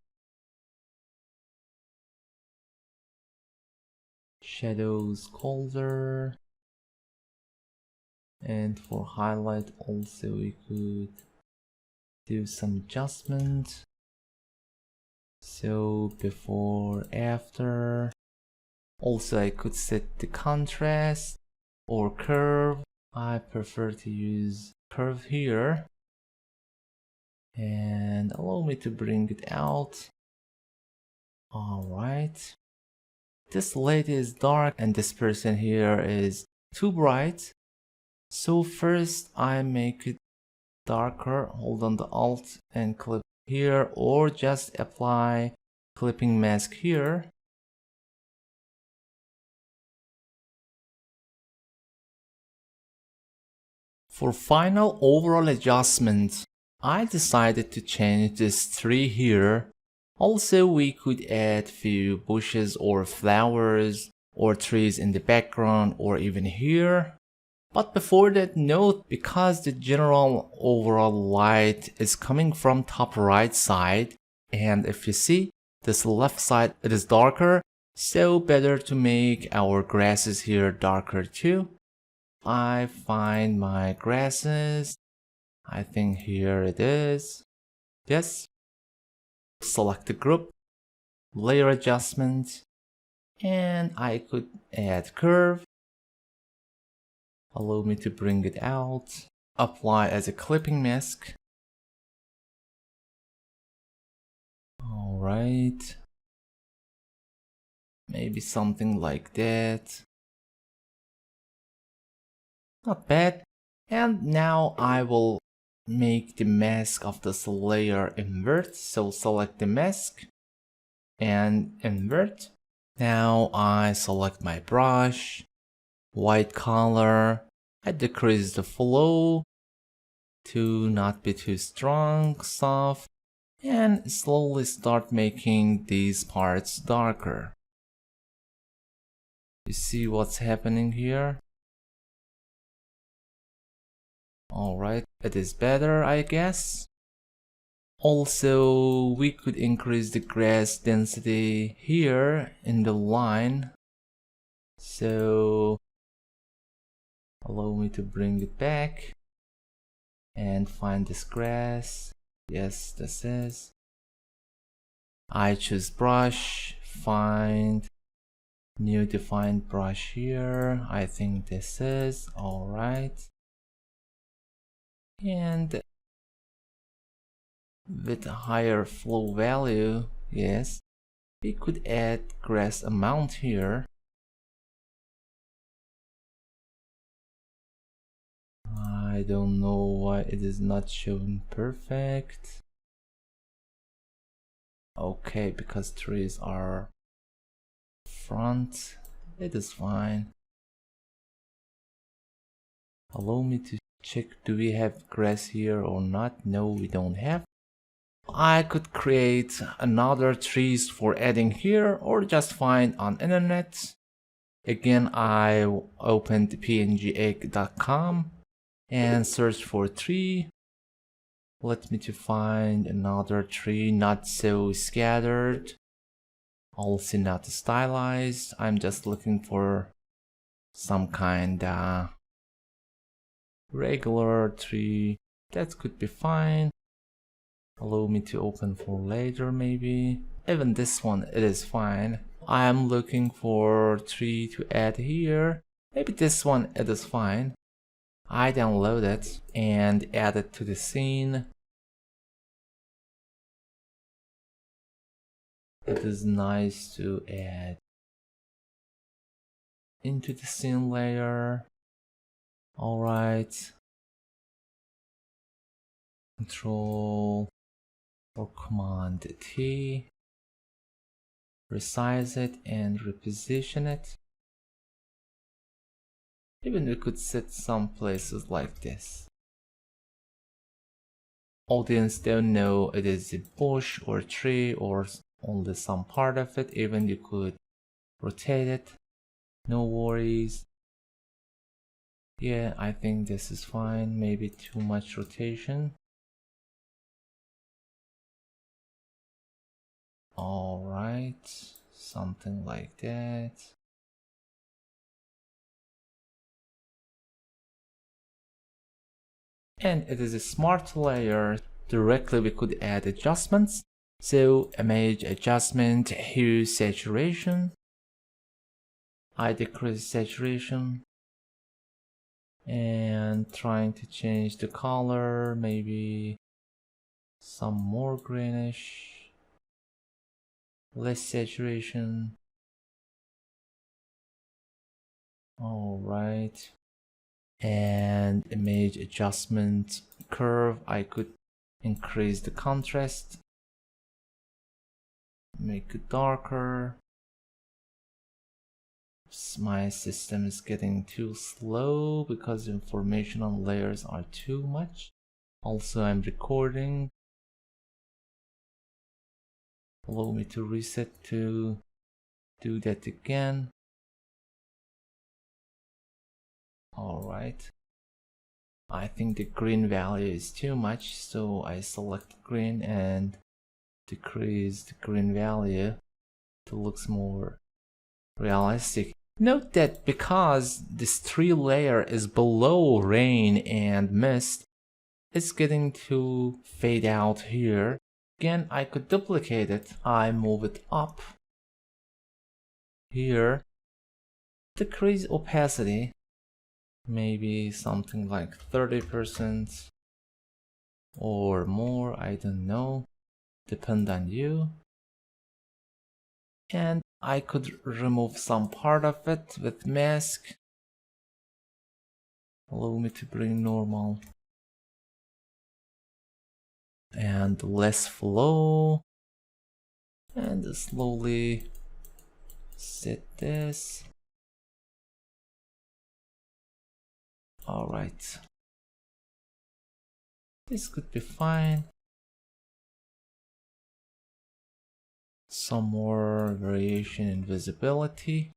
Shadows colder. And for highlight also we could do some adjustment. So before, after. Also I could set the contrast or curve. I prefer to use curve here. And allow me to bring it out. Alright. This lady is dark and this person here is too bright. So first I make it darker. Hold on the Alt and clip here, or just apply clipping mask here. For final overall adjustment, I decided to change this tree here. Also, we could add few bushes or flowers or trees in the background or even here. But before that, note, because the general overall light is coming from top right side, and if you see this left side, it is darker, so better to make our grasses here darker too. I find my grasses. I think here it is. Yes. Select the group, layer adjustment, and I could add curve. Allow me to bring it out. Apply as a clipping mask. Alright. Maybe something like that. Not bad. And now I will make the mask of this layer invert. So select the mask and invert. Now I select my brush, white color. I decrease the flow to not be too strong, soft, and slowly start making these parts darker. You see what's happening here? Alright, it is better, I guess. Also, we could increase the grass density here in the line. So, allow me to bring it back and find this grass. Yes, this is. I choose brush, find new defined brush here. I think this is alright. And with a higher flow value, yes, we could add grass amount here. I don't know why it is not showing perfect. Okay, because trees are front, it is fine. Allow me to check, do we have grass here or not? No, we don't have. I could create another trees for adding here or just find on internet. Again, I opened pngegg.com and search for tree. Let me to find another tree not so scattered, also not stylized. I'm just looking for some kind of regular tree. That could be fine. Allow me to open for later maybe. Even this one, it is fine. I am looking for tree to add here. Maybe this one, it is fine. I download it and add it to the scene. It is nice to add into the scene layer. Alright. Control or Command T. Resize it and reposition it. Even we could set some places like this. Audience don't know it is a bush or tree or only some part of it. Even you could rotate it. No worries. Yeah, I think this is fine. Maybe too much rotation. Alright, something like that. And it is a smart layer. Directly we could add adjustments. So image adjustment, hue, saturation. I decrease saturation. And trying to change the color, maybe some more greenish. Less saturation. Alright. And image adjustment curve, I could increase the contrast, make it darker. My system is getting too slow because information on layers are too much. Also, I'm recording. Allow me to reset to do that again. Alright. I think the green value is too much, so I select green and decrease the green value to look more realistic. Note that because this tree layer is below rain and mist, it's getting to fade out here. Again, I could duplicate it. I move it up here. Decrease opacity. Maybe something like 30% or more, I don't know, depend on you. And I could remove some part of it with mask. Allow me to bring normal. And less flow. And slowly set this. Alright. This could be fine. Some more variation in visibility.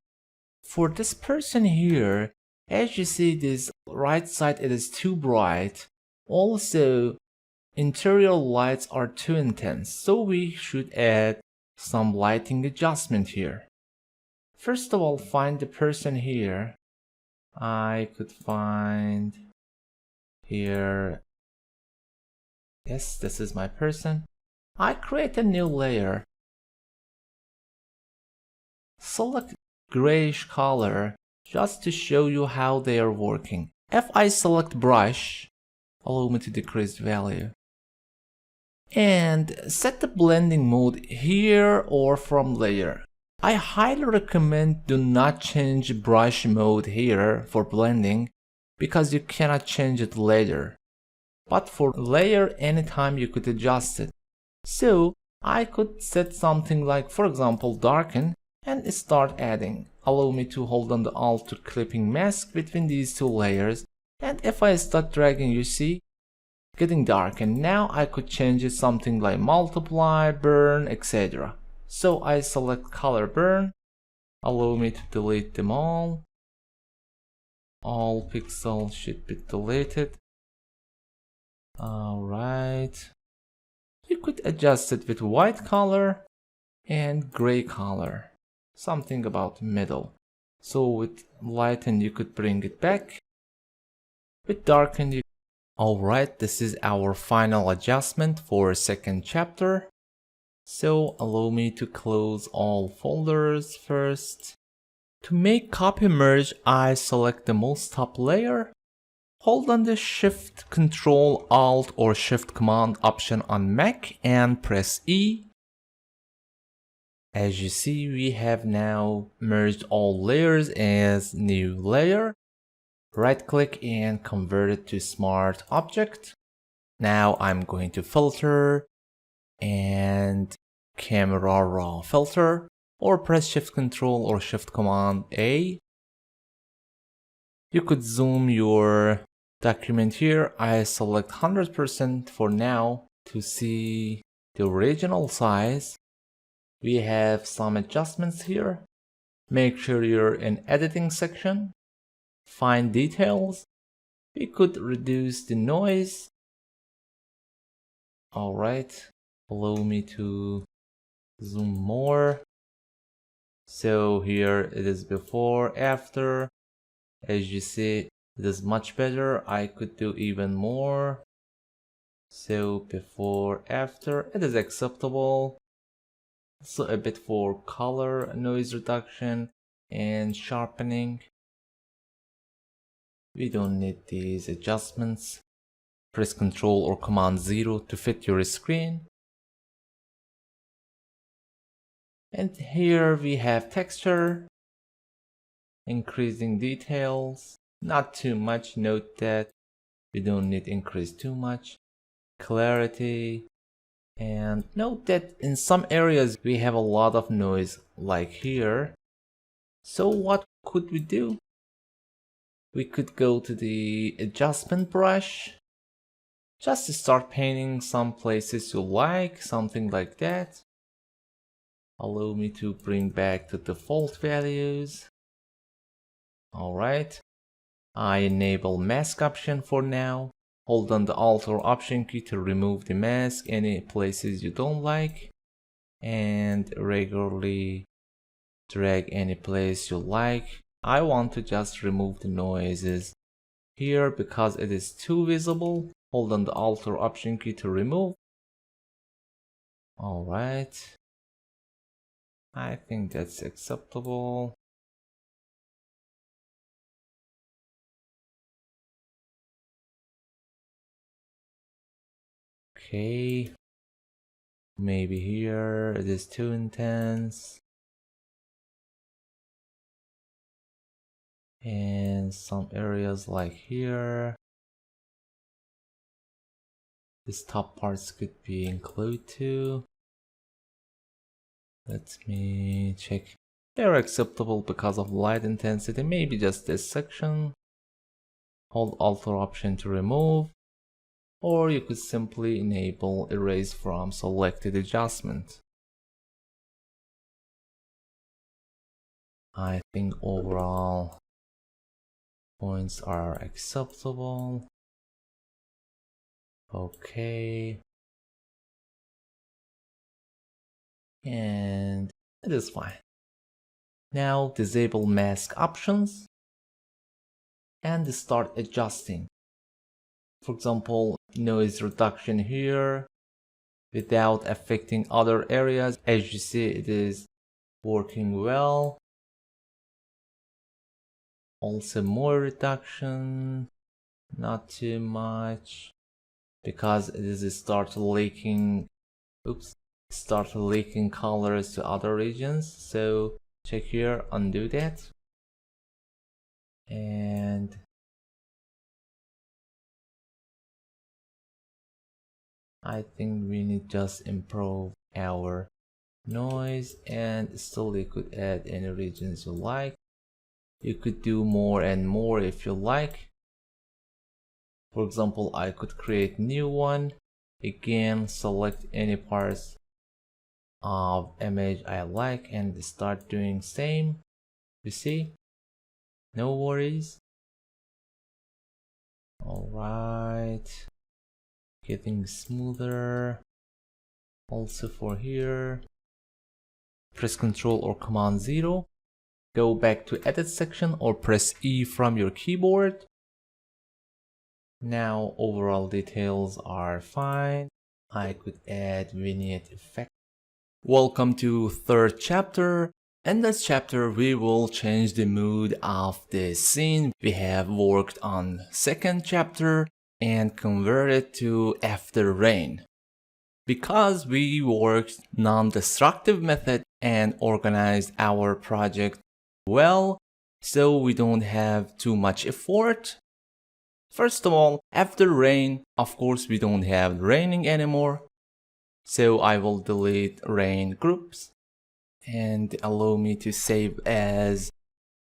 For this person here, as you see, this right side, it is too bright. Also, interior lights are too intense, so we should add some lighting adjustment here. First of all, find the person here. I could find here. Yes, this is my person. I create a new layer. Select grayish color just to show you how they are working. If I select brush, allow me to decrease the value. And set the blending mode here or from layer. I highly recommend do not change brush mode here for blending. because you cannot change it later. But for layer, anytime you could adjust it. So I could set something like, for example, darken, and start adding. Allow me to hold on the Alt to clipping mask between these two layers, and if I start dragging, you see, getting dark, and now I could change it something like multiply, burn, etc. So I select color burn, allow me to delete them all pixels should be deleted. Alright, you could adjust it with white color and gray color, something about middle. So with lighten you could bring it back, with darken you. Alright, this is our final adjustment for second chapter. So allow me to close all folders first. To make copy merge, I select the most top layer. Hold on the Shift, Control, Alt or Shift Command option on Mac and press E. As you see, we have now merged all layers as new layer. Right click and convert it to Smart Object. Now I'm going to filter and camera raw filter, or press Shift Control or Shift Command A. You could zoom your document here. I select 100% for now to see the original size. We have some adjustments here. Make sure you're in editing section. Find details. We could reduce the noise. Alright, allow me to zoom more. So here it is before, after. As you see, it is much better. I could do even more. So before, after, it is acceptable. So a bit for color, noise reduction, and sharpening. We don't need these adjustments. Press Ctrl or Command 0 to fit your screen. And here we have texture, increasing details, not too much. Note that we don't need increase too much. Clarity, and note that in some areas we have a lot of noise, like here. So what could we do? We could go to the adjustment brush, just to start painting some places you like, something like that. Allow me to bring back the default values. Alright, I enable mask option for now. Hold on the Alt or Option key to remove the mask any places you don't like, and regularly drag any place you like. I want to just remove the noises here because it is too visible. Hold on the Alt or Option key to remove. Alright, I think that's acceptable. Okay, maybe here it is too intense. And some areas like here, this top parts could be included too. Let me check. They're acceptable because of light intensity. Maybe just this section. Hold Alt or Option to remove, or you could simply enable erase from selected adjustment. I think overall points are acceptable. Okay, and it is fine. Now disable mask options and start adjusting. For example, noise reduction here without affecting other areas. As you see, it is working well. Also more reduction, not too much, because it is start leaking colors to other regions. So check here, undo that, and I think we need just improve our noise, and still you could add any regions you like. You could do more and more if you like. For example, I could create new one. Again, select any parts of image I like and start doing same. You see, no worries. All right, getting smoother. Also for here, press Ctrl or Command 0. Go back to edit section or press E from your keyboard. Now overall details are fine. I could add vignette effect. Welcome to third chapter. In this chapter we will change the mood of the scene. We have worked on second chapter and convert it to after rain. Because we worked non-destructive method and organized our project well, so we don't have too much effort. First of all, after rain, of course we don't have raining anymore. So I will delete rain groups and allow me to save as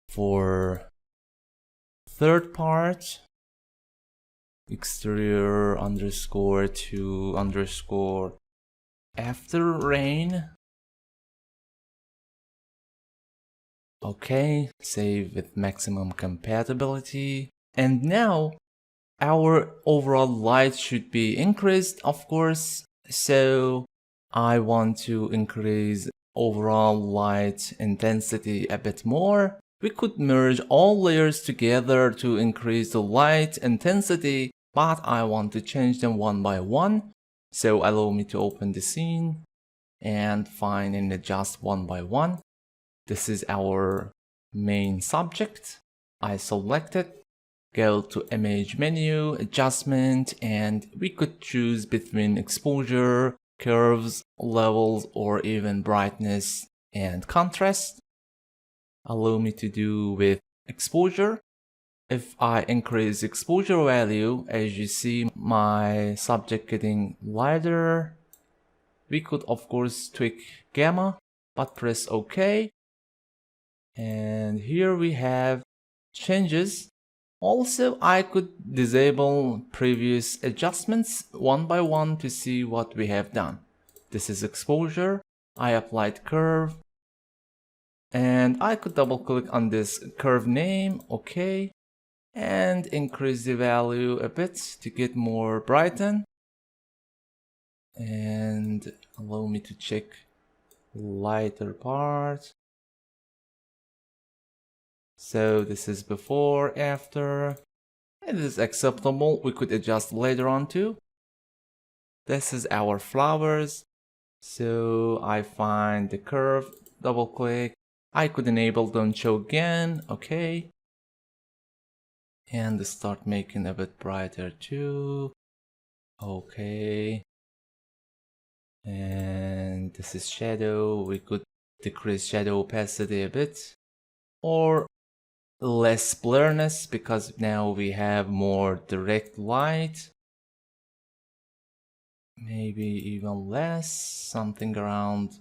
for third part, exterior underscore to underscore after rain. Okay, save with maximum compatibility. And now our overall light should be increased, of course. So I want to increase overall light intensity a bit more. We could merge all layers together to increase the light intensity, but I want to change them one by one. So allow me to open the scene and find and adjust one by one. This is our main subject. I select it, go to image menu, adjustment, and we could choose between exposure, curves, levels, or even brightness and contrast. Allow me to do with exposure. If I increase exposure value, as you see my subject getting lighter, we could of course tweak gamma, but press OK. And here we have changes. Also, I could disable previous adjustments one by one to see what we have done. This is exposure. I applied curve. And I could double click on this curve name, okay. And increase the value a bit to get more brighten. And allow me to check lighter part. So this is before, after. It is acceptable. We could adjust later on too. This is our flowers. So I find the curve, double click. I could enable don't show again, okay. And start making a bit brighter too. Okay. And this is shadow. We could decrease shadow opacity a bit. Or less blurriness, because now we have more direct light. Maybe even less, something around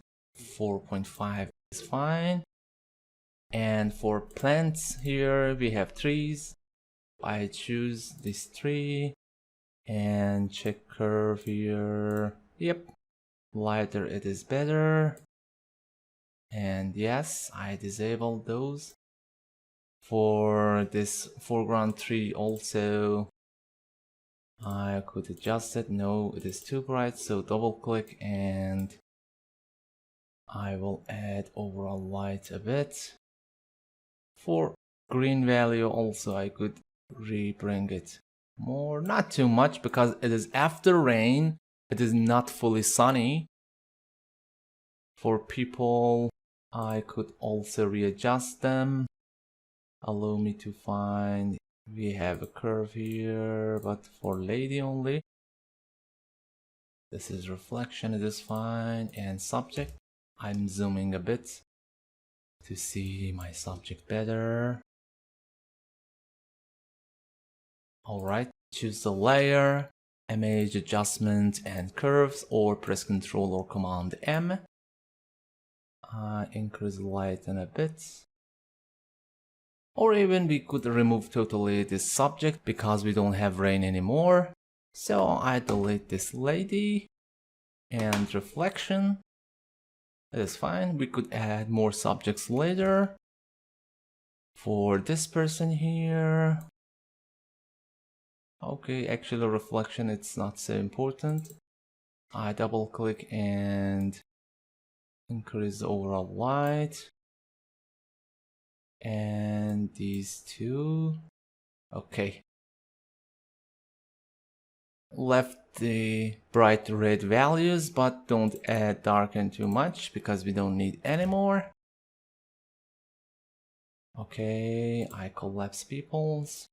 4.5 is fine. And for plants here we have trees. I choose this tree and check curve here. Yep, lighter it is better. And yes, I disabled those. For this foreground tree also, I could adjust it. No, it is too bright, so double click and I will add overall light a bit. For green value also I could bring it more, not too much because it is after rain, it is not fully sunny. For people I could also readjust them. Allow me to find, we have a curve here, but for lady only. This is reflection, it is fine. And subject, I'm zooming a bit to see my subject better. Alright, choose the layer. image adjustment and curves, or press Ctrl or Command M. Increase the lighting a bit. Or even we could remove totally this subject because we don't have rain anymore. So I delete this lady and reflection. It is fine. We could add more subjects later. For this person here. Okay, actually reflection, it's not so important. I double click and increase the overall light. And these two. Okay. Left the bright red values, but don't add darken too much because we don't need any more. Okay, I collapse peoples.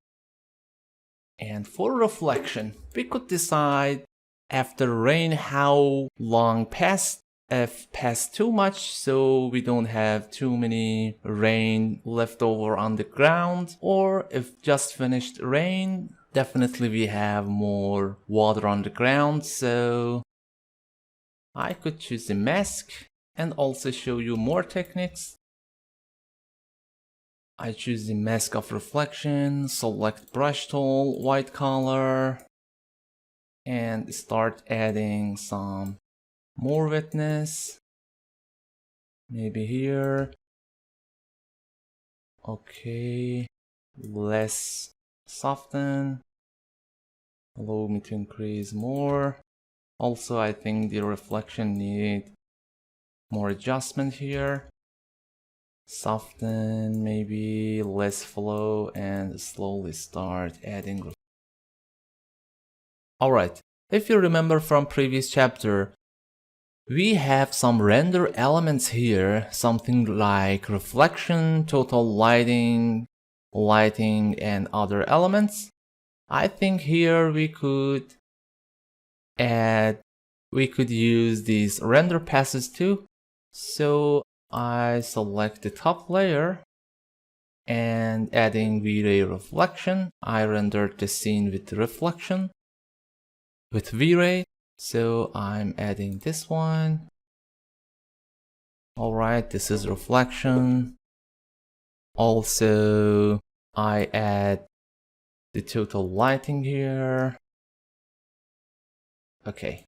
And for reflection, we could decide after rain how long passed. If passed too much, so we don't have too many rain left over on the ground, or if just finished rain, definitely we have more water on the ground. So I could choose the mask and also show you more techniques. I choose the mask of reflection, select brush tool, white color, and start adding some more wetness. Maybe here. Okay, less soften. Allow me to increase more. Also, I think the reflection need more adjustment here. Soften, maybe less flow, and slowly start adding. Alright, if you remember from previous chapter, we have some render elements here, something like reflection, total lighting, and other elements. I think here we could use these render passes too. So I select the top layer and adding V-Ray reflection. I rendered the scene with reflection with V-Ray. So I'm adding this one. Alright, this is reflection. Also, I add the total lighting here. Okay.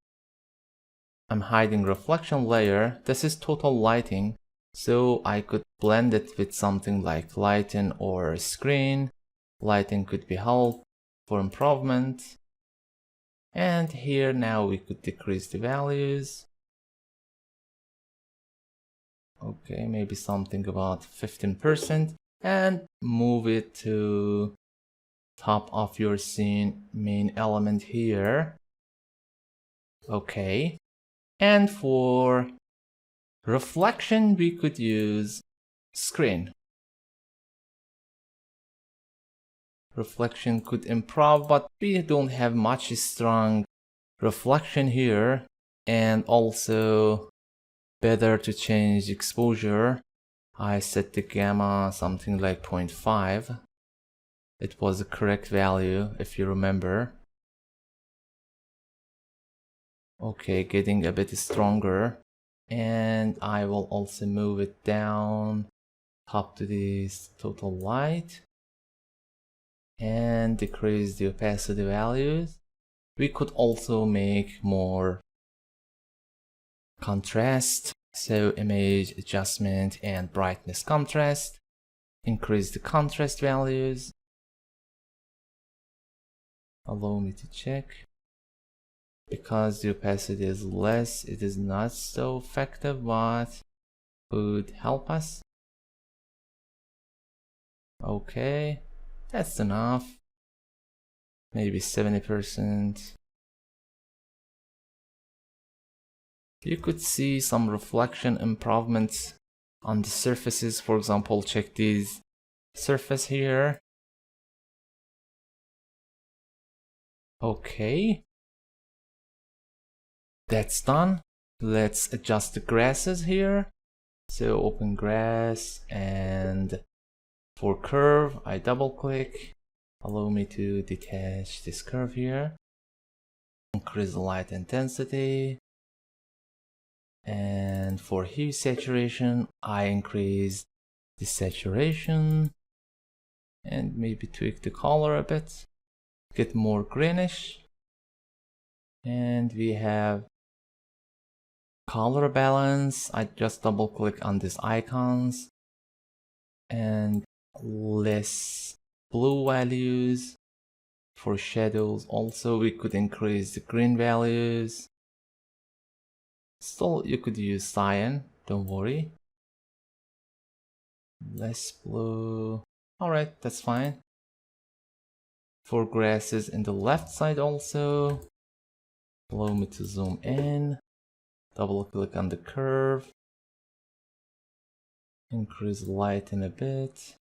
I'm hiding reflection layer. This is total lighting. So I could blend it with something like lighting or screen. Lighting could be help for improvement. And here now we could decrease the values. Okay, maybe something about 15% and move it to top of your scene main element here. Okay. And for reflection, we could use screen. Reflection could improve, but we don't have much strong reflection here. And also better to change exposure. I set the gamma something like 0.5. It was the correct value if you remember. Okay, getting a bit stronger. And I will also move it down top to this total light and decrease the opacity values. We could also make more contrast, so image adjustment and brightness contrast. Increase the contrast values. Allow me to check. Because the opacity is less, it is not so effective, but would help us. Okay, that's enough. Maybe 70%. You could see some reflection improvements on the surfaces. For example, check this surface here. Okay. That's done. Let's adjust the grasses here. So open grass, and for curve, I double click. Allow me to detach this curve here. increase the light intensity. And for hue saturation, I increase the saturation and maybe tweak the color a bit, get more greenish. And we have color balance. I just double click on these icons and less blue values. For shadows also we could increase the green values. Still you could use cyan, don't worry. Less blue. Alright, that's fine. For grasses in the left side also, allow me to zoom in, double click on the curve, increase light in a bit.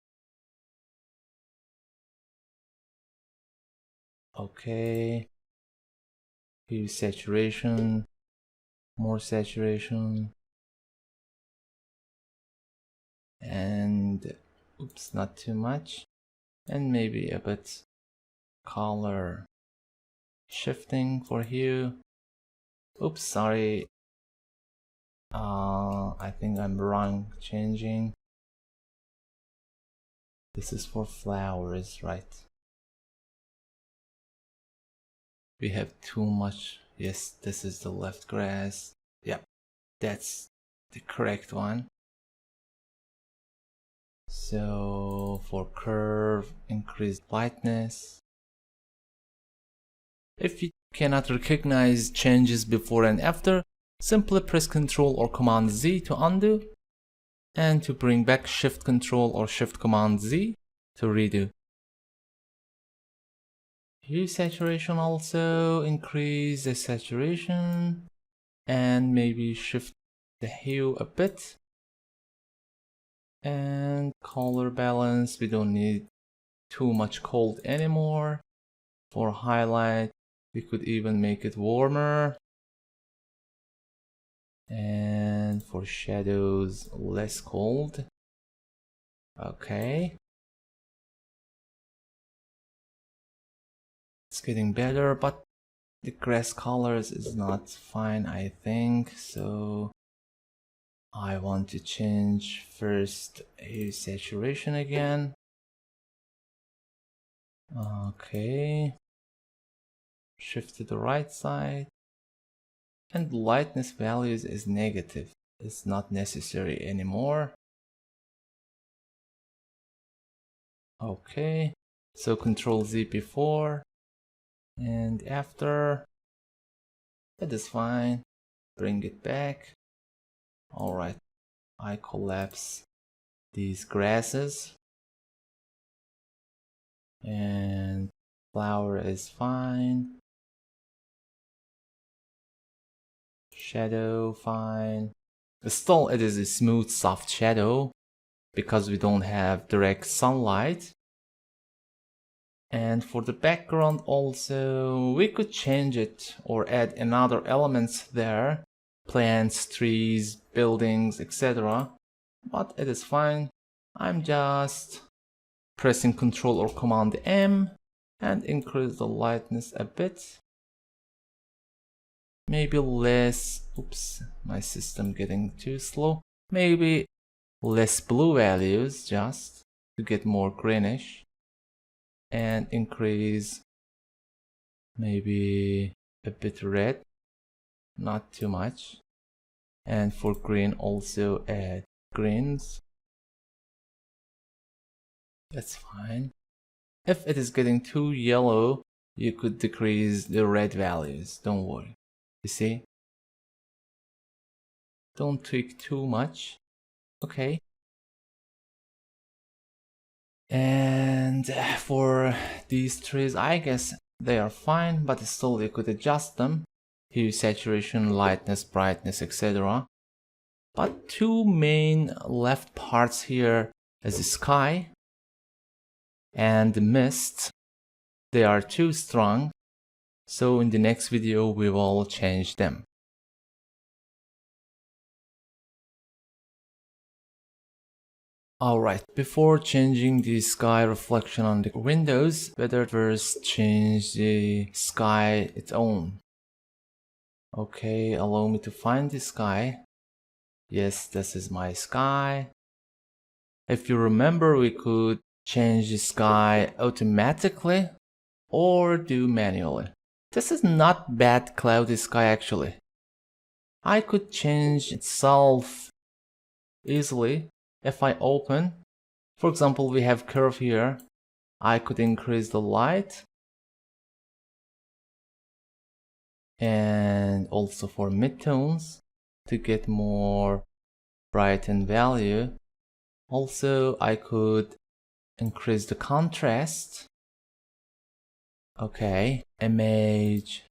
Okay, hue saturation, more saturation, and oops, not too much, and maybe a bit color shifting for hue. Oops, sorry, I think I'm wrong changing. This is for flowers, right? We have too much. Yes, this is the left grass. Yep, that's the correct one. So for curve, increase lightness. If you cannot recognize changes before and after, simply press Ctrl or Command Z to undo, and to bring back Shift Ctrl or Shift Command Z to redo. Hue saturation also, increase the saturation and maybe shift the hue a bit. And color balance, we don't need too much cold anymore. For highlight, we could even make it warmer. And for shadows, less cold. Okay. It's getting better, but the grass colors is not fine, I think. So I want to change first hue saturation again. Okay. Shift to the right side. And lightness values is negative. It's not necessary anymore. Okay. So Control Z before and after. That is fine. Bring it back. Alright. I collapse these grasses. And flower is fine. Shadow fine. Still it is a smooth soft shadow because we don't have direct sunlight. And for the background also we could change it or add another elements there, plants, trees, buildings, etc. But it is fine. I'm just pressing Ctrl or Command M and increase the lightness a bit. Maybe less, oops, my system getting too slow. Maybe less blue values just to get more greenish. And increase maybe a bit red, not too much. And for green also add greens. That's fine. If it is getting too yellow, you could decrease the red values, don't worry. You see? Don't tweak too much. Okay. And for these trees, I guess they are fine, but still you could adjust them. Hue, saturation, lightness, brightness, etc. But two main left parts here is the sky and the mist. They are too strong. So in the next video we will change them. Alright, before changing the sky reflection on the windows, better first change the sky its own. Okay, allow me to find the sky. Yes, this is my sky. If you remember, we could change the sky automatically or do manually. This is not bad cloudy sky actually. I could change itself easily if I open. For example, we have curve here. I could increase the light. And also for midtones to get more brighten value. Also, I could increase the contrast. Okay, image,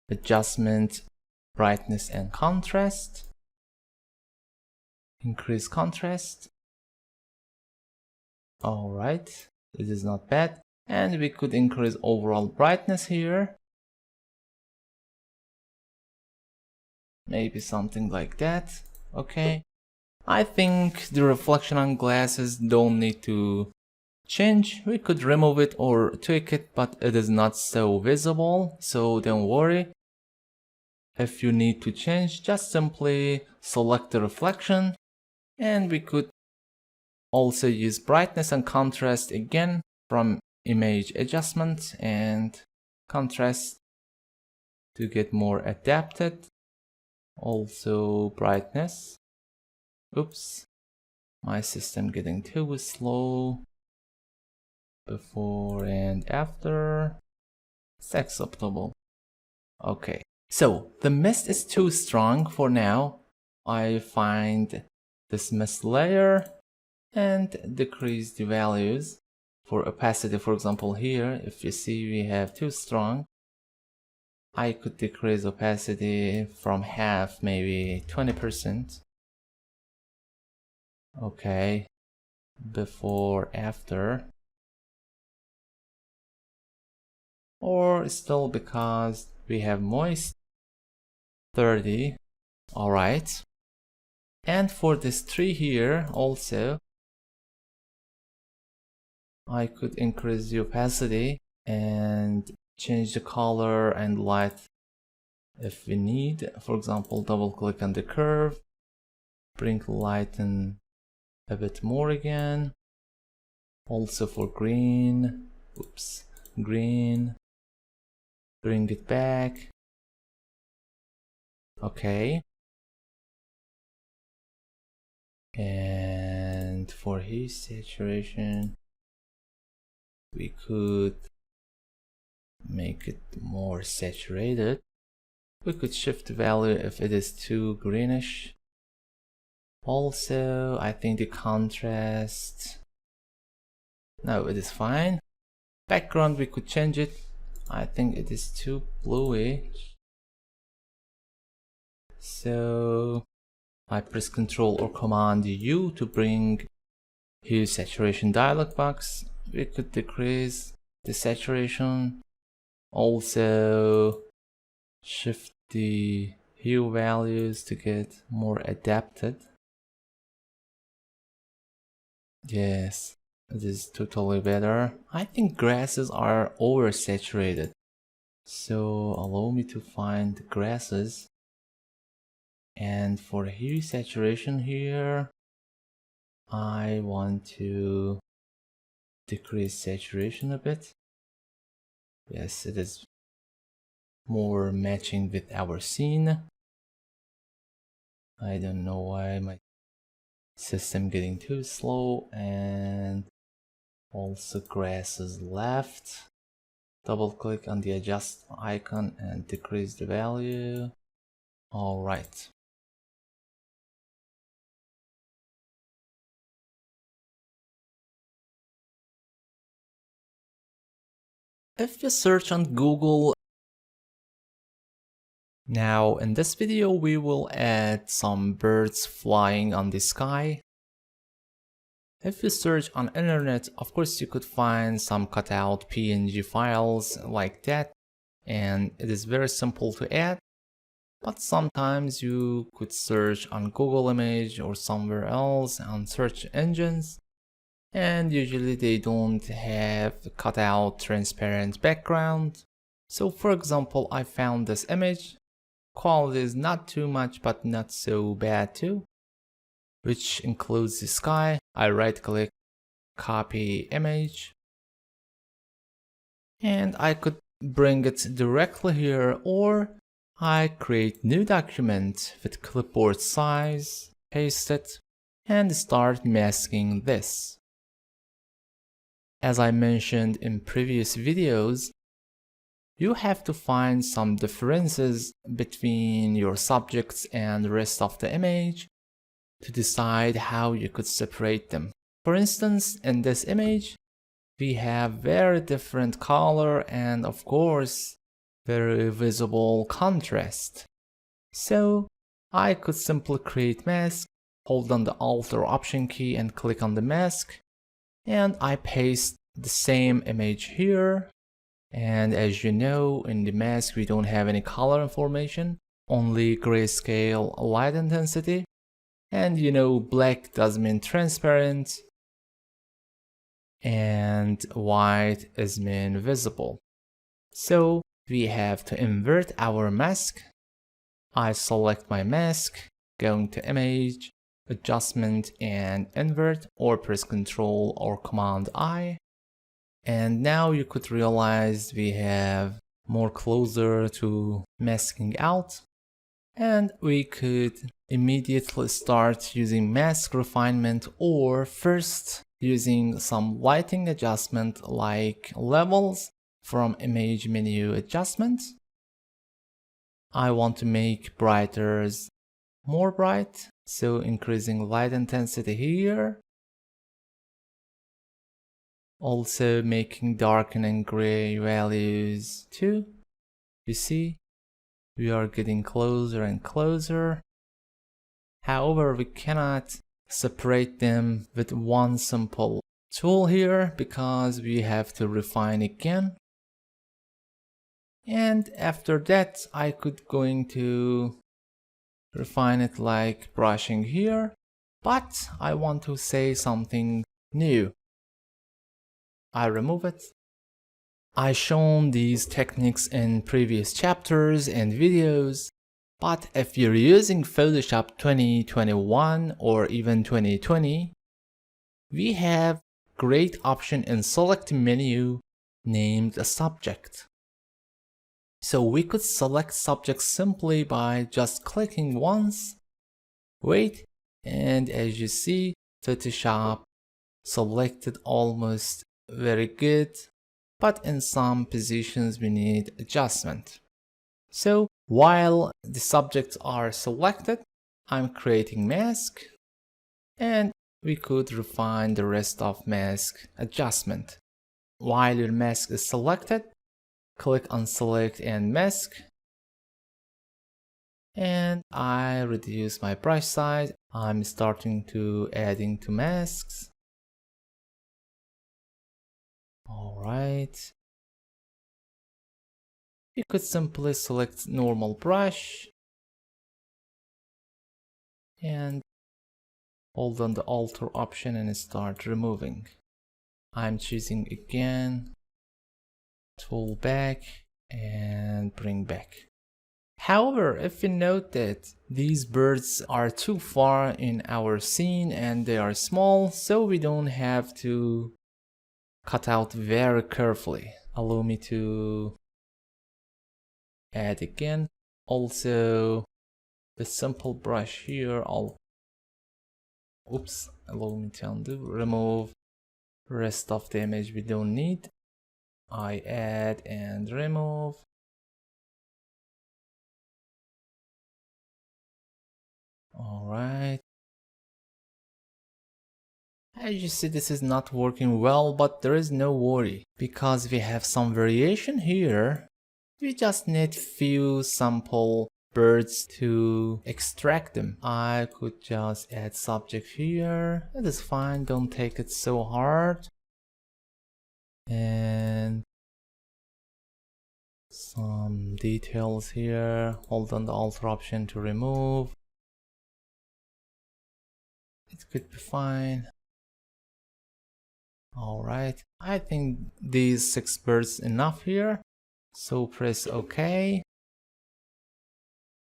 adjustment, brightness and contrast. Increase contrast. All right, this is not bad. And we could increase overall brightness here. Maybe something like that. Okay. I think the reflection on glasses don't need to change. We could remove it or tweak it, but it is not so visible, so don't worry. If you need to change, just simply select the reflection, and we could also use brightness and contrast again from image adjustment and contrast to get more adapted. Also brightness. Oops, my system getting too slow. Before and after, it's acceptable. Okay, so the mist is too strong for now. I find this mist layer and decrease the values. For opacity, for example, here, if you see we have too strong, I could decrease opacity from half, maybe 20%. Okay, before, after. Or still because we have moist, 30. All right. And for this tree here also, I could increase the opacity and change the color and light if we need. For example, double click on the curve, bring light in a bit more again. Also for green, oops, green, bring it back. Okay. And for hue saturation, we could make it more saturated. We could shift the value if it is too greenish. Also, I think the contrast, no, it is fine. Background, we could change it. I think it is too bluey. So I press Ctrl or Command U to bring hue saturation dialog box. We could decrease the saturation. Also shift the hue values to get more adapted. Yes, it is totally better. I think grasses are oversaturated. So allow me to find the grasses. And for hue saturation here, I want to decrease saturation a bit. Yes, it is more matching with our scene. I don't know why my system getting too slow. And also grasses left. Double click on the adjust icon and decrease the value. All right. If you search on Google, now in this video we will add some birds flying on the sky. If you search on internet, of course you could find some cutout PNG files like that, and it is very simple to add. But sometimes you could search on Google Image or somewhere else on search engines, and usually they don't have cutout transparent background. So for example, I found this image. Quality is not too much, but not so bad too, which includes the sky. I right click, copy image, and I could bring it directly here, or I create new document with clipboard size, paste it, and start masking this. As I mentioned in previous videos, you have to find some differences between your subjects and the rest of the image to decide how you could separate them. For instance, in this image, we have very different color and of course, very visible contrast. So I could simply create mask, hold on the Alt or Option key and click on the mask, and I paste the same image here. And as you know, in the mask we don't have any color information, only grayscale light intensity. And you know, black does mean transparent and white is mean visible. So we have to invert our mask. I select my mask, going to image, adjustment and invert, or press Ctrl or Command I. And now you could realize we have more closer to masking out, and we could immediately start using mask refinement, or first using some lighting adjustment like levels from image menu adjustment. I want to make brighter more bright, so increasing light intensity here. Also making darken and gray values too. You see, we are getting closer and closer. However, we cannot separate them with one simple tool here because we have to refine again. And after that, I could going to refine it like brushing here, but I want to say something new. I remove it. I shown these techniques in previous chapters and videos, but if you're using Photoshop 2021 or even 2020, we have great option in select menu named a subject. So we could select subject simply by just clicking once, wait, and as you see, Photoshop selected almost very good, but in some positions we need adjustment. So while the subjects are selected, I'm creating mask, and we could refine the rest of mask adjustment. While your mask is selected, click on select and mask, and I reduce my brush size. I'm starting to adding to masks. Alright, you could simply select normal brush and hold on the Alt or Option and start removing. I'm choosing again, tool back and bring back. However, if you note that these birds are too far in our scene and they are small, so we don't have to cut out very carefully. Allow me to add again. Also, the simple brush here, allow me to undo, remove rest of the image we don't need. I add and remove. Alright. As you see, this is not working well, but there is no worry because we have some variation here. We just need few sample birds to extract them. I could just add subject here. It is fine, don't take it so hard. And some details here. Hold on the Alt option to remove. It could be fine. Alright, I think these 6 birds enough here. So press OK.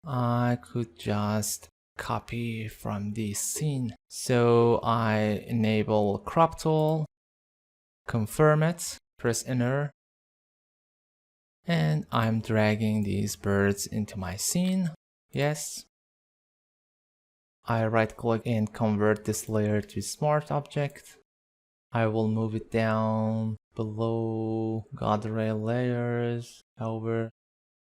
I could just copy from this scene. So I enable crop tool, confirm it, press enter, and I'm dragging these birds into my scene. Yes. I right click and convert this layer to smart object. I will move it down below guardrail layers. However,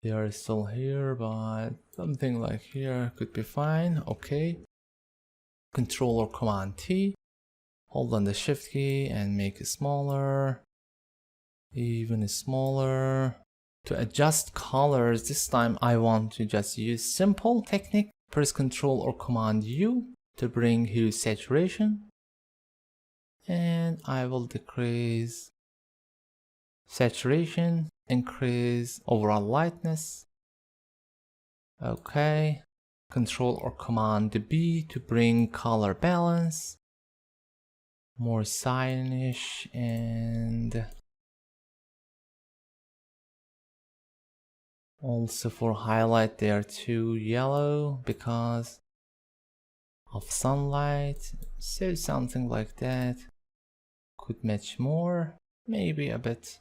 they are still here, but something like here could be fine. Okay. Control or Command T. Hold on the Shift key and make it smaller. Even smaller. To adjust colors, this time I want to just use simple technique. Press Control or Command U to bring hue saturation. And I will decrease saturation, increase overall lightness. Okay. Control or Command B to bring color balance. More cyanish and also for highlight they are too yellow because of sunlight. So something like that could match more, maybe a bit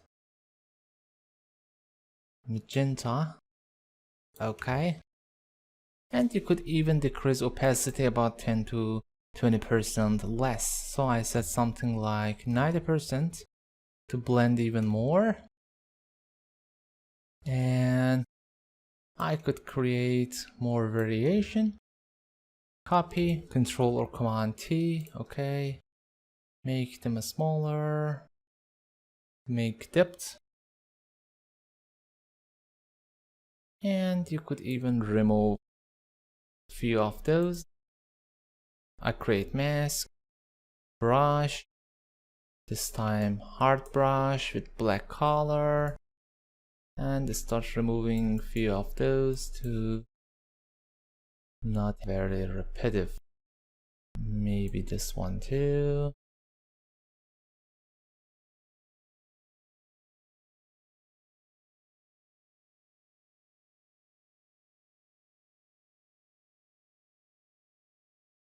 magenta. Okay. And you could even decrease opacity about 10 to 20% less. So I set something like 90% to blend even more. And I could create more variation. Copy, Control or Command T. Okay. Make them smaller. Make depth. And you could even remove a few of those. I create mask, brush, this time hard brush with black color, and start removing a few of those to not very repetitive. Maybe this one too.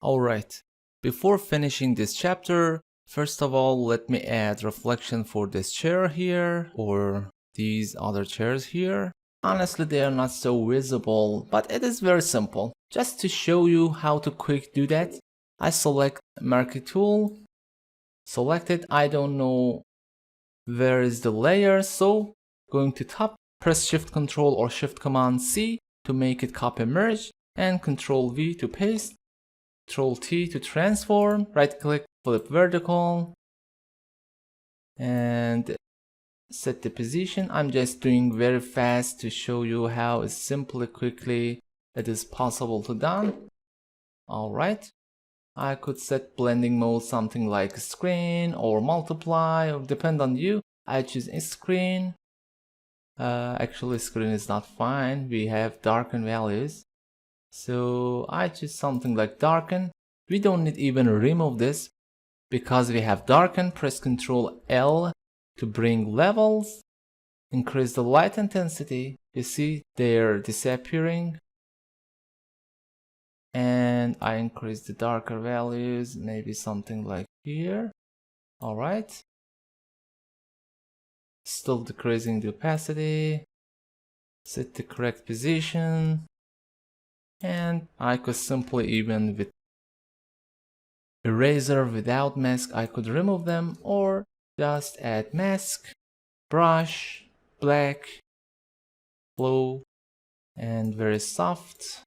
Alright, before finishing this chapter, first of all, let me add reflection for this chair here, or these other chairs here. Honestly, they are not so visible, but it is very simple. Just to show you how to quick do that, I select marquee tool, select it, I don't know where is the layer, so going to top, press Shift Control or Shift Command C to make it copy merge, and Control V to paste. Control T to transform, right click, flip vertical, and set the position. I'm just doing very fast to show you how simply, quickly it is possible to done. Alright, I could set blending mode something like screen or multiply, or depend on you. I choose a screen. Actually screen is not fine, we have darken values. So I choose something like darken. We don't need even remove this because we have darken. Press Ctrl L to bring levels, increase the light intensity. You see they're disappearing. And I increase the darker values, maybe something like here. Alright. Still decreasing the opacity. Set the correct position. And I could simply, even with eraser without mask, I could remove them, or just add mask, brush, black, blue, and very soft.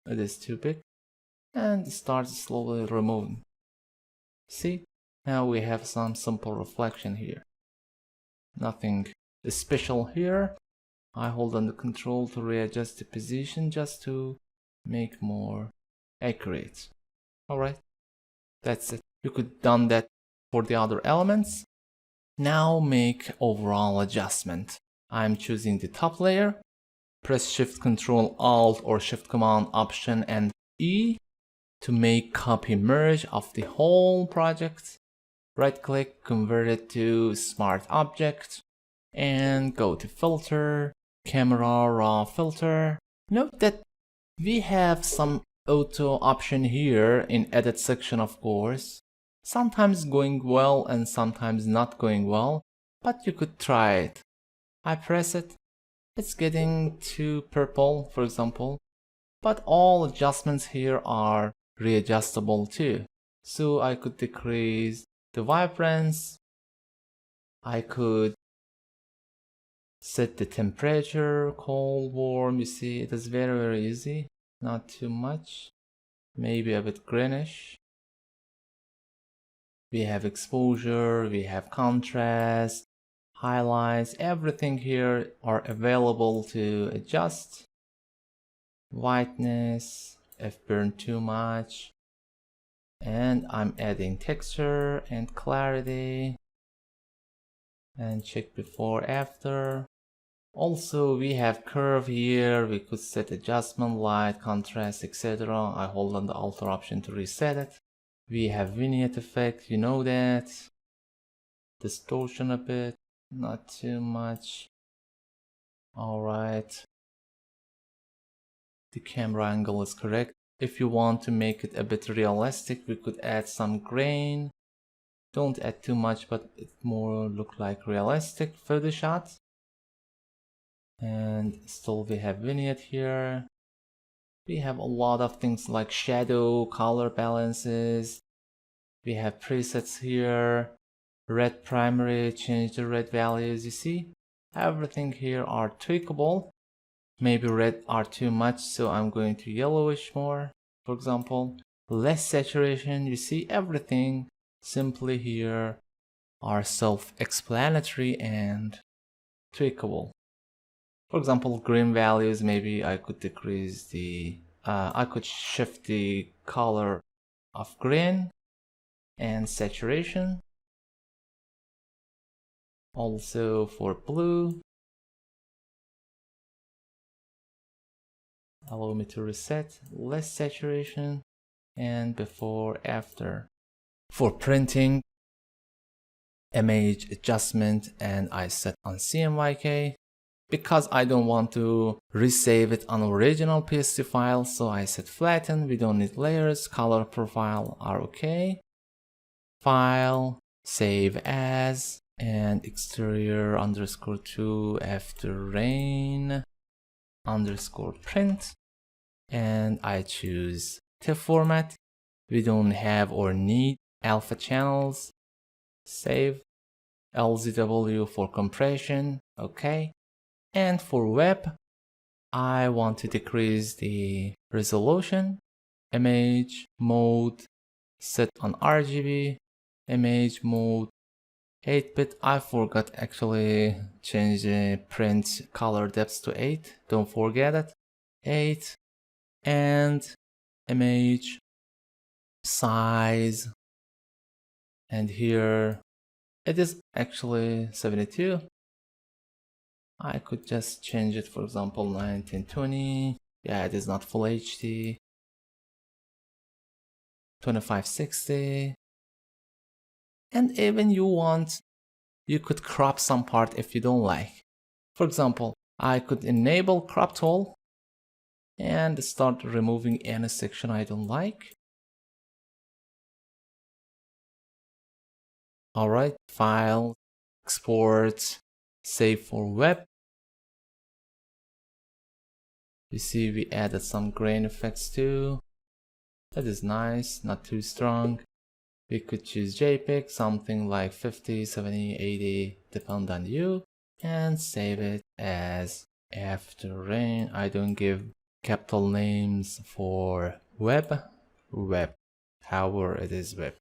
It is too big. And start slowly removing. See, now we have some simple reflection here. Nothing special here. I hold on the control to readjust the position just to make more accurate. Alright, that's it. You could done that for the other elements. Now make overall adjustment. I'm choosing the top layer. Press Shift Control Alt or Shift Command Option and E to make copy merge of the whole project. Right click, convert it to smart object. and go to filter, camera raw filter. Note that we have some auto option here in edit section, of course. Sometimes going well and sometimes not going well, but you could try it. I press it, it's getting too purple, for example, but all adjustments here are readjustable too. So I could decrease the vibrance, I could set the temperature, cold, warm. You see, it is very easy, not too much, maybe a bit greenish. We have exposure, we have contrast, highlights, everything here are available to adjust. Whiteness, if burned too much, and I'm adding texture and clarity, and check before after. Also we have curve here, we could set adjustment, light, contrast, etc. I hold on the Alt option to reset it. We have vignette effect, you know that. Distortion a bit, not too much. Alright, the camera angle is correct. If you want to make it a bit realistic, we could add some grain. Don't add too much, but it more look like realistic photo shots. And still we have vignette here. We have a lot of things like shadow, color balances. We have presets here. Red primary, change the red values. You see, everything here are tweakable. Maybe red are too much, so I'm going to yellowish more, for example. Less saturation. You see, everything simply here are self-explanatory and tweakable. For example, green values, maybe I could decrease the I could shift the color of green and saturation. Also for blue, allow me to reset, less saturation, and before after. For printing, image adjustment, and I set on CMYK because I don't want to resave it on original PSD file, so I set flatten. We don't need layers. Color profile are okay. File, save as, and exterior _2 after rain _print, and I choose TIFF format. We don't have or need alpha channels. Save. LZW for compression, okay. And for web, I want to decrease the resolution. Image mode set on RGB. Image mode 8-bit. I forgot actually change the print color depth to 8. Don't forget it. 8. And image size. And here it is actually 72. I could just change it, for example, 1920. Yeah, it is not full HD. 2560. And even you could crop some part if you don't like. For example, I could enable crop tool and start removing any section I don't like. Alright, file, export, save for web. You see we added some grain effects too. That is nice, not too strong. We could choose JPEG, something like 50, 70, 80, depend on you. And save it as after rain. I don't give capital names for web. However, it is web.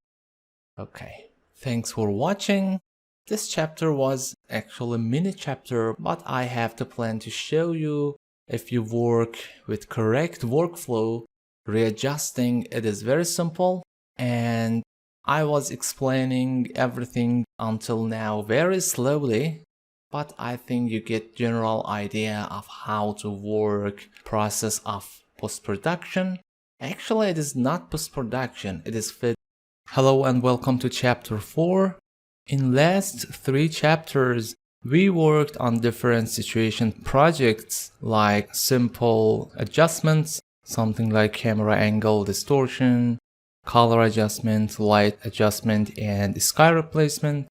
Okay. Thanks for watching. This chapter was actually a mini chapter, but I have the plan to show you if you work with correct workflow, readjusting it is very simple, and I was explaining everything until now very slowly, but I think you get general idea of how to work process of post-production. Actually, it is not post-production, it is fit. Hello and welcome to chapter 4. In last 3 chapters, We worked on different situation projects like simple adjustments, something like camera angle distortion, color adjustment, light adjustment, and sky replacement.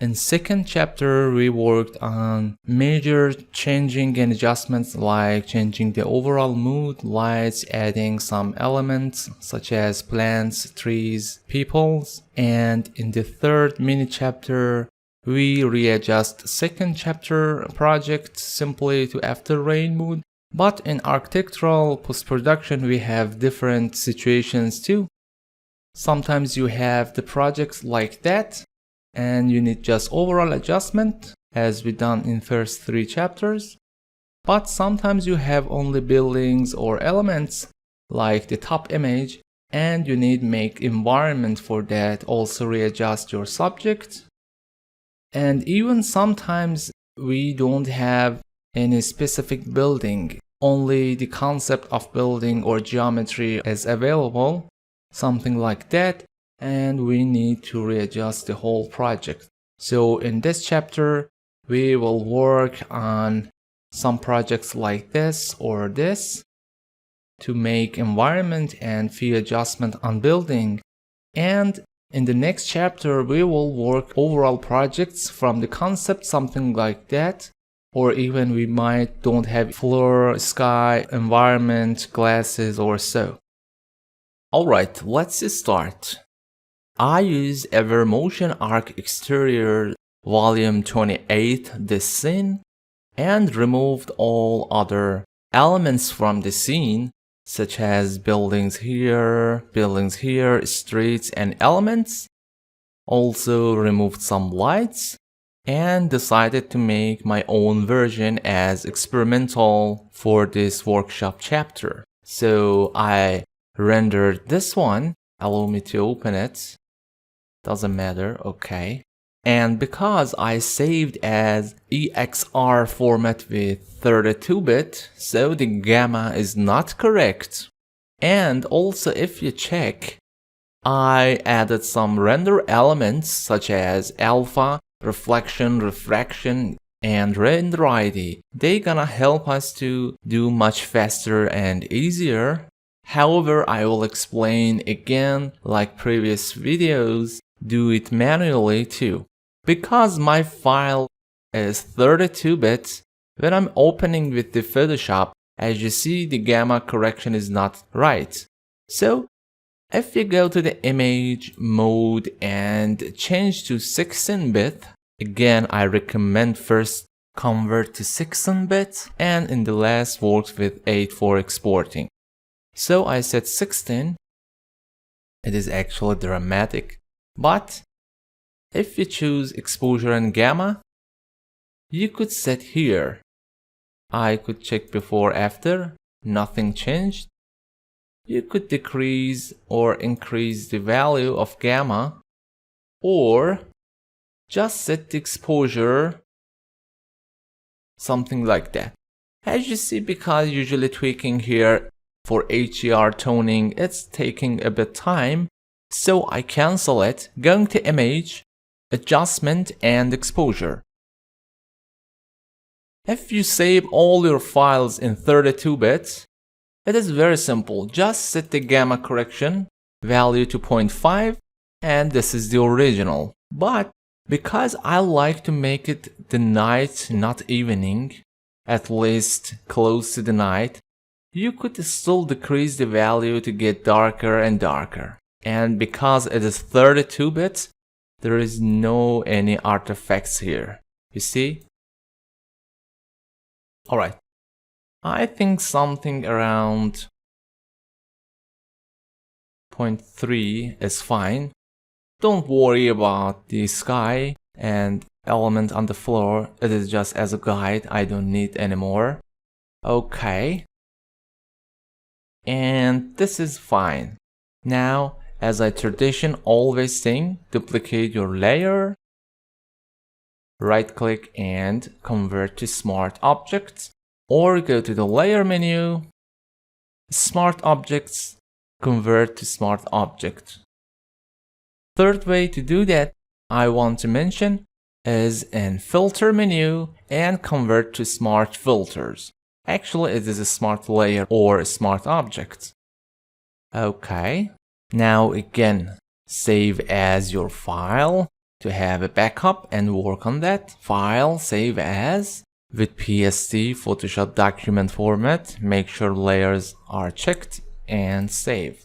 In second chapter, we worked on major changing and adjustments like changing the overall mood, lights, adding some elements such as plants, trees, peoples. And in the third mini chapter, we readjust second chapter project simply to after rain mood. But in architectural post-production, we have different situations too. Sometimes you have the projects like that, and you need just overall adjustment as we done in first 3 chapters. But sometimes you have only buildings or elements like the top image, and you need make environment for that, also readjust your subject. And even sometimes we don't have any specific building, only the concept of building or geometry is available, something like that, and we need to readjust the whole project. So in this chapter, we will work on some projects like this or this to make environment and few adjustment on building. And in the next chapter, we will work overall projects from the concept, something like that. Or even we might don't have floor, sky, environment, glasses or so. Alright, let's start. I use Evermotion Arc Exterior Volume 28 this scene and removed all other elements from the scene such as buildings here, streets and elements. Also removed some lights and decided to make my own version as experimental for this workshop chapter. So I rendered this one. Allow me to open it. Doesn't matter, okay. And because I saved as EXR format with 32-bit, so the gamma is not correct. And also if you check, I added some render elements such as alpha, reflection, refraction, and render ID. They gonna help us to do much faster and easier. However, I will explain again like previous videos, do it manually too. Because my file is 32-bit, when I'm opening with the Photoshop, as you see the gamma correction is not right. So if you go to the image mode and change to 16-bit, again I recommend first convert to 16-bit and in the last works with 8 for exporting. So I set 16. It is actually dramatic. But if you choose exposure and gamma, you could set here. I could check before after, nothing changed. You could decrease or increase the value of gamma, or just set the exposure, something like that. As you see, because usually tweaking here for HDR toning, it's taking a bit time. So I cancel it, going to image, adjustment and exposure. If you save all your files in 32-bit, it is very simple. Just set the gamma correction value to 0.5 and this is the original. But because I like to make it the night, not evening, at least close to the night, you could still decrease the value to get darker and darker. And because it is 32-bit, there is no any artifacts here. You see? Alright. I think something around 0.3 is fine. Don't worry about the sky and element on the floor. It is just as a guide. I don't need anymore. Okay. And this is fine. Now, as I tradition always think, duplicate your layer, right click and convert to smart objects, or go to the layer menu, smart objects, convert to smart object. Third way to do that, I want to mention, is in filter menu and convert to smart filters. Actually, it is a smart layer or a smart object. Okay. Now again, save as your file to have a backup and work on that. File, save as with PSD Photoshop document format. Make sure layers are checked and save.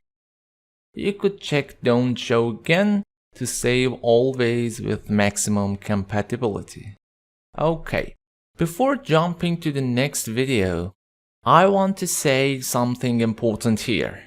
You could check don't show again to save always with maximum compatibility. Okay, before jumping to the next video, I want to say something important here.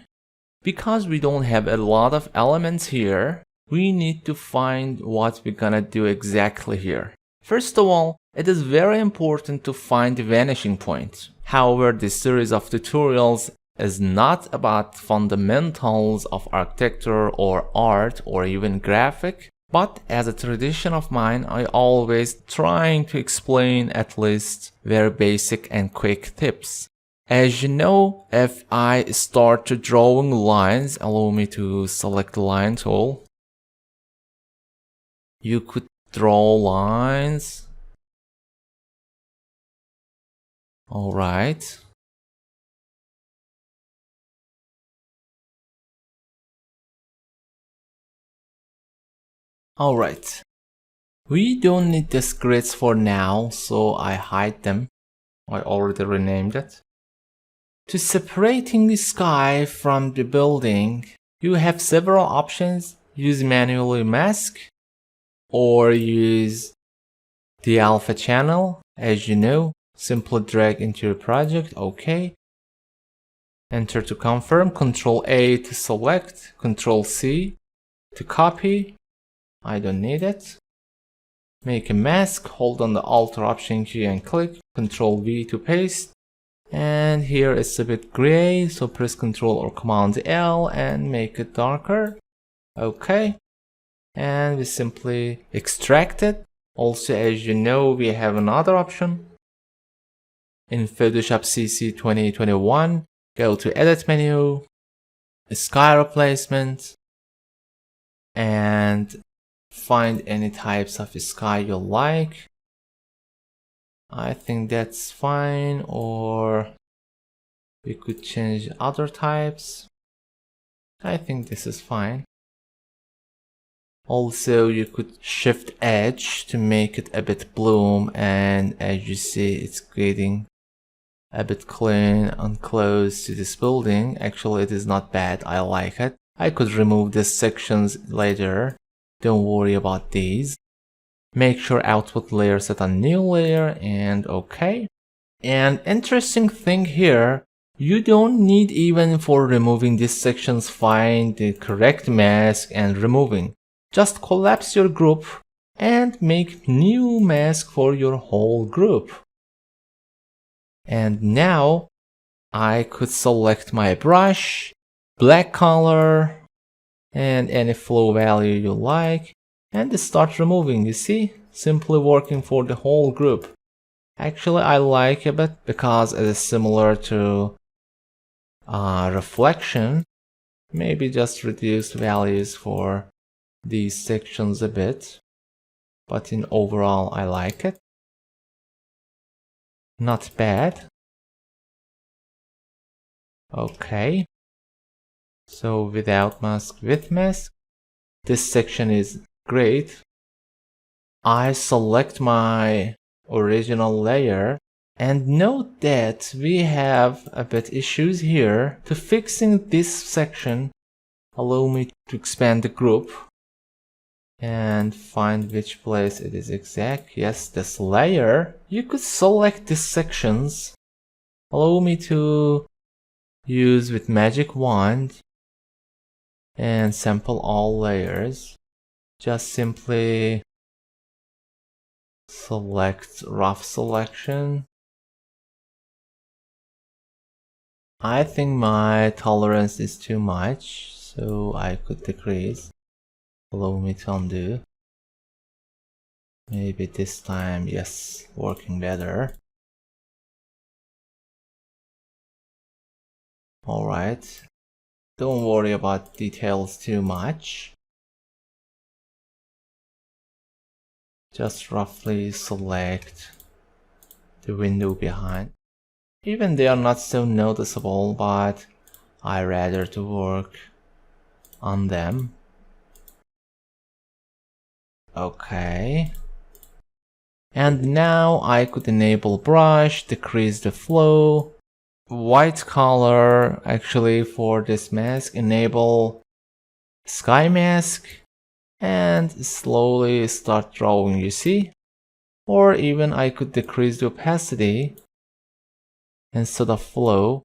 Because we don't have a lot of elements here, we need to find what we're gonna do exactly here. First of all, it is very important to find the vanishing point. However, this series of tutorials is not about fundamentals of architecture or art or even graphic, but as a tradition of mine, I always trying to explain at least very basic and quick tips. As you know, if I start to drawing lines, allow me to select the line tool. You could draw lines. All right. All right. We don't need these grids for now, so I hide them. I already renamed it. To separating the sky from the building, you have several options. Use manually mask or use the alpha channel. As you know, simply drag into your project. OK. Enter to confirm. Ctrl A to select. Ctrl C to copy. I don't need it. Make a mask. Hold on the Alt or Option key and click. Ctrl V to paste. And here it's a bit gray, so press Ctrl or Command L and make it darker. Okay. And we simply extract it. Also, as you know, we have another option. In Photoshop CC 2021, go to Edit menu, Sky Replacement, and find any types of sky you like. I think that's fine, or we could change other types. I think this is fine. Also, you could shift edge to make it a bit bloom, and as you see, it's getting a bit clean and close to this building. Actually, it is not bad. I like it. I could remove these sections later. Don't worry about these. Make sure output layer set on new layer and OK. And interesting thing here, you don't need even for removing these sections find the correct mask and removing. Just collapse your group and make new mask for your whole group. And now I could select my brush, black color, and any flow value you like, and start removing. You see, simply working for the whole group. Actually, I like it because it is similar to reflection. Maybe just reduce values for these sections a bit, but in overall I like it. Not bad. Okay, so without mask, with mask, this section is great. I select my original layer and note that we have a bit issues here. To fixing this section, allow me to expand the group and find which place it is exact. Yes, this layer. You could select these sections. Allow me to use with magic wand and sample all layers. Just simply select rough selection. I think my tolerance is too much, so I could decrease. Allow me to undo. Maybe this time, yes, working better. Alright, don't worry about details too much. Just roughly select the window behind. Even they are not so noticeable, but I rather to work on them. Okay. And now I could enable brush, decrease the flow, white color. Actually, for this mask, enable sky mask and slowly start drawing, you see? Or even I could decrease the opacity instead of flow,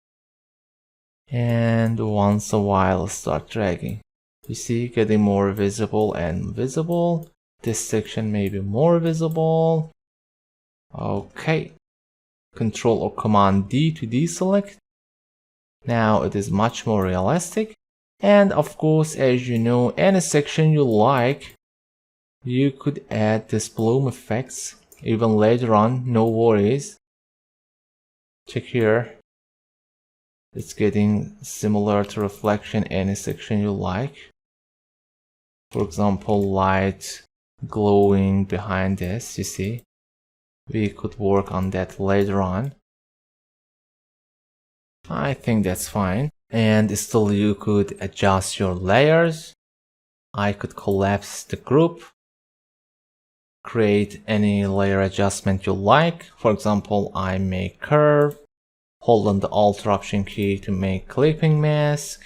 and once a while start dragging. You see, getting more visible and visible. This section may be more visible. Okay. Control or Command D to deselect. Now it is much more realistic. And of course, as you know, any section you like, you could add this bloom effects even later on, no worries. Check here. It's getting similar to reflection any section you like. For example, light glowing behind this, you see. We could work on that later on. I think that's fine. And still you could adjust your layers. I could collapse the group. Create any layer adjustment you like. For example, I make curve. Hold on the Alt Option key to make clipping mask.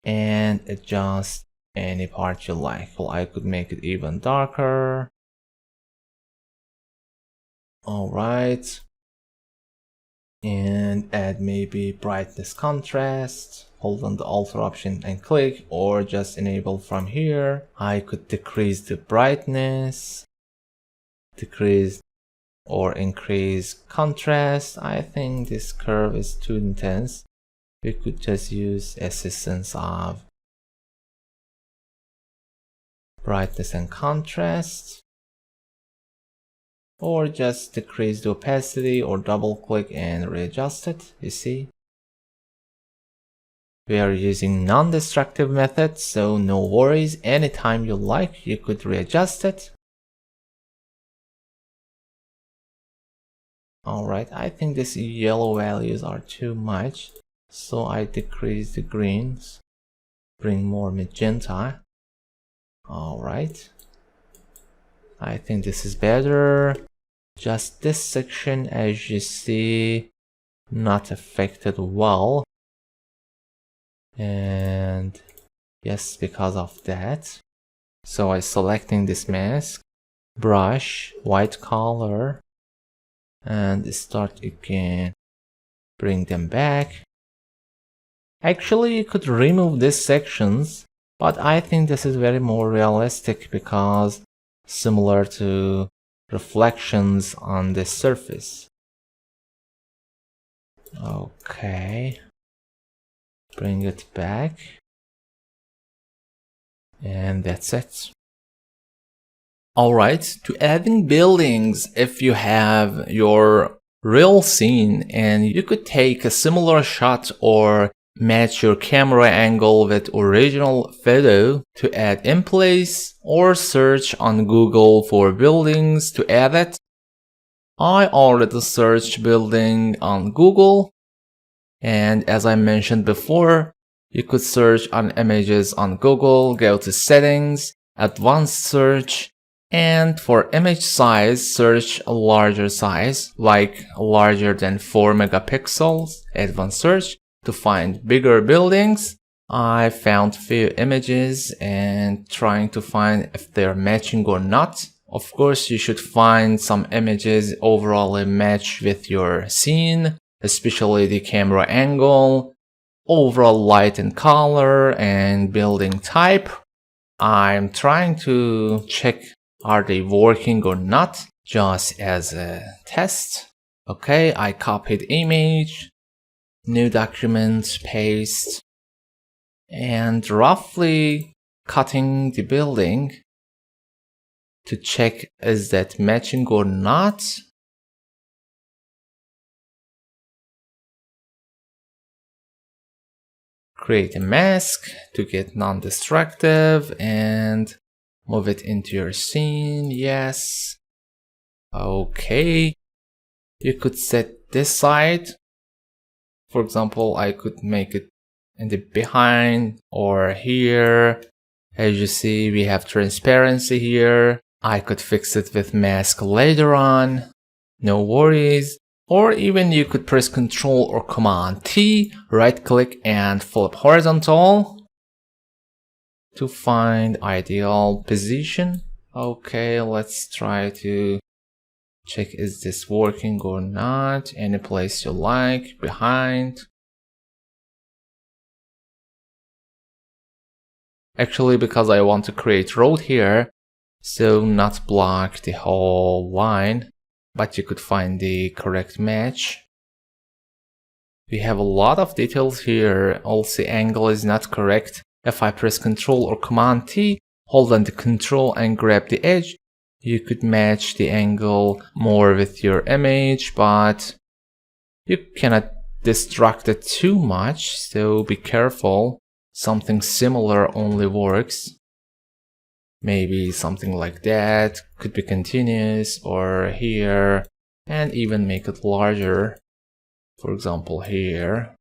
And adjust any part you like. Well, I could make it even darker. Alright. And add maybe brightness contrast. Hold on the Alt option and click, or just enable from here. I could decrease the brightness, decrease or increase contrast. I think this curve is too intense. We could just use assistance of brightness and contrast, or just decrease the opacity or double click and readjust it. You see, we are using non-destructive methods, so no worries. Anytime you like, you could readjust it. Alright, I think these yellow values are too much, so I decrease the greens, bring more magenta. Alright, I think this is better. Just this section, as you see, not affected well. And yes, because of that. So I selecting this mask, brush, white color, and start again. Bring them back. Actually, you could remove these sections, but I think this is very more realistic because similar to reflections on the surface. Okay. Bring it back. And that's it. Alright, to adding buildings, if you have your real scene and you could take a similar shot or match your camera angle with original photo to add in place, or search on Google for buildings to add it. I already searched building on Google, and as I mentioned before, you could search on images on Google, go to settings, advanced search, and for image size, search a larger size, like larger than 4 megapixels, advanced search, to find bigger buildings. I found few images and trying to find if they're matching or not. Of course, you should find some images overall match with your scene, especially the camera angle, overall light and color, and building type. I'm trying to check are they working or not, just as a test. Okay, I copied image, new document, paste, and roughly cutting the building to check is that matching or not. Create a mask to get non-destructive, and Move it into your scene. Yes. Okay. You could set this side. For example, I could make it in the behind or here. As you see, we have transparency here. I could fix it with mask later on. No worries. Or even you could press Ctrl or Command T, right click and flip horizontal to find ideal position. Okay, let's try to check is this working or not. Any place you like, behind. Actually, because I want to create road here, so not block the whole line, but you could find the correct match. We have a lot of details here. Also, angle is not correct. If I press Ctrl or Command T, hold on the Ctrl and grab the edge, you could match the angle more with your image, but you cannot distract it too much, so be careful. Something similar only works. Maybe something like that could be continuous, or here, and even make it larger. For example, here.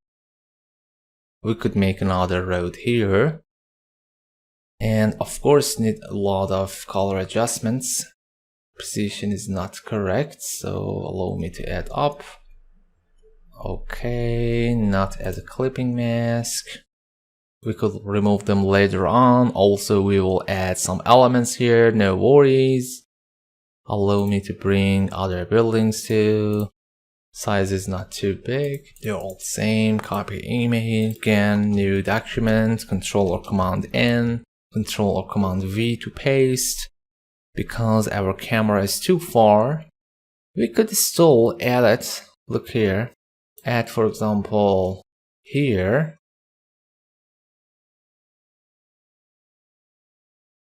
We could make another road here. And of course need a lot of color adjustments. Position is not correct, so allow me to add up. Okay, not as a clipping mask. We could remove them later on. Also, we will add some elements here, no worries. Allow me to bring other buildings too. Size is not too big. They're all the same. Copy image, again, new document, Control or Command N, Control or Command V to paste. Because our camera is too far, we could still add it. Look here. Add, for example, here.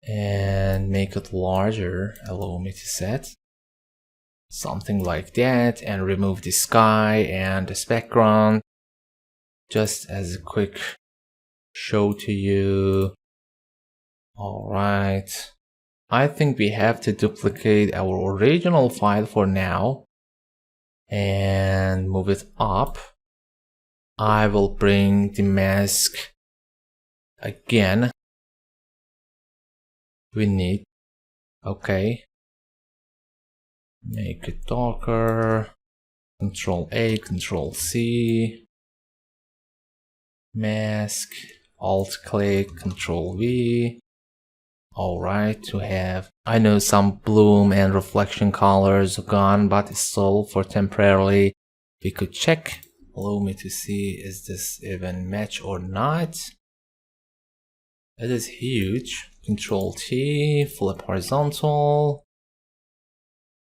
And make it larger. Allow me to set something like that, and remove the sky and this background just as a quick show to you. All right, I think we have to duplicate our original file for now and move it up. I will bring the mask again. We need, okay, make it darker, Control A, Control C, mask, Alt click, Control V. Alright, to have, I know some bloom and reflection colors are gone, but still for temporarily we could check. Allow me to see is this even match or not. It is huge. Control T, flip horizontal.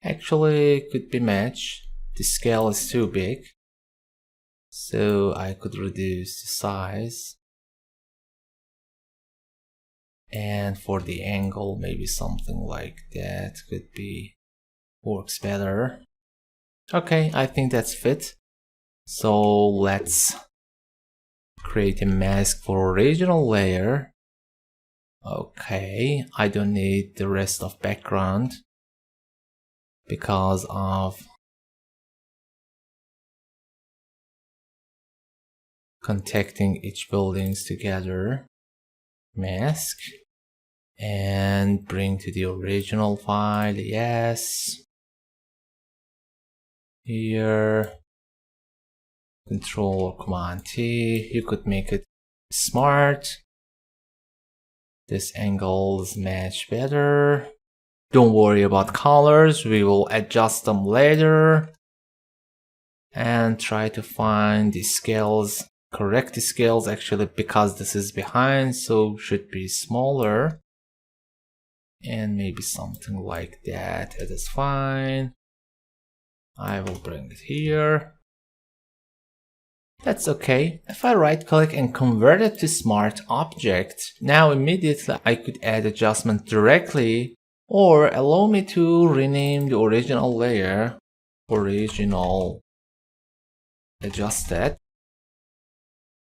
Actually, it could be matched. The scale is too big, so I could reduce the size. And for the angle, maybe something like that could be, works better. Okay, I think that's fit. So let's create a mask for original layer. Okay, I don't need the rest of background because of contacting each buildings together. Mask and bring to the original file. Yes, here, Control or Command T. You could make it smart. This angles match better. Don't worry about colors, we will adjust them later. And try to find the scales, correct the scales actually, because this is behind, so should be smaller. And maybe something like that, it is fine. I will bring it here. That's okay. If I right click and convert it to smart object, now immediately I could add adjustment directly, or allow me to rename the original layer, original adjusted,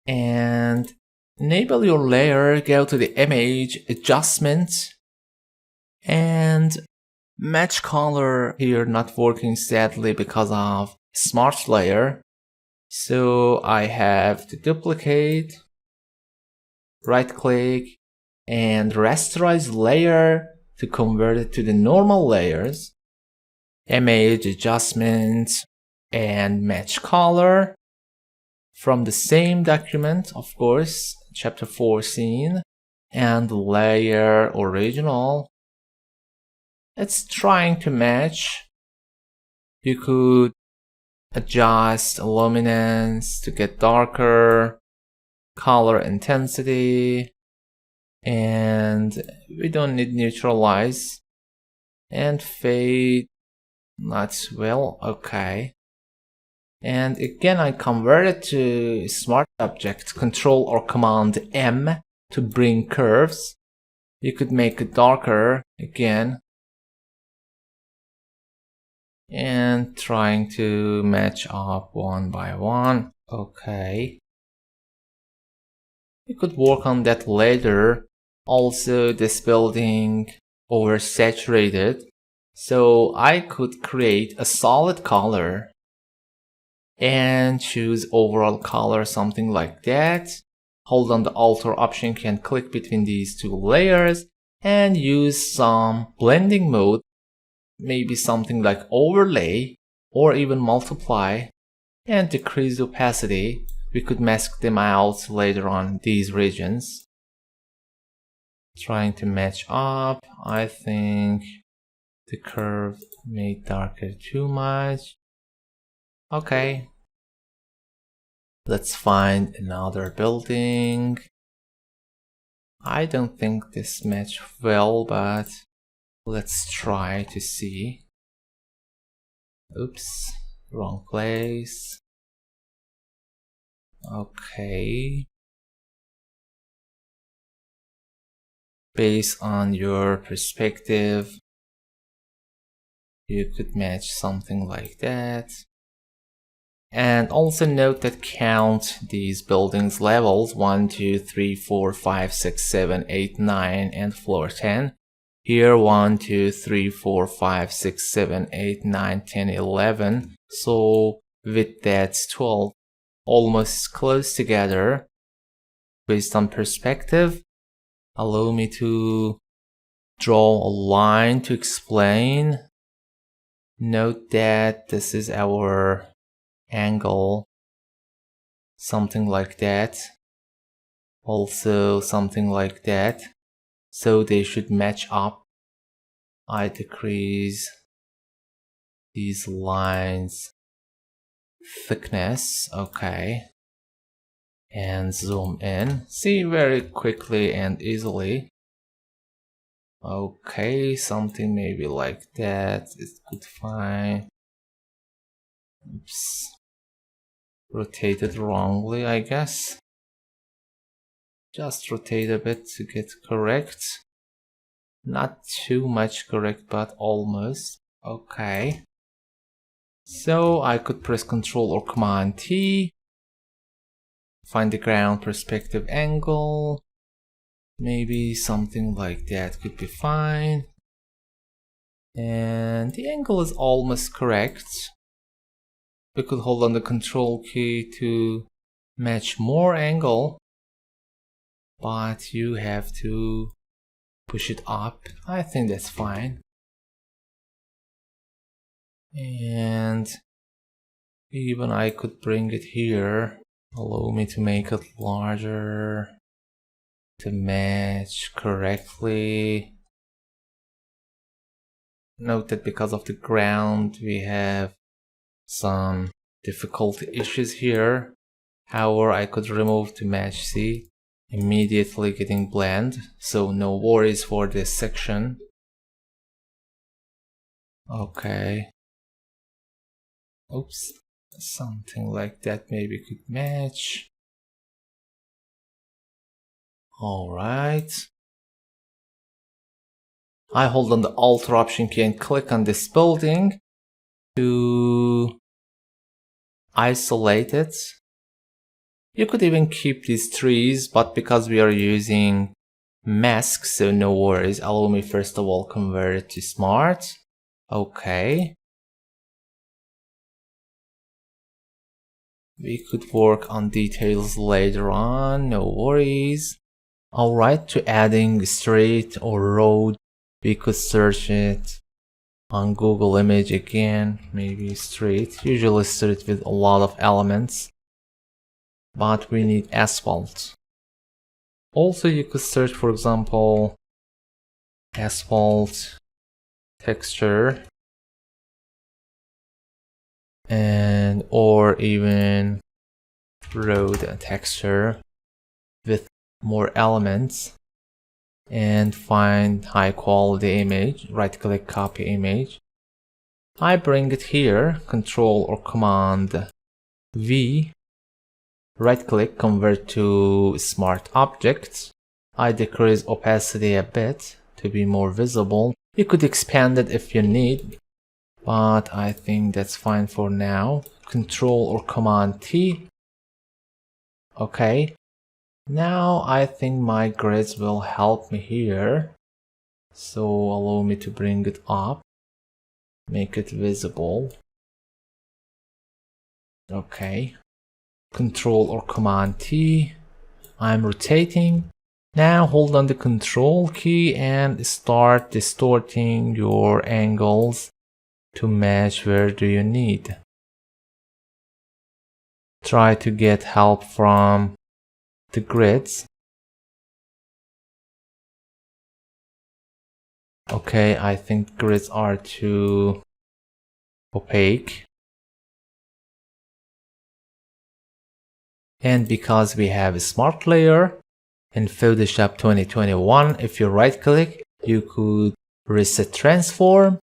and enable your layer, go to the image adjustment, And match color here not working sadly because of smart layer. So I have to duplicate, right click, and rasterize layer to convert it to the normal layers. Image adjustment and match color from the same document, of course, chapter 4 scene, and layer original. It's trying to match. You could adjust luminance to get darker, color intensity, and we don't need neutralize, and fade not well. Okay, and again I convert it to smart object, Control or Command M to bring curves. You could make it darker again, and trying to match up one by one. Okay, you could work on that later. Also, this building oversaturated, so I could create a solid color and choose overall color, something like that. Hold on the Alt or Option key and click between these two layers and use some blending mode, maybe something like overlay or even multiply, and decrease opacity. We could mask them out later on these regions. Trying to match up. I think the curve made darker too much. Okay. Let's find another building. I don't think this matched well, but let's try to see. Oops, wrong place. Okay. Based on your perspective, you could match something like that. And also note that count these buildings levels 1, 2, 3, 4, 5, 6, 7, 8, 9 and floor 10. Here 1, 2, 3, 4, 5, 6, 7, 8, 9, 10, 11. So with that 12 almost close together. Based on perspective, allow me to draw a line to explain. Note that this is our angle, something like that, also something like that, so they should match up. I decrease these lines thickness, okay, and zoom in, see very quickly and easily. Okay, something maybe like that is good, fine. Oops, rotated wrongly, I guess. Just rotate a bit to get correct. Not too much correct, but almost. Okay. So I could press Ctrl or Command T. Find the ground perspective angle. Maybe something like that could be fine. And the angle is almost correct. We could hold on the Control key to match more angle, but you have to push it up. I think that's fine. And even I could bring it here. Allow me to make it larger to match correctly. Note that because of the ground we have some difficulty issues here. However, I could remove to match, see, immediately getting blend, so no worries for this section. Okay. Oops, something like that maybe could match. Alright. I hold on the Alt or Option key and click on this building to isolate it. You could even keep these trees, but because we are using mask, so no worries. Allow me first of all convert it to smart. Okay. We could work on details later on, no worries. Alright, to adding straight or road, we could search it on Google image again, maybe straight. Usually straight with a lot of elements, but we need asphalt. Also, you could search, for example, asphalt texture, and or even road texture with more elements, and find high quality image. Right click, copy image. I bring it here, Control or Command V. Right click, convert to smart objects. I decrease opacity a bit to be more visible. You could expand it if you need, but I think that's fine for now. Control or Command T. Okay. Now I think my grids will help me here. So allow me to bring it up, make it visible. Okay. Control or Command T. I'm rotating. Now hold on the Control key and start distorting your angles to match where do you need. Try to get help from the grids. Okay, I think grids are too opaque. And because we have a smart layer in Photoshop 2021, if you right click, you could reset transform,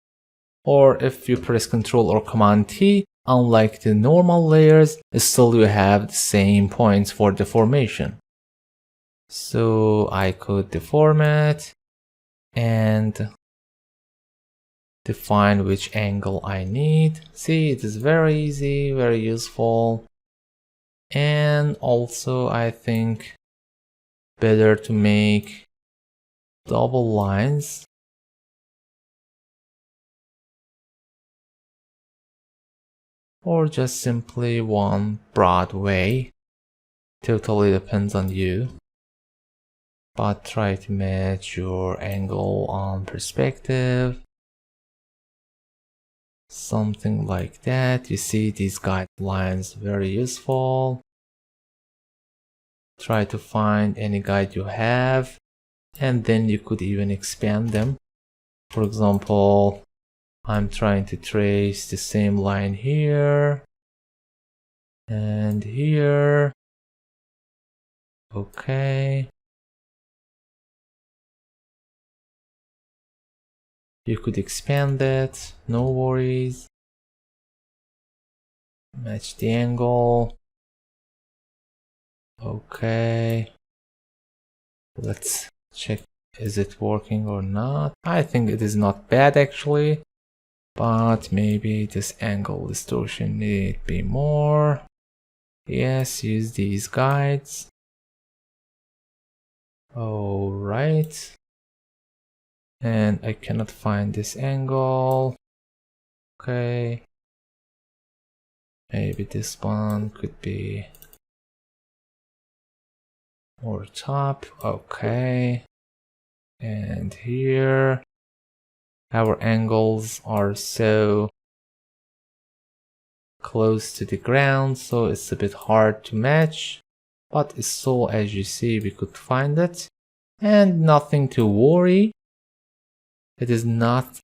or if you press Ctrl or Command T, unlike the normal layers, still you have the same points for deformation. So I could deform it and define which angle I need. See, it is very easy, very useful. And also I think better to make double lines. Or just simply one broad way. Totally depends on you. But try to match your angle on perspective. Something like that. You see, these guidelines very useful. Try to find any guide you have, and then you could even expand them. For example, I'm trying to trace the same line here and here. Okay. You could expand that, no worries. Match the angle. Okay. Let's check, is it working or not? I think it is not bad actually, but maybe this angle distortion need be more. Yes, use these guides. All right. And I cannot find this angle. Okay. Maybe this one could be more top. Okay. And here our angles are so close to the ground, so it's a bit hard to match, but it's so, as you see, we could find it. And nothing to worry. It is not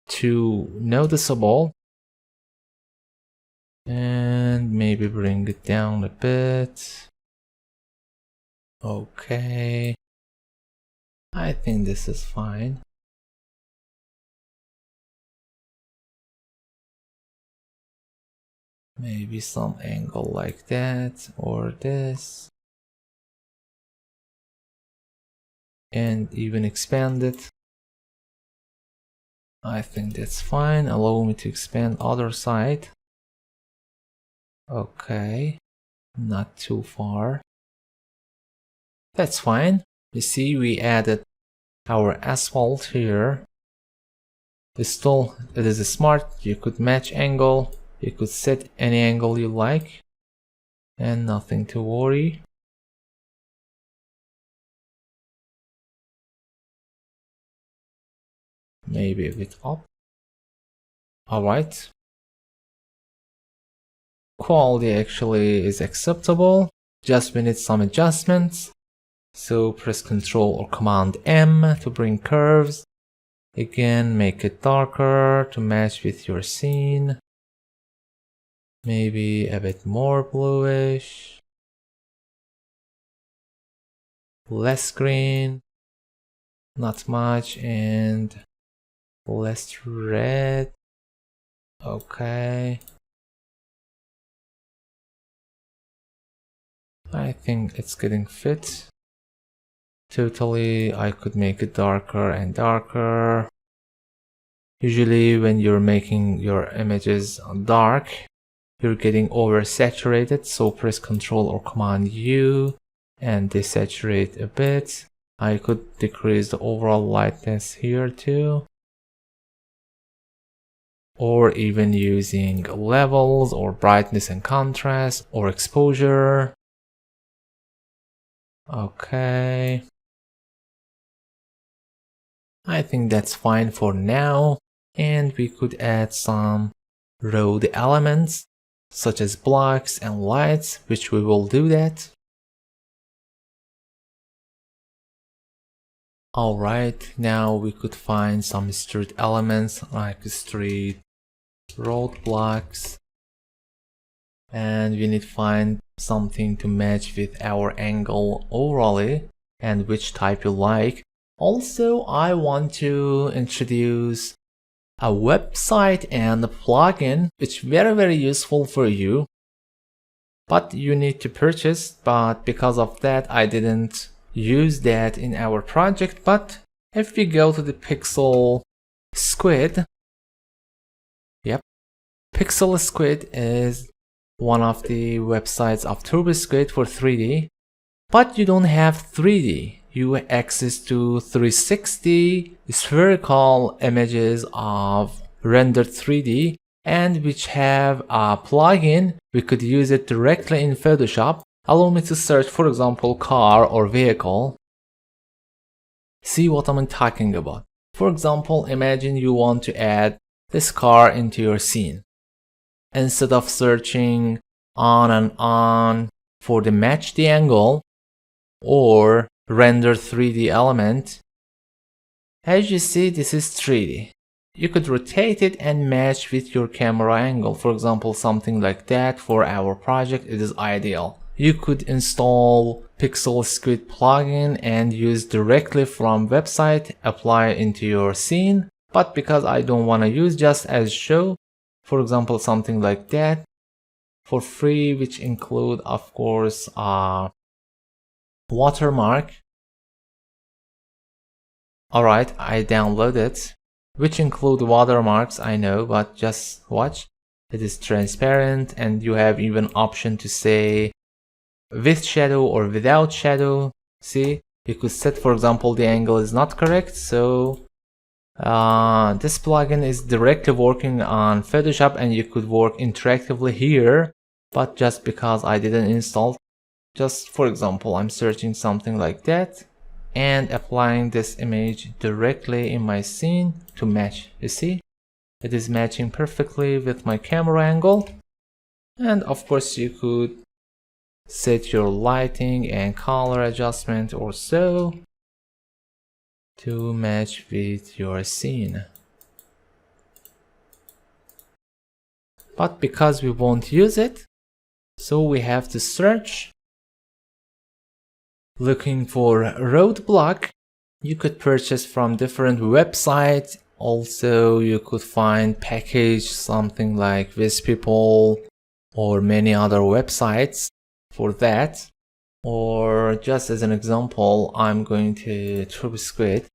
too noticeable. And maybe bring it down a bit. Okay. I think this is fine. Maybe some angle like that or this. And even expand it. I think that's fine. Allow me to expand other side. Okay. Not too far. That's fine. You see, we added our asphalt here. Still, it is smart. You could match angle. You could set any angle you like. And nothing to worry. Maybe a bit up. Alright. Quality actually is acceptable. Just we need some adjustments. So press Ctrl or Command M to bring curves. Again, make it darker to match with your scene. Maybe a bit more bluish. Less green. Not much. And less red. Okay. I think it's getting fit. Totally, I could make it darker and darker. Usually when you're making your images dark, you're getting oversaturated, so press Ctrl or Command U and desaturate a bit. I could decrease the overall lightness here too. Or even using levels or brightness and contrast or exposure. Okay. I think that's fine for now. And we could add some road elements such as blocks and lights, which we will do that. Alright, now we could find some street elements like street roadblocks, and we need to find something to match with our angle overall and which type you like. Also, I want to introduce a website and a plugin which very useful for you, but you need to purchase. But because of that, I didn't use that in our project. But if we go to the Pixel Squid, yep, Pixel Squid is one of the websites of TurboSquid for 3D, but you don't have 3D. You have access to 360 spherical images of rendered 3D, and which have a plugin. We could use it directly in Photoshop. Allow me to search, for example, car or vehicle. See what I'm talking about. For example, imagine you want to add this car into your scene. Instead of searching on and on for the match the angle or render 3D element, as you see, this is 3D. You could rotate it and match with your camera angle. For example, something like that for our project, it is ideal. You could install Pixel Squid plugin and use directly from website, apply into your scene. But because I don't want to use, just as show, for example, something like that for free, which include, of course, watermark. Alright, I downloaded, which include watermarks, I know, but just watch. It is transparent, and you have even option to say with shadow or without shadow. See, you could set, for example, the angle is not correct, so this plugin is directly working on Photoshop, and you could work interactively here. But just because I didn't install, just for example, I'm searching something like that and applying this image directly in my scene to match. You see, it is matching perfectly with my camera angle. And of course, you could set your lighting and color adjustment or so to match with your scene. But because we won't use it, so we have to search. Looking for roadblock, you could purchase from different websites. Also, you could find package something like WizPeople or many other websites for that. Or just as an example, I'm going to TurboSquid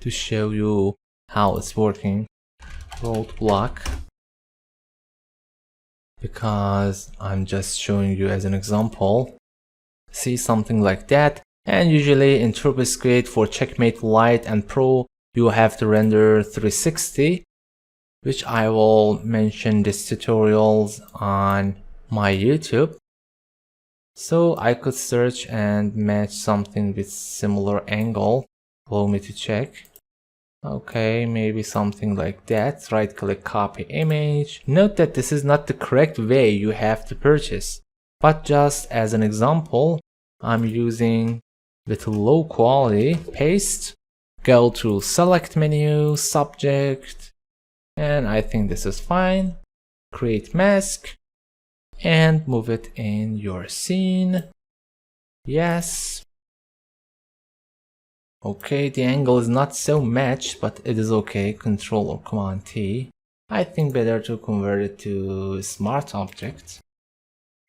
to show you how it's working. Roadblock, because I'm just showing you as an example. See, something like that. And usually in TurboScript for Checkmate Lite and Pro, you have to render 360, which I will mention this tutorials on my YouTube. So I could search and match something with similar angle. Allow me to check. Okay, maybe something like that. Right click, copy image. Note that this is not the correct way you have to purchase, but just as an example, I'm using with low quality. Paste, go to select menu, subject, and I think this is fine. Create mask and move it in your scene. Yes. Okay, the angle is not so matched, but it is okay. Control or Command T. I think better to convert it to smart object.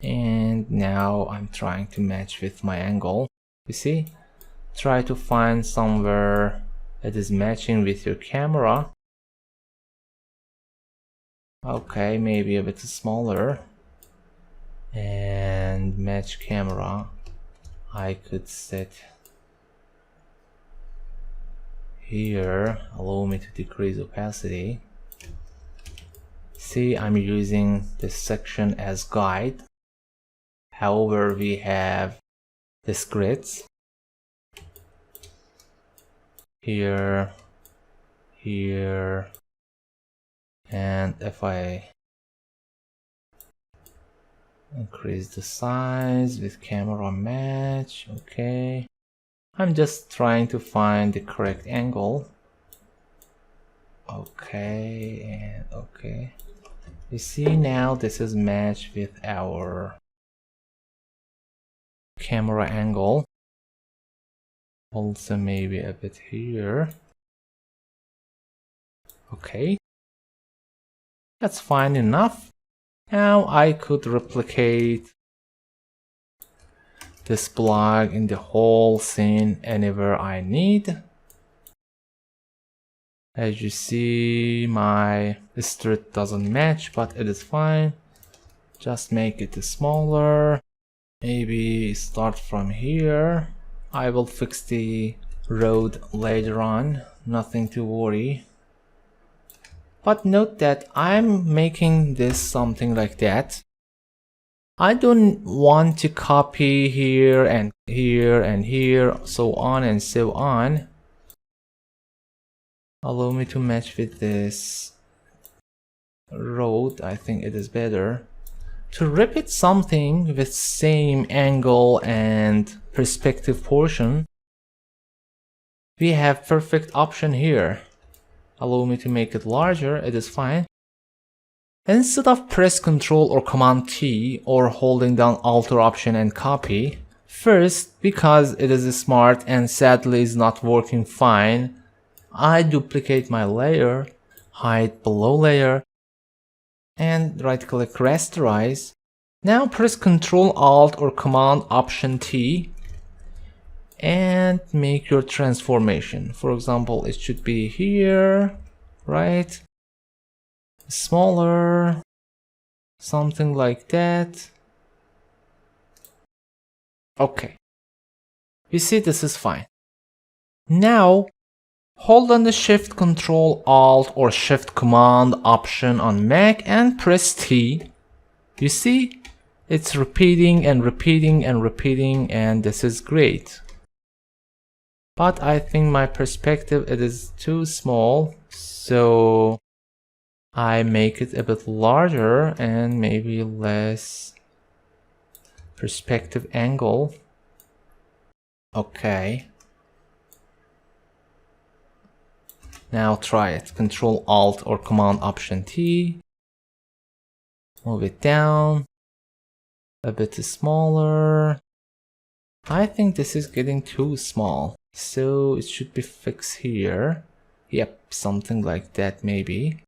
And now I'm trying to match with my angle. You see? Try to find somewhere that is matching with your camera. Okay, maybe a bit smaller. And match camera. I could set here. Allow me to decrease opacity. See, I'm using this section as guide. However, we have this grids here, here, and if I increase the size with camera match, okay. I'm just trying to find the correct angle. Okay, and okay. You see now this is matched with our camera angle. Also maybe a bit here. Okay. That's fine enough. Now I could replicate this block in the whole scene anywhere I need. As you see, my strip doesn't match, but it is fine. Just make it smaller. Maybe start from here. I will fix the road later on, nothing to worry. But note that I'm making this something like that. I don't want to copy here and here and here, so on and so on. Allow me to match with this road. I think it is better. To repeat something with same angle and perspective portion, we have perfect option here. Allow me to make it larger, it is fine. Instead of press Ctrl or Command T or holding down Alt or Option and copy, first, because it is smart and sadly is not working fine, I duplicate my layer, hide below layer, and right click rasterize. Now press Ctrl Alt or Command Option T and make your transformation. For example, it should be here, right? Smaller, something like that. Okay. You see, this is fine. Now hold on the Shift Control Alt or Shift Command option on Mac and press T. You see, it's repeating and repeating and repeating, and this is great. But I think my perspective, it is too small, so I make it a bit larger and maybe less perspective angle. Okay. Now try it. Control Alt or Command Option T. Move it down. A bit smaller. I think this is getting too small. So it should be fixed here. Yep, something like that maybe.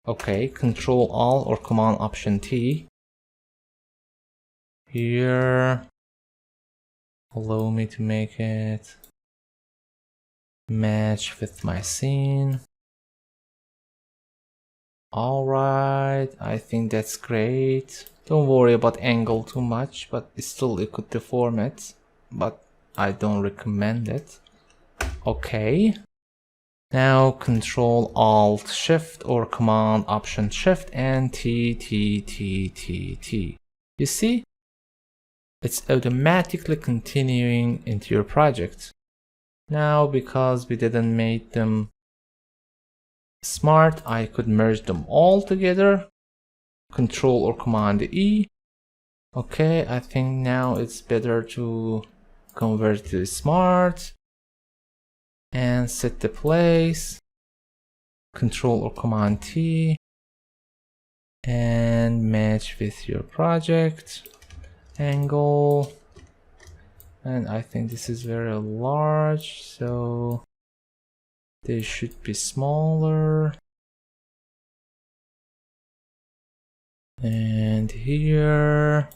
Okay, Control Alt or Command Option T. Here. Allow me to make it match with my scene. Alright, I think that's great. Don't worry about angle too much, but still it could deform it. But I don't recommend it. Okay. Now Control Alt Shift or Command Option Shift and T. You see? It's automatically continuing into your project. Now because we didn't make them smart, I could merge them all together. Control or Command E. Okay, I think now it's better to convert to smart and set the place. Control or Command T and match with your project angle. And I think this is very large, so they should be smaller. And here.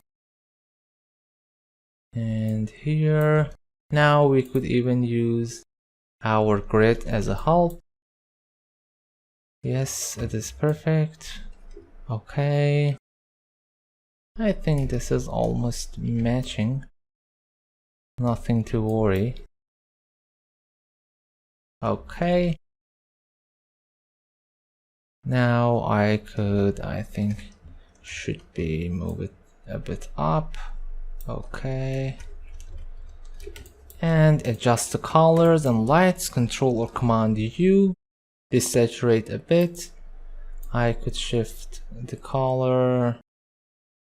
And here. Now we could even use our grid as a help. Yes, it is perfect. Okay. I think this is almost matching. Nothing to worry. Okay. Now I think, should be move it a bit up. Okay. And adjust the colors and lights. Control or Command U. Desaturate a bit. I could shift the color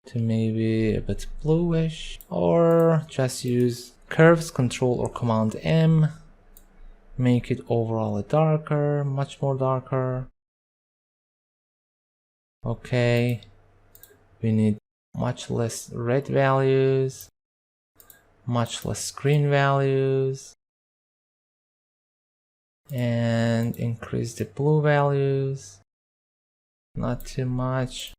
to maybe a bit bluish, or just use curves. Control or Command M. Make it overall darker, much more darker. Okay. We need much less red values, much less green values, and increase the blue values, not too much.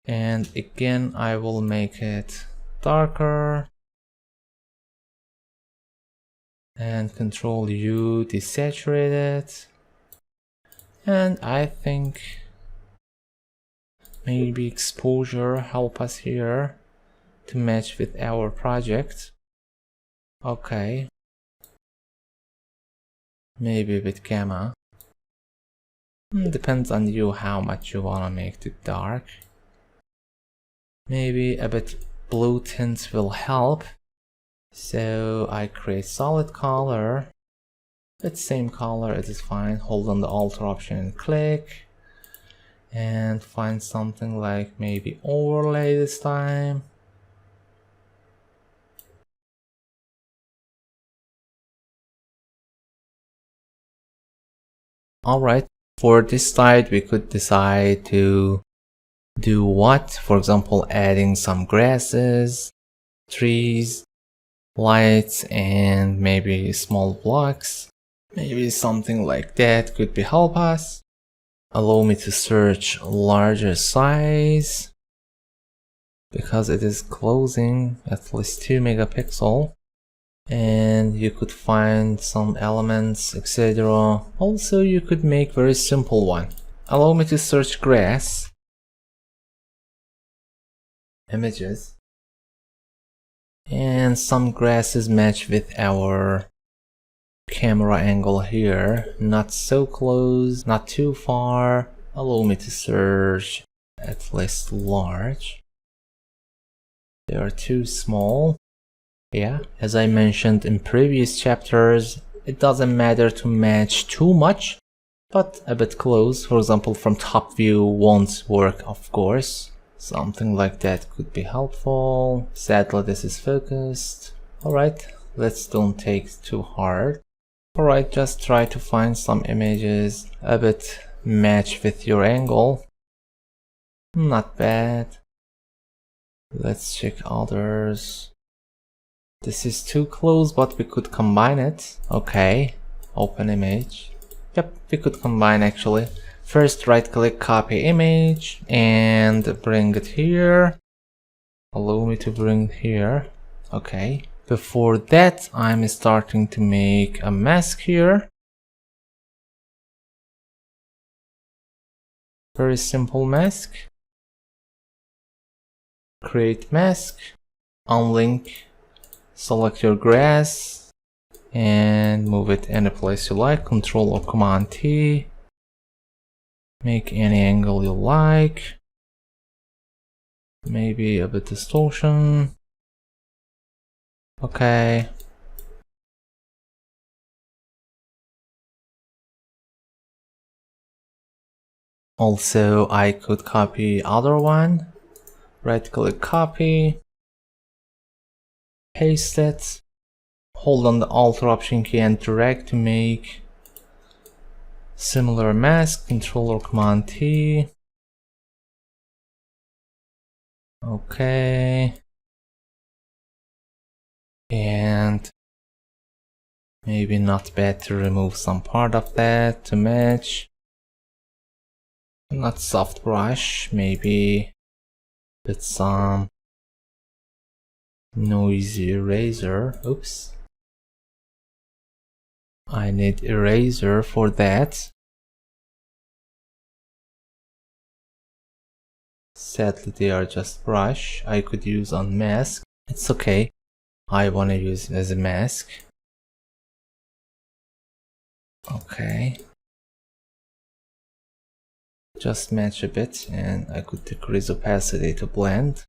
And again, I will make it darker and Control U, desaturate it. And I think maybe exposure help us here to match with our project. Okay. Maybe with gamma. Depends on you how much you wanna make it dark. Maybe a bit blue tint will help. So I create solid color. It's same color, it is fine. Hold on the Alt option and click. And find something like maybe overlay this time. Alright, for this side we could decide to do what? For example, adding some grasses, trees, lights, and maybe small blocks. Maybe something like that could be help us. Allow me to search larger size because it is closing at least 2 megapixel. And you could find some elements, etc. Also, you could make very simple one. Allow me to search grass images, and some grasses match with our camera angle here. Not so close, not too far. Allow me to search at least large. They are too small. Yeah, as I mentioned in previous chapters, it doesn't matter to match too much, but a bit close. For example, from top view won't work, of course. Something like that could be helpful. Sadly, this is focused. Alright, let's don't take it too hard. Alright, just try to find some images a bit match with your angle. Not bad. Let's check others. This is too close, but we could combine it. Okay, open image. Yep, we could combine actually. First right click, copy image and bring it here. Allow me to bring here. Okay. Before that, I'm starting to make a mask here. Very simple mask. Create mask, unlink, select your grass, and move it any place you like. Control or Command T. Make any angle you like. Maybe a bit distortion. Okay. Also, I could copy other one. Right click, copy. Paste it. Hold on the Alt or Option key and drag to make similar mask. Control or Command T. Okay. And maybe not bad to remove some part of that to match. Not soft brush, maybe with some noisy eraser. Oops. I need eraser for that. Sadly, they are just brush. I could use on mask. It's okay. I want to use it as a mask. Okay. Just match a bit and I could decrease opacity to blend.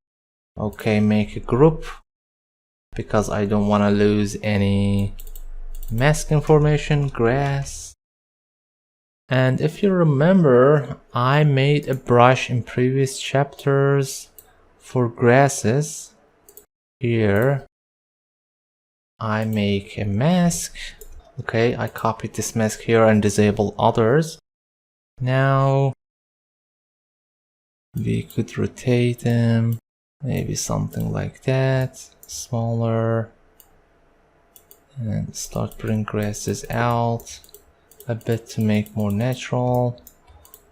Okay, make a group because I don't want to lose any mask information. Grass. And if you remember, I made a brush in previous chapters for grasses. Here I make a mask. Okay, I copied this mask here and disable others. Now we could rotate them, maybe something like that, smaller, and start bring grasses out a bit to make more natural.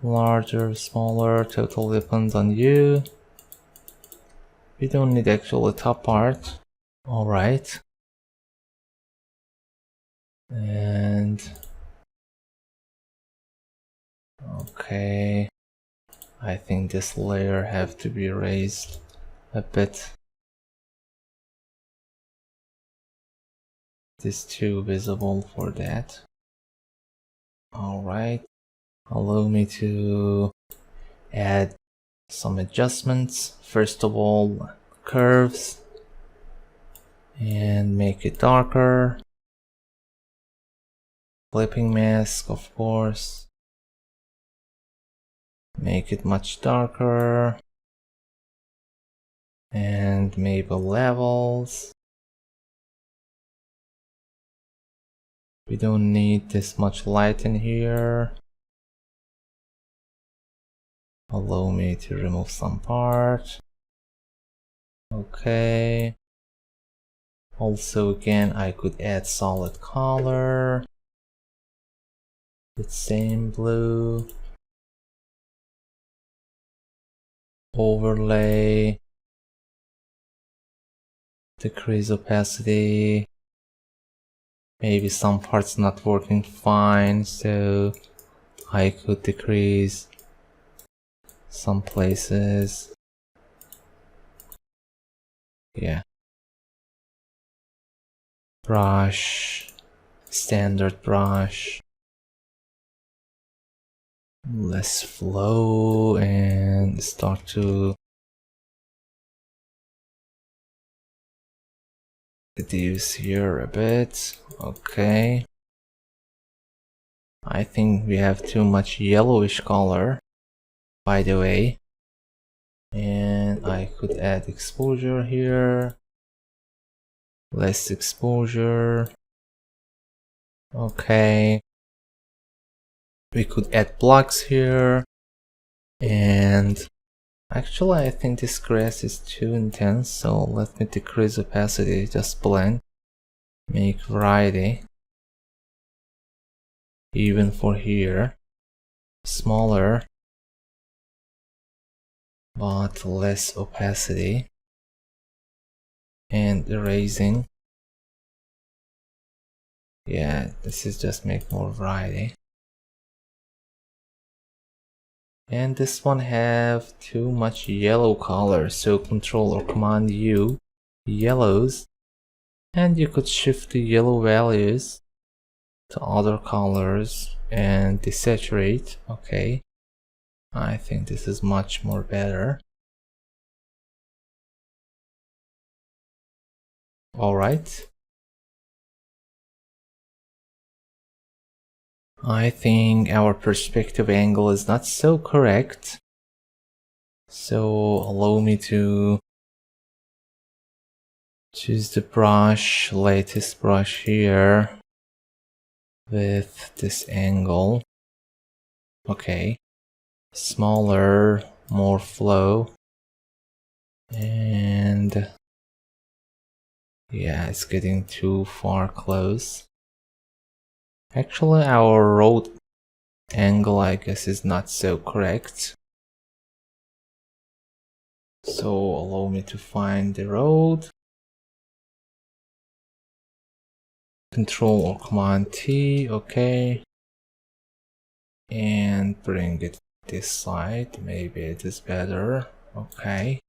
Larger, smaller, totally depends on you. We don't need actually top part. Alright. And okay, I think this layer have to be raised a bit. It is too visible for that. Alright, allow me to add some adjustments. First of all, curves, and make it darker. Clipping mask, of course. Make it much darker. And maybe levels. We don't need this much light in here. Allow me to remove some part. Okay. Also, again, I could add solid color. The same blue. Overlay. Decrease opacity. Maybe some parts not working fine, so I could decrease some places. Yeah. Brush. Standard brush. Less flow and start to reduce here a bit. Okay. I think we have too much yellowish color, by the way. And I could add exposure here. Less exposure. Okay. We could add blocks here. And actually I think this grass is too intense, so let me decrease opacity, just blend. Make variety. Even for here. Smaller. But less opacity. And erasing. Yeah, this is just make more variety. And this one have too much yellow color, so Control or Command U, yellows, and you could shift the yellow values to other colors and desaturate. Okay, I think this is much more better. All right. I think our perspective angle is not so correct. So allow me to choose the brush, latest brush here with this angle. Okay, smaller, more flow, and yeah, it's getting too far close. Actually, our road angle, I guess, is not so correct. So allow me to find the road. Control or Command T, okay. And bring it this side, maybe it is better. Okay.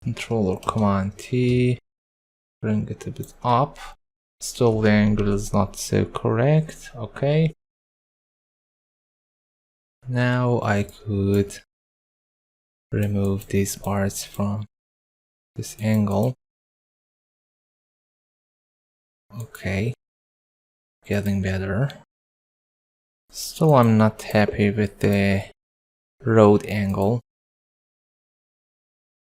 Control or Command T, bring it a bit up. Still the angle is not so correct. Okay. Now I could remove these parts from this angle. Okay, getting better. Still I'm not happy with the road angle.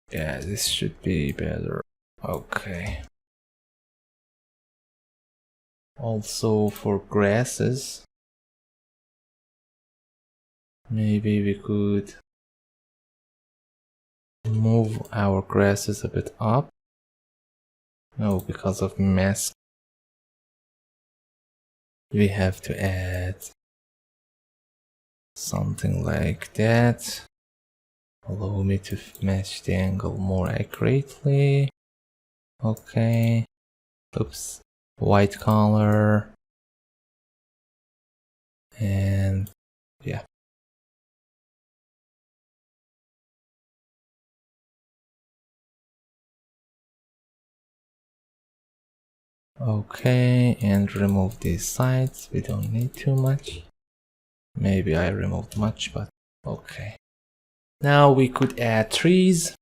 Yeah, this should be better. Okay. Also for grasses, maybe we could move our grasses a bit up. No, because of mask, we have to add something like that. Allow me to match the angle more accurately. Okay. Oops. White color. And yeah. Okay, and remove these sides. We don't need too much. Maybe I removed much, but okay. Now we could add trees.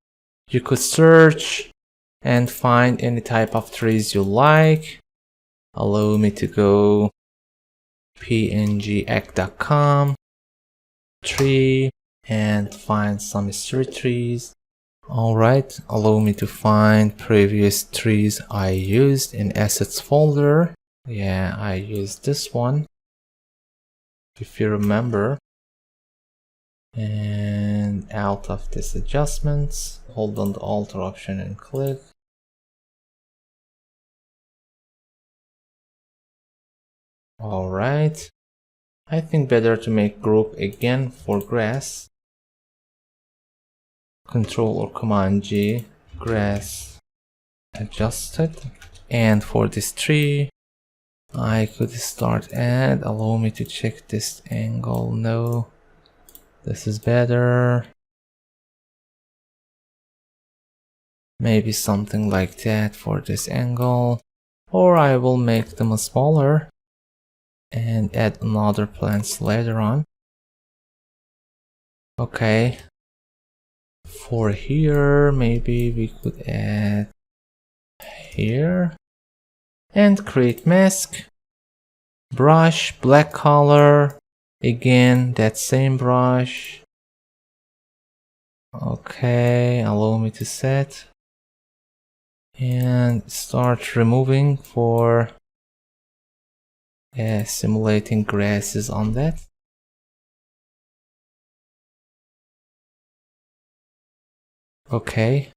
You could search and find any type of trees you like. Allow me to go pngx.com, tree, and find some street trees. Alright, allow me to find previous trees I used in assets folder. Yeah, I used this one, if you remember. And out of this adjustments, hold on the Alt option and click. Alright, I think better to make group again for grass. Control or Command G, grass adjusted. And for this tree, I could start add. Allow me to check this angle. No, this is better. Maybe something like that for this angle. Or I will make them smaller and add another plants later on. Okay. For here, maybe we could add here. And create mask. Brush, black color. Again, that same brush. Okay, allow me to set. And start removing for simulating grasses on that. Okay,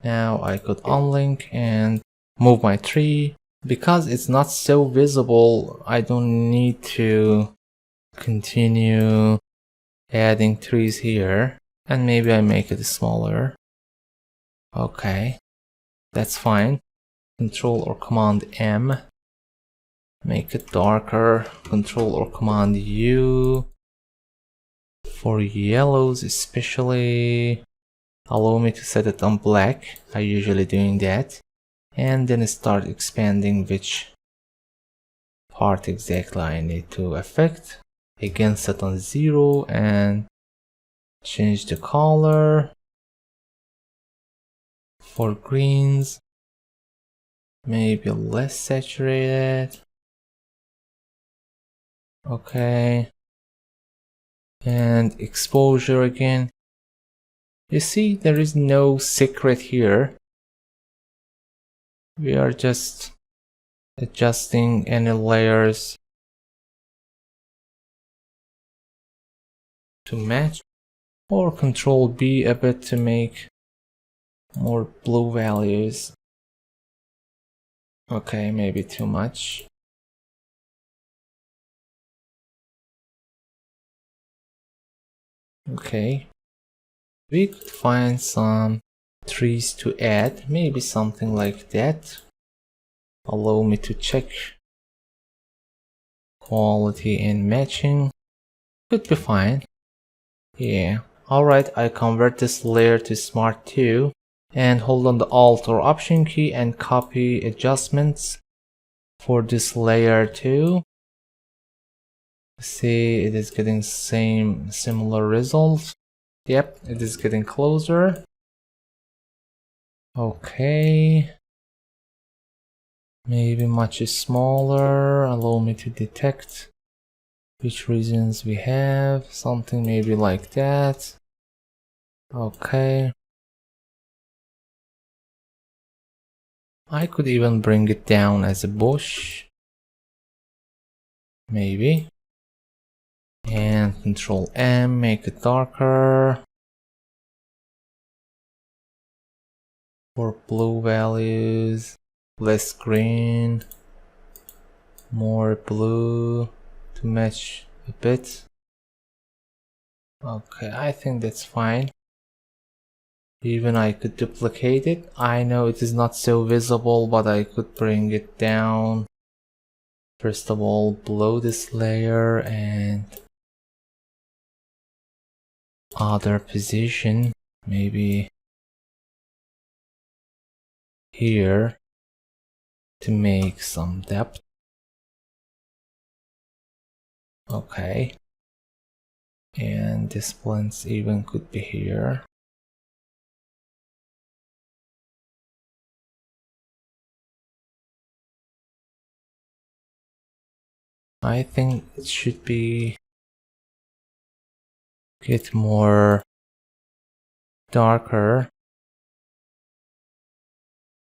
now I could unlink and move my tree. Because it's not so visible, I don't need to continue adding trees here. And maybe I make it smaller. Okay, that's fine. Control or Command M. Make it darker. Control or Command U. For yellows especially, allow me to set it on black. I usually doing that. And then start expanding which part exactly I need to affect. Again, set on 0 and change the color. For greens, maybe less saturated. Okay. And exposure again. You see, there is no secret here. We are just adjusting any layers to match, or Control B a bit to make more blue values. Okay, maybe too much. Okay, we could find some trees to add, maybe something like that. Allow me to check quality and matching. Could be fine. Yeah. Alright, I convert this layer to Smart 2 and hold on the Alt or Option key and copy adjustments for this layer too. See, it is getting similar results. Yep, it is getting closer. Okay. Maybe much smaller. Allow me to detect which regions we have. Something maybe like that. Okay. I could even bring it down as a bush. Maybe. And Control M, make it darker. For blue values, less green, more blue to match a bit. Okay, I think that's fine. Even I could duplicate it. I know it is not so visible, but I could bring it down. First of all, below this layer and other position, maybe here to make some depth. Okay. And this blends even could be here. I think it should be get more darker.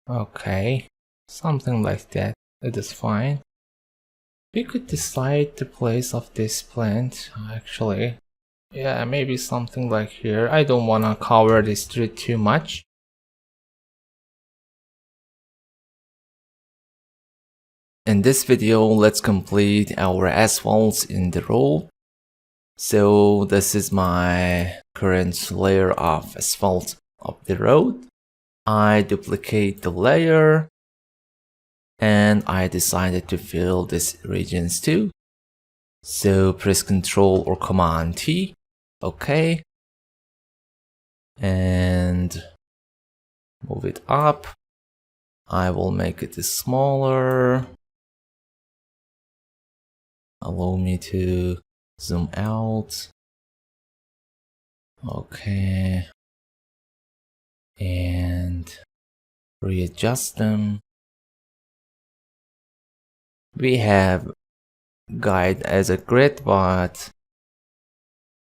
Okay, something like that. It is fine. We could decide the place of this plant actually. Yeah, maybe something like here. I don't want to cover the street too much. In this video, let's complete our asphalts in the road. So this is my current layer of asphalt of the road. I duplicate the layer and I decided to fill these regions too. So press Ctrl or Command T. Okay. And move it up. I will make it smaller. Allow me to zoom out. Okay. And readjust them. We have guide as a grid, but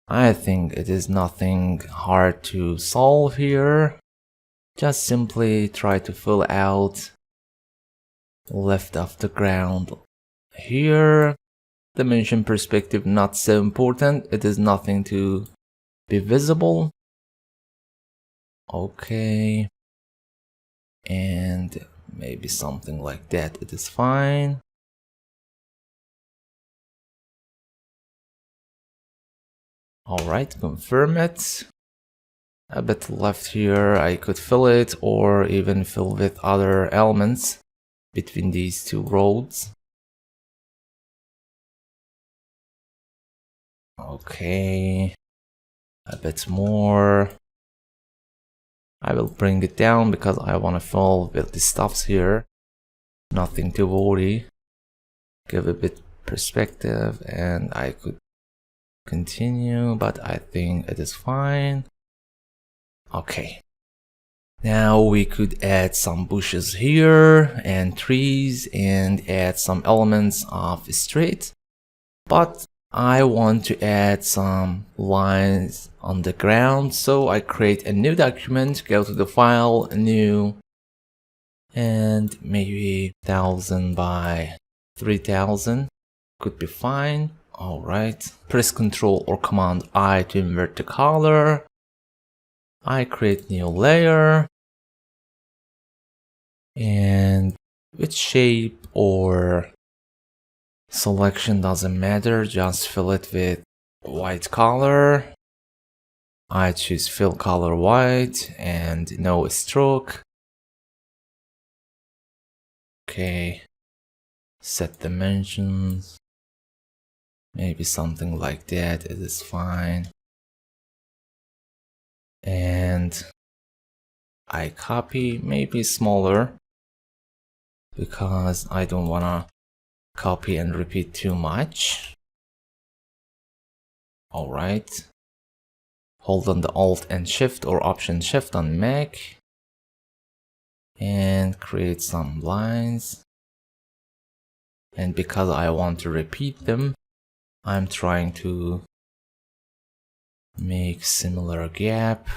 I think it is nothing hard to solve here. Just simply try to fill out left of the ground here. Dimension perspective not so important, it is nothing to be visible. Okay, and maybe something like that, it is fine. Alright, confirm it. A bit left here, I could fill it or even fill with other elements between these two roads. Okay, a bit more. I will bring it down because I want to fill with the stuffs here. Nothing to worry. Give a bit perspective, and I could continue, but I think it is fine. Okay. Now we could add some bushes here and trees and add some elements of street. But I want to add some lines on the ground, so I create a new document, go to the file, new, and maybe 1000 by 3000 could be fine. All right, press Ctrl or Command I to invert the color. I create new layer, and with shape or selection doesn't matter, just fill it with white color. I choose fill color white and no stroke. Okay, set dimensions, maybe something like that, it is fine. And I copy, maybe smaller, because I don't wanna copy and repeat too much. All right. Hold on the Alt and Shift or Option Shift on Mac and create some lines. And because I want to repeat them, I'm trying to make similar gap.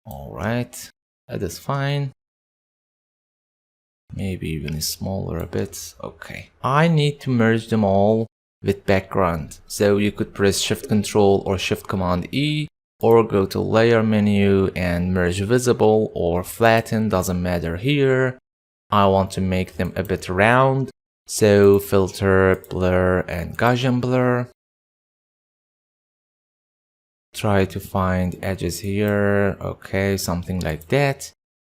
All right, that is fine. Maybe even smaller a bit. Okay, I need to merge them all with background. So you could press Shift Control or Shift Command E, or go to Layer menu and merge visible or flatten, doesn't matter here. I want to make them a bit round, so filter, blur, and Gaussian blur. Try to find edges here, okay, something like that.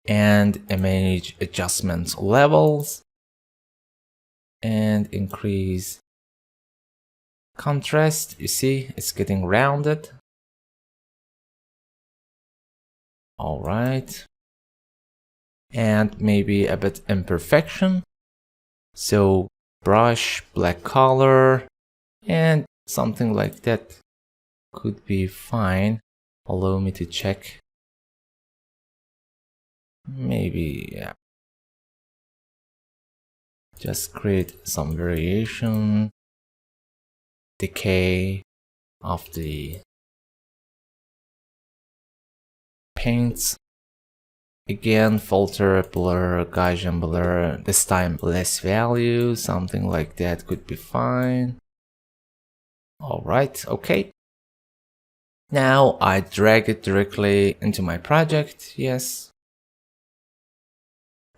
And image adjustment levels, and increase contrast. You see, it's getting rounded. All right. And maybe a bit imperfection. So brush, black color, and something like that could be fine. Allow me to check. Maybe, yeah. Just create some variation, decay of the paints. Again, filter, blur, Gaussian blur, this time less value, something like that could be fine. All right, okay. Now I drag it directly into my project, yes.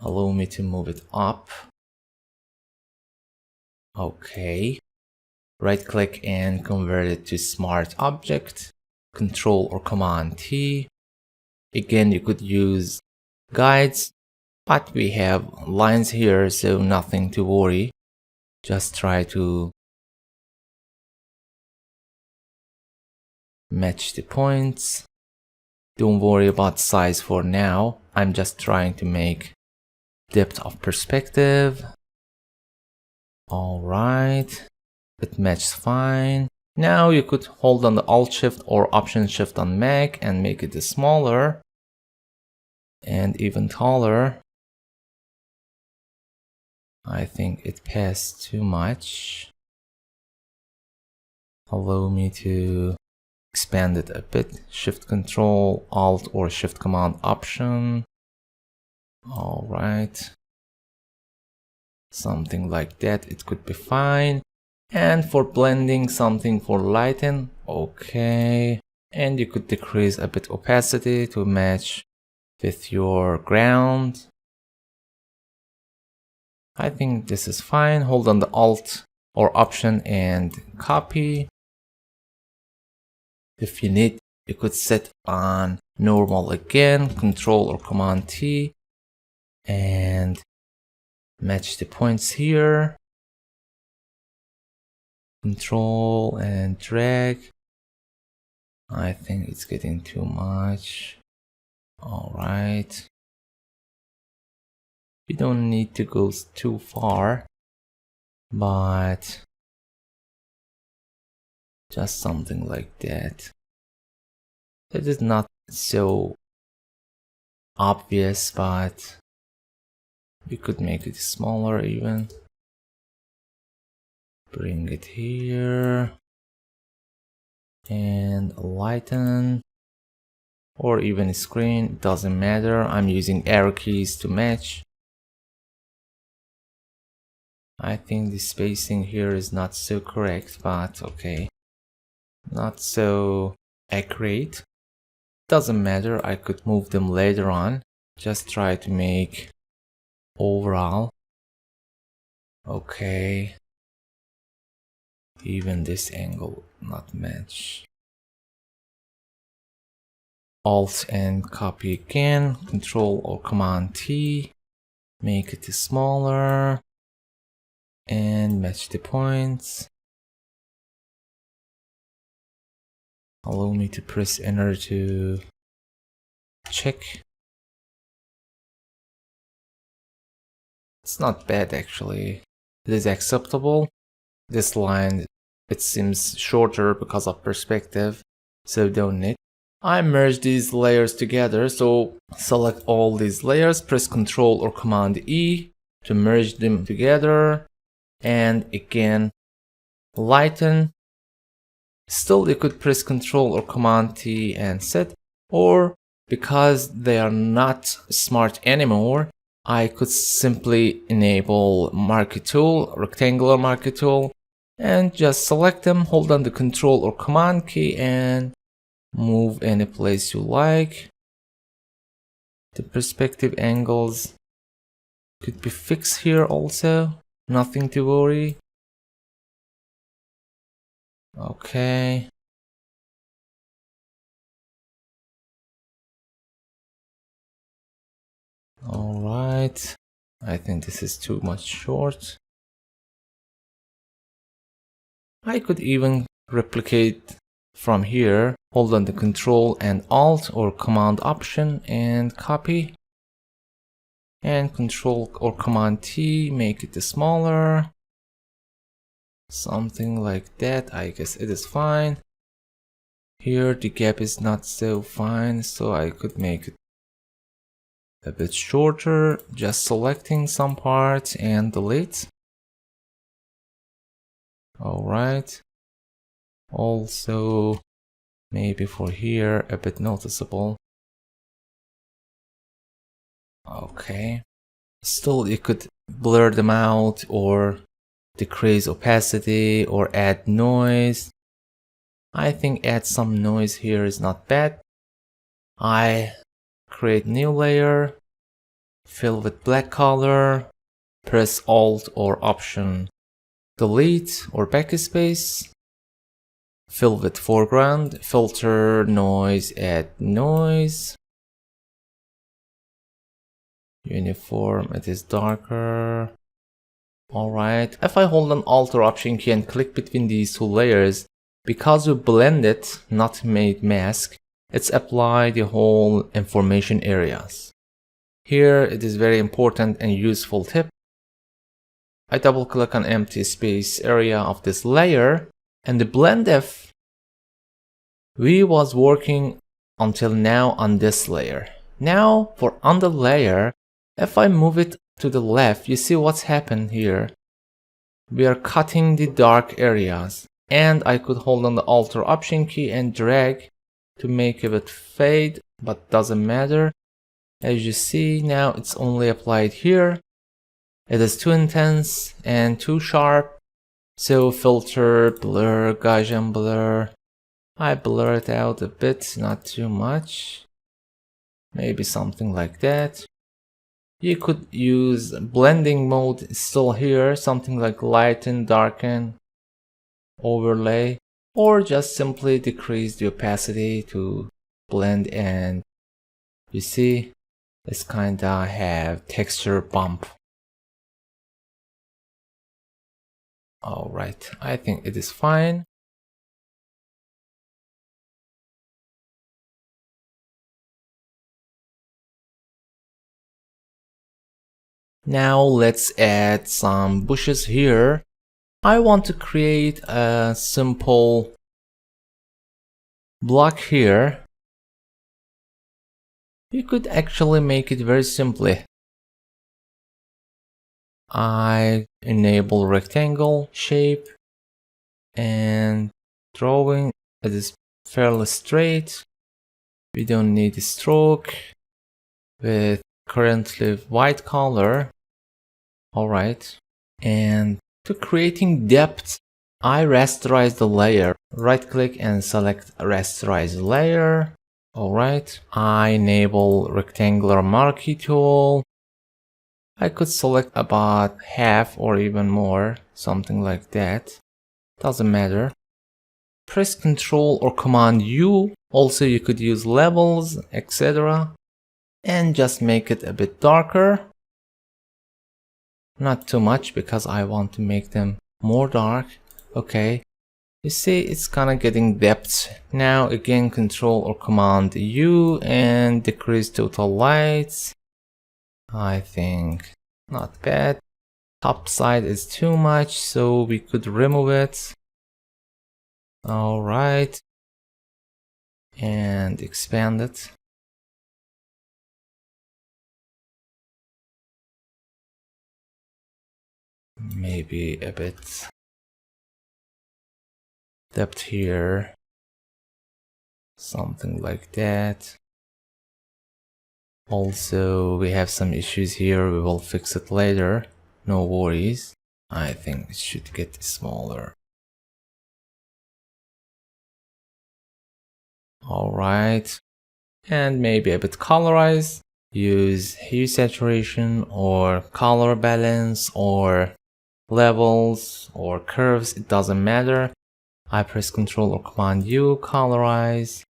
Allow me to move it up. Okay. Right click and convert it to Smart Object. Control or Command T. Again, you could use guides, but we have lines here, so nothing to worry. Just try to match the points. Don't worry about size for now. I'm just trying to make depth of perspective. All right, it matches fine. Now you could hold on the Alt Shift or Option Shift on Mac and make it smaller and even taller. I think it passed too much. Allow me to expand it a bit. Shift Control, Alt or Shift Command Option. All right. Something like that, it could be fine. And for blending, something for lighten. Okay. And you could decrease a bit opacity to match with your ground. I think this is fine. Hold on the Alt or Option and copy. If you need, you could set on normal again, Control or Command T, and match the points here. Control and drag. I think it's getting too much. All right. You don't need to go too far, but just something like that. It is not so obvious, but we could make it smaller even. Bring it here and lighten, or even screen, it doesn't matter. I'm using arrow keys to match. I think the spacing here is not so correct, but okay. Not so accurate. Doesn't matter, I could move them later on. Just try to make overall. Okay. Even this angle not match. Alt and copy again. Control or Command T. Make it smaller. And match the points. Allow me to press enter to check. It's not bad actually. It is acceptable. This line, it seems shorter because of perspective, so don't need. I merge these layers together, so select all these layers, press Ctrl or Command E to merge them together, and again lighten. Still you could press Ctrl or Command T and set, or because they are not smart anymore, I could simply enable marquee tool, rectangular marquee tool, and just select them, hold down the Control or Command key and move any place you like. The perspective angles could be fixed here also, nothing to worry. Okay. Alright. I think this is too much short. I could even replicate from here, hold on the Control and Alt or Command Option and copy. And Control or Command T, make it smaller. Something like that, I guess it is fine. Here the gap is not so fine, so I could make it a bit shorter, just selecting some parts and delete. Alright. Also, maybe for here, a bit noticeable. Okay. Still, you could blur them out or decrease opacity or add noise. I think add some noise here is not bad. I create new layer, fill with black color, press Alt or Option, delete or backspace, fill with foreground, filter, noise, add noise. Uniform, it is darker. Alright, if I hold on Alt or Option key and click between these two layers, because we blend it, not made mask, it's apply the whole information areas. Here it is very important and useful tip. I double click on empty space area of this layer and the blend F. We was working until now on this layer. Now for on the layer, if I move it to the left, you see what's happened here. We are cutting the dark areas, and I could hold on the Alt or Option key and drag to make it fade, but doesn't matter. As you see now, it's only applied here. It is too intense and too sharp, so filter, blur, Gaussian blur. I blur it out a bit, not too much. Maybe something like that. You could use blending mode still here, something like lighten, darken, overlay, or just simply decrease the opacity to blend, and you see it's kinda have texture bump. Alright, I think it is fine. Now let's add some bushes here. I want to create a simple block here. You could actually make it very simply. I enable rectangle shape and drawing. It is fairly straight. We don't need a stroke with currently white color. Alright. And to creating depth, I rasterize the layer. Right click and select rasterize layer. Alright. I enable rectangular marquee tool. I could select about half or even more, something like that. Doesn't matter. Press Ctrl or Command U. Also you could use levels, etc. And just make it a bit darker. Not too much because I want to make them more dark. Okay. You see it's kinda getting depth. Now again Ctrl or Command U and decrease total lights. I think not bad. Top side is too much, so we could remove it. Alright. And expand it. Maybe a bit depth here. Something like that. Also, we have some issues here. We will fix it later. No worries. I think it should get smaller. Alright. And maybe a bit colorize. Use hue saturation or color balance or levels or curves. It doesn't matter. I press Ctrl or Command U, colorize.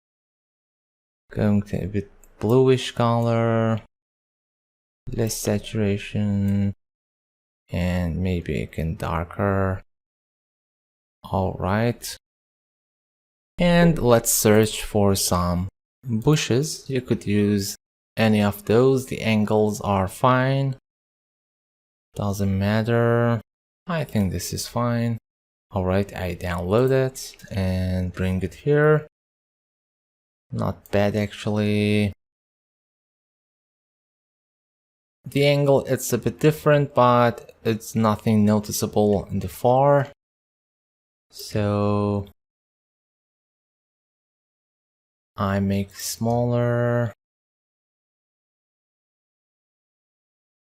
Going to a bit bluish color. Less saturation. And maybe again darker. Alright. And let's search for some bushes. You could use any of those. The angles are fine. Doesn't matter. I think this is fine. Alright, I download it and bring it here. Not bad actually. The angle, it's a bit different, but it's nothing noticeable in the far. So I make smaller.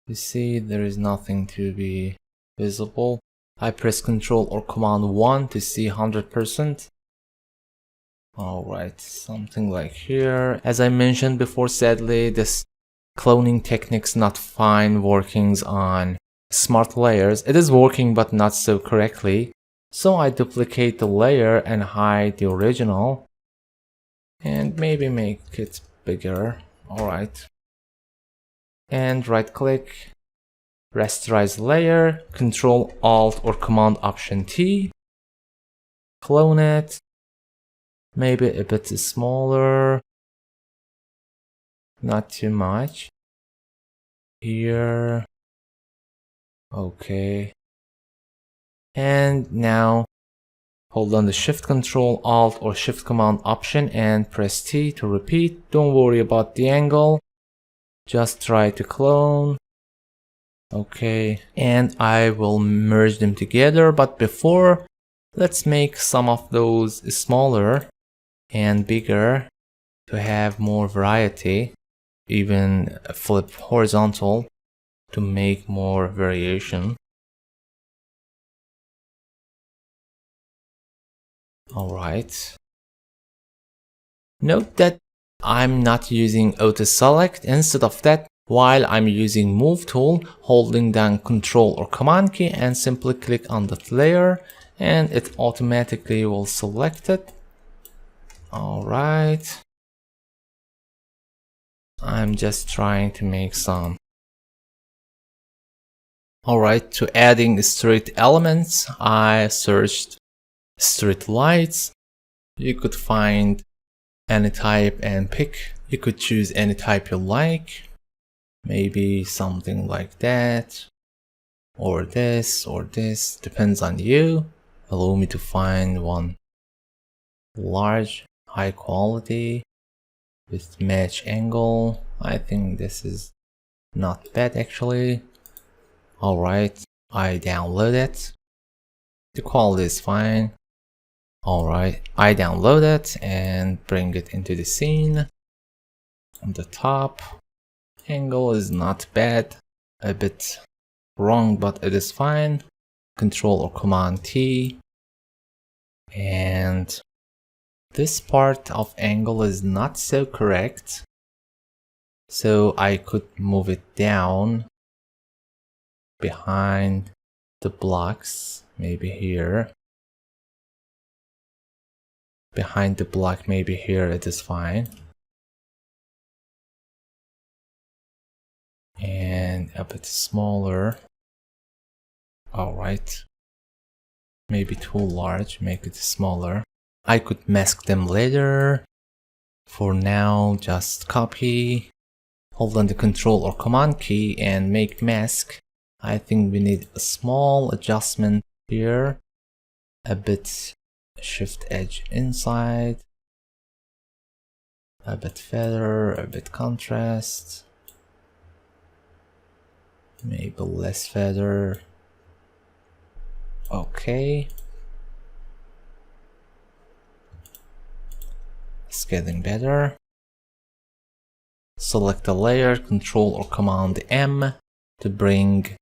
You see, there is nothing to be visible. I press Ctrl or Command 1 to see 100%. Alright, something like here. As I mentioned before, sadly, this cloning technique's not fine workings on smart layers. It is working, but not so correctly. So I duplicate the layer and hide the original. And maybe make it bigger. Alright. And right click. Rasterize layer, Control Alt or Command Option T. Clone it. Maybe a bit smaller. Not too much. Here. Okay. And now hold on the Shift Control Alt or Shift Command Option and press T to repeat. Don't worry about the angle. Just try to clone. Okay, and I will merge them together, but before, let's make some of those smaller and bigger to have more variety. Even flip horizontal to make more variation. Alright. Note that I'm not using auto select. Instead of that, while I'm using move tool, holding down Control or Command key and simply click on that layer and it automatically will select it. Alright. I'm just trying to make some. Alright, to adding street elements, I searched street lights. You could find any type and pick. You could choose any type you like. Maybe something like that, or this, depends on you. Allow me to find one large, high quality with match angle. I think this is not bad actually. Alright, I download it. The quality is fine. Alright, I download it and bring it into the scene. On the top, angle is not bad, a bit wrong, but it is fine. Control or Command T. And this part of angle is not so correct, so I could move it down behind the blocks, maybe here. Behind the block, maybe here, it is fine. And a bit smaller. Alright. Maybe too large, make it smaller. I could mask them later. For now, just copy. Hold on the Control or Command key and make mask. I think we need a small adjustment here. A bit shift edge inside. A bit feather, a bit contrast. Maybe less feather. Okay. It's getting better. Select a layer, Control or Command M to bring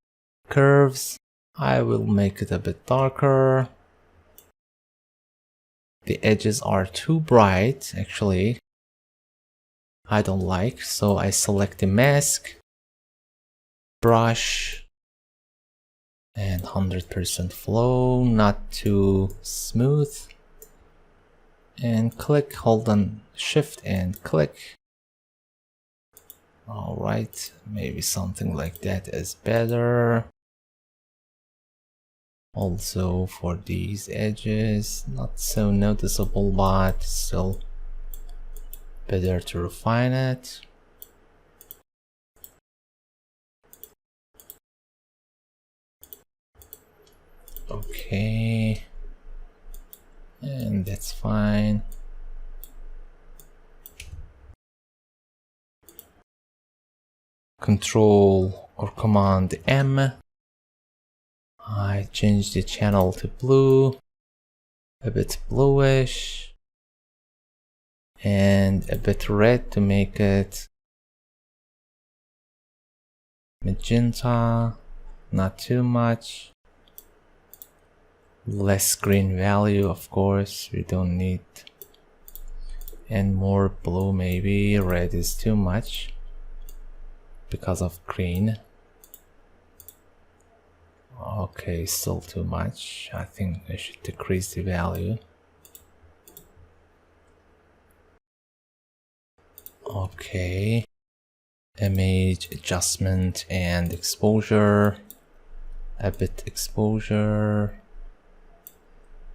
curves. I will make it a bit darker. The edges are too bright, actually. I don't like, so I select the mask, brush, and 100% flow, not too smooth. And click, hold on Shift and click. Alright, maybe something like that is better. Also for these edges, not so noticeable, but still better to refine it. Okay, and that's fine. Control or Command M. I change the channel to blue, a bit bluish, and a bit red to make it magenta, not too much. Less green value, of course, we don't need, and more blue maybe. Red is too much because of green. Okay, still too much. I think I should decrease the value. Okay, image adjustment and exposure, a bit exposure,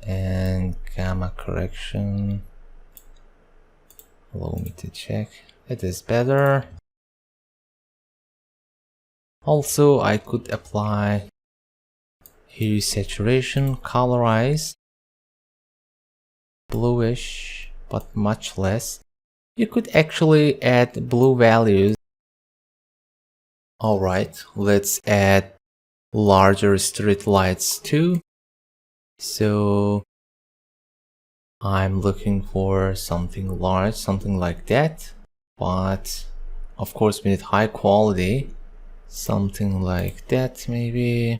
and gamma correction. Allow me to check. It is better. Also, I could apply hue saturation, colorize, bluish, but much less. You could actually add blue values. Alright, let's add larger street lights too. So I'm looking for something large, something like that, but of course we need high quality. Something like that maybe,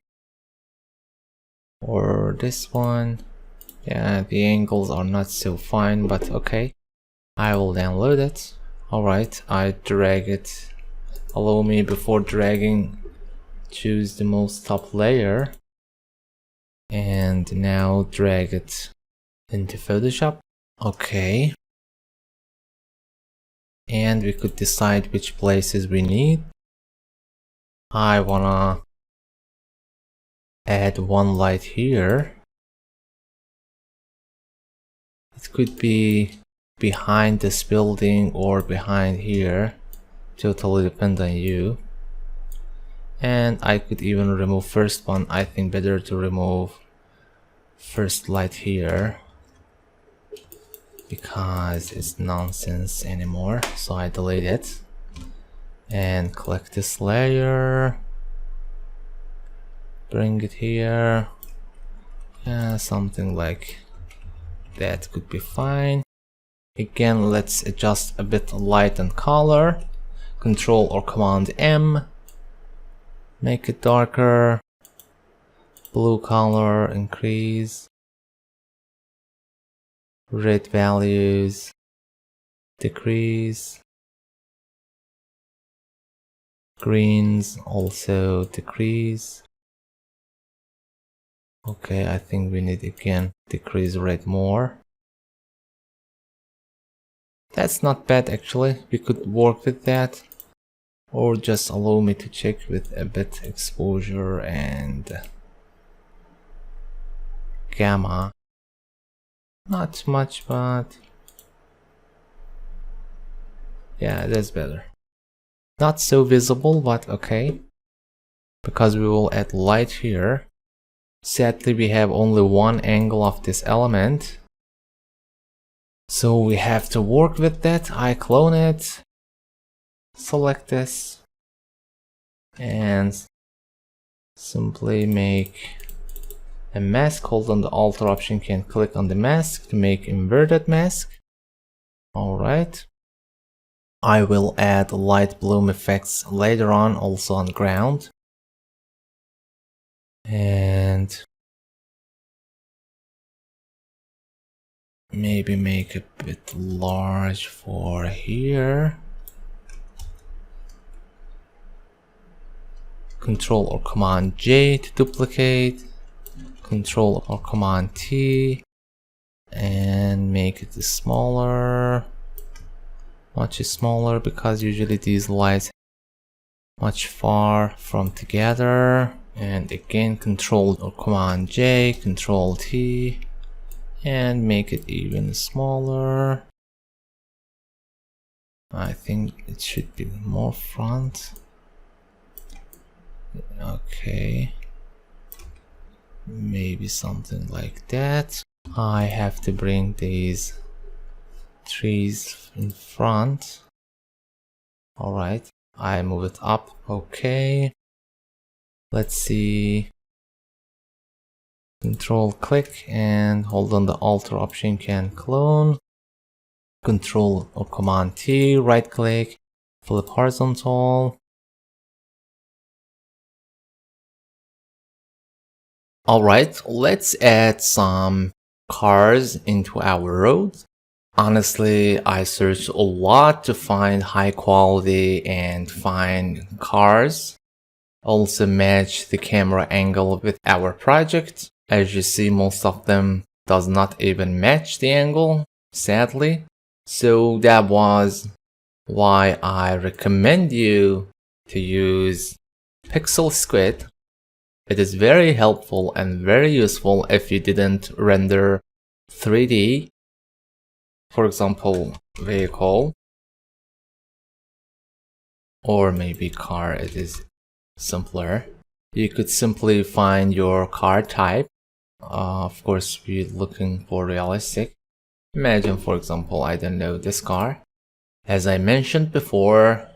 or this one. Yeah, the angles are not so fine, but okay, I will download it. Alright, I drag it. Allow me, before dragging, choose the most top layer and now drag it into Photoshop. Okay, and we could decide which places we need. I wanna add one light here. It could be behind this building or behind here. Totally depend on you. And I could even remove first one. I think better to remove first light here because it's nonsense anymore. So I delete it and click this layer, bring it here. Yeah, something like that could be fine. Again, let's adjust a bit light and color. Control or Command M, make it darker. Blue color, increase. Red values, decrease. Greens also decrease. Okay, I think we need again decrease red more. That's not bad actually, we could work with that. Or just allow me to check with a bit exposure and gamma. Not much, but yeah, that's better. Not so visible, but okay. Because we will add light here. Sadly, we have only one angle of this element. So we have to work with that. I clone it. Select this. And simply make a mask. Hold on the Alt option key and click on the mask to make inverted mask. Alright. I will add light bloom effects later on, also on ground. And maybe make a bit large for here. Control or Command J to duplicate. Control or Command T. And make it smaller. Much smaller because usually these lights much far from together. And again, Control or Command J, Control T. And make it even smaller. I think it should be more front. Okay, maybe something like that. I have to bring these trees in front. Alright, I move it up. Okay, let's see. Control click and hold on the Alt option key and clone. Control or Command T, right click, flip horizontal. Alright, let's add some cars into our road. Honestly, I searched a lot to find high quality and fine cars. Also match the camera angle with our project. As you see, most of them does not even match the angle, sadly. So that was why I recommend you to use Pixel Squid. It is very helpful and very useful if you didn't render 3D. For example, vehicle. Or maybe car, it is simpler. You could simply find your car type. Of course, we're looking for realistic. Imagine, for example, I don't know, this car. As I mentioned before,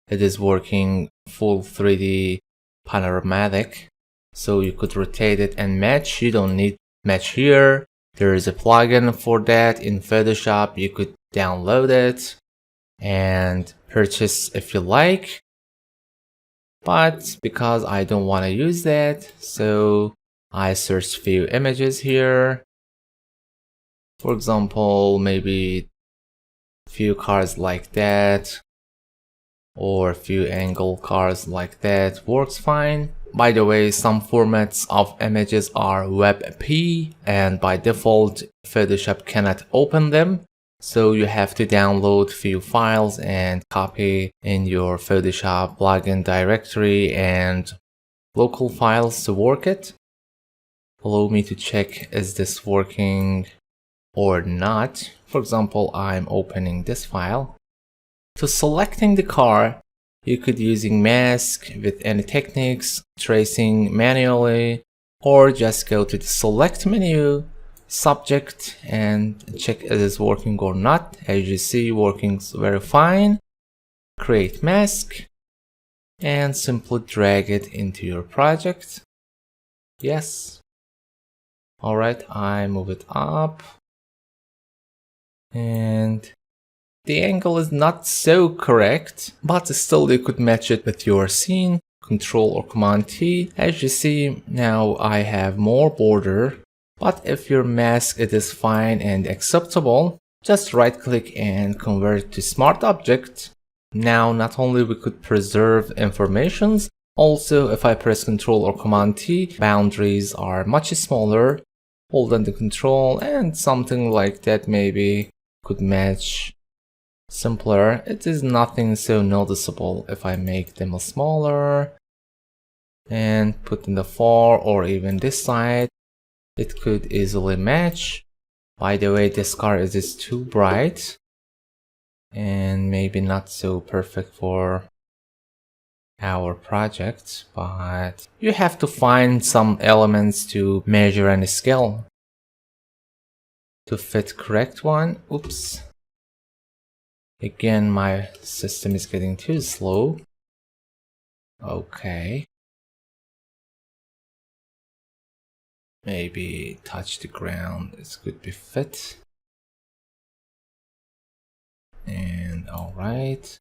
it is working full 3D panoramic, so you could rotate it and match. You don't need match here. There is a plugin for that in Photoshop. You could download it and purchase if you like. But because I don't want to use that, so I searched few images here. For example, maybe few cars like that, or a few angle cars like that works fine. By the way, some formats of images are WebP, and by default Photoshop cannot open them, so you have to download few files and copy in your Photoshop plugin directory and local files to work it. Allow me to check, is this working or not. For example, I'm opening this file. To selecting the car, You could using mask with any techniques, tracing manually, or just go to the select menu, subject, and check if it is working or not. As you see, working very fine. Create mask and simply drag it into your project. Yes. Alright, I move it up. And the angle is not so correct, but still you could match it with your scene. Control or Command T. As you see, now I have more border. But if your mask it is fine and acceptable, just right click and convert to Smart Object. Now not only we could preserve informations, also if I press Control or Command T, boundaries are much smaller. Hold on the control and something like that maybe could match simpler. It is nothing so noticeable if I make them smaller and put in the far or even this side. It could easily match. By the way, this color is too bright and maybe not so perfect for our project, but you have to find some elements to measure and scale to fit correct one. Oops. Again, my system is getting too slow. Okay. Maybe touch the ground, it could be fit. And alright.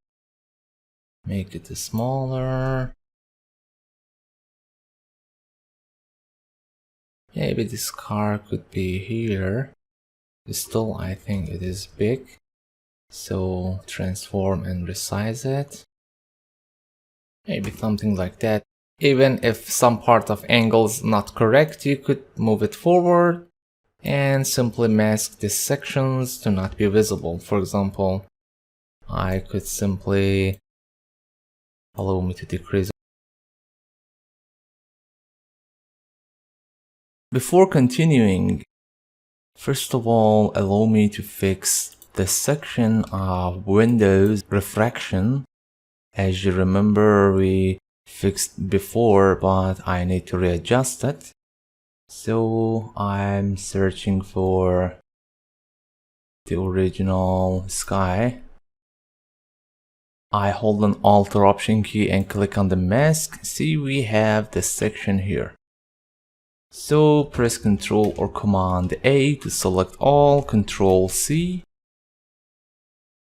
Make it smaller. Maybe this car could be here. Still, I think it is big. So transform and resize it. Maybe something like that. Even if some part of angle is not correct, you could move it forward and simply mask these sections to not be visible. For example, I could simply allow me to decrease. Before continuing, first of all, allow me to fix the section of Windows refraction. As you remember, we fixed before, but I need to readjust it. So I'm searching for the original sky. I hold an Alt or Option key and click on the mask. See, we have this section here. So press Ctrl or Command A to select all, Ctrl C,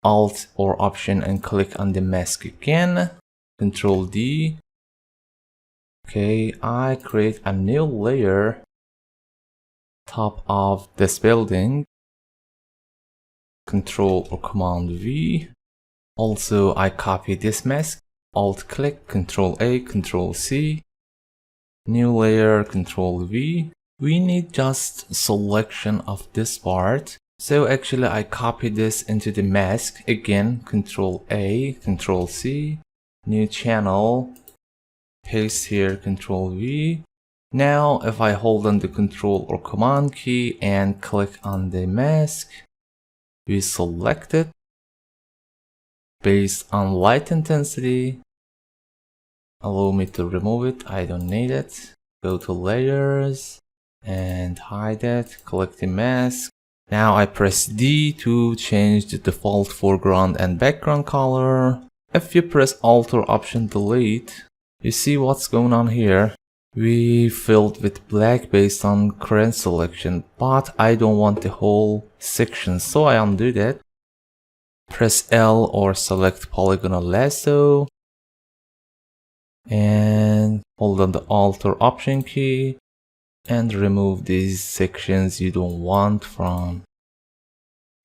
Alt or Option and click on the mask again, Ctrl D. Okay, I create a new layer top of this building, Ctrl or Command V. Also, I copy this mask, Alt click, Ctrl A, Ctrl C, new layer, Ctrl V. We need just selection of this part. So actually I copy this into the mask again, Ctrl A, Ctrl C, new channel, paste here, Ctrl V. Now if I hold on the Ctrl or Command key and click on the mask, we select it based on light intensity. Allow me to remove it, I don't need it. Go to layers and hide it, click the mask. Now I press D to change the default foreground and background color. If you press Alt or Option Delete, you see what's going on here. We filled with black based on current selection, but I don't want the whole section, so I undo that. Press L or select polygonal lasso and hold on the Alt or Option key and remove these sections you don't want from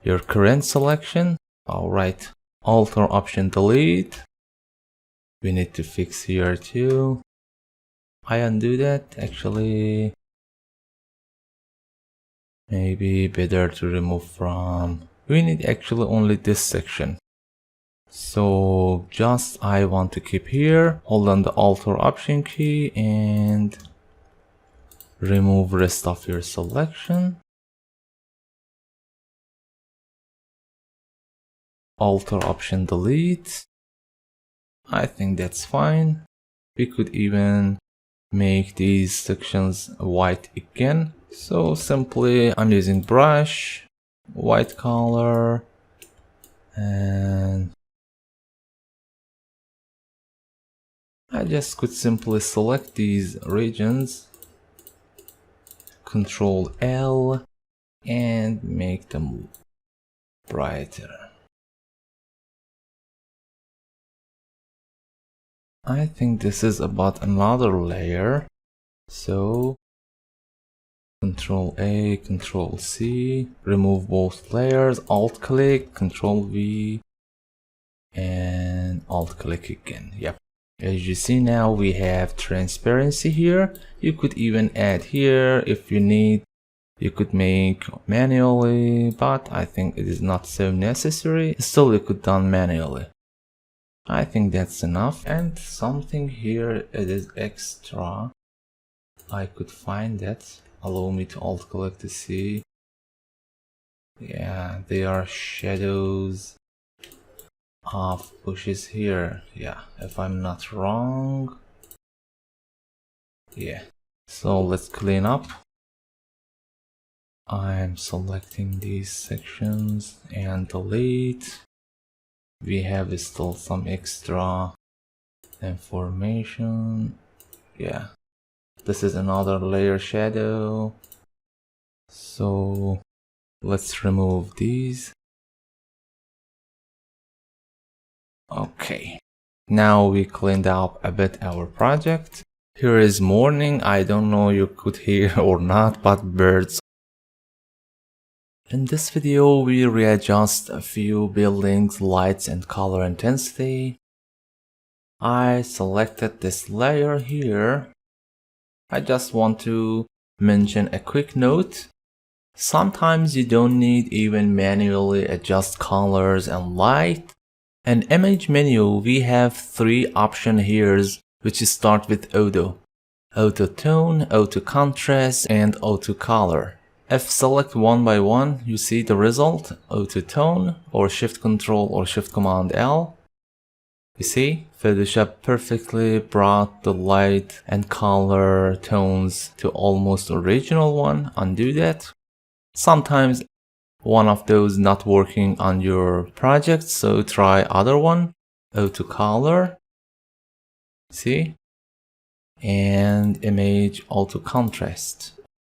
your current selection. Alright, Alt or Option Delete. We need to fix here too. I undo that. Actually, maybe better to remove from. We need actually only this section. So just I want to keep here. Hold on the Alt or Option key and remove rest of your selection. Alt or Option Delete. I think that's fine. We could even make these sections white again. So simply I'm using brush, white color, and I just could simply select these regions, Control L, and make them brighter. I think this is about another layer. So Control A, Control C, remove both layers, Alt click, Control V, and Alt click again. Yep. As you see now, we have transparency here. You could even add here if you need. You could make manually, but I think it is not so necessary. Still, you could done manually. I think that's enough. And something here, it is extra. I could find that. Allow me to alt click to see. Yeah, they are shadows of bushes here. Yeah, if I'm not wrong. Yeah, so let's clean up. I'm selecting these sections and delete. We have still some extra information. Yeah, this is another layer shadow. So let's remove these. Okay, now we cleaned up a bit our project. Here is morning. I don't know you could hear or not, but birds. In this video, we readjust a few buildings, lights and color intensity. I selected this layer here. I just want to mention a quick note. Sometimes you don't need even manually adjust colors and light. In image menu, we have 3 options here, which start with auto tone, auto contrast, and auto color. If select one by one, you see the result, auto tone, or shift control or shift command L. You see, Photoshop perfectly brought the light and color tones to almost original one. Undo that. Sometimes one of those not working on your project, so try other one, auto color, see, and image auto contrast.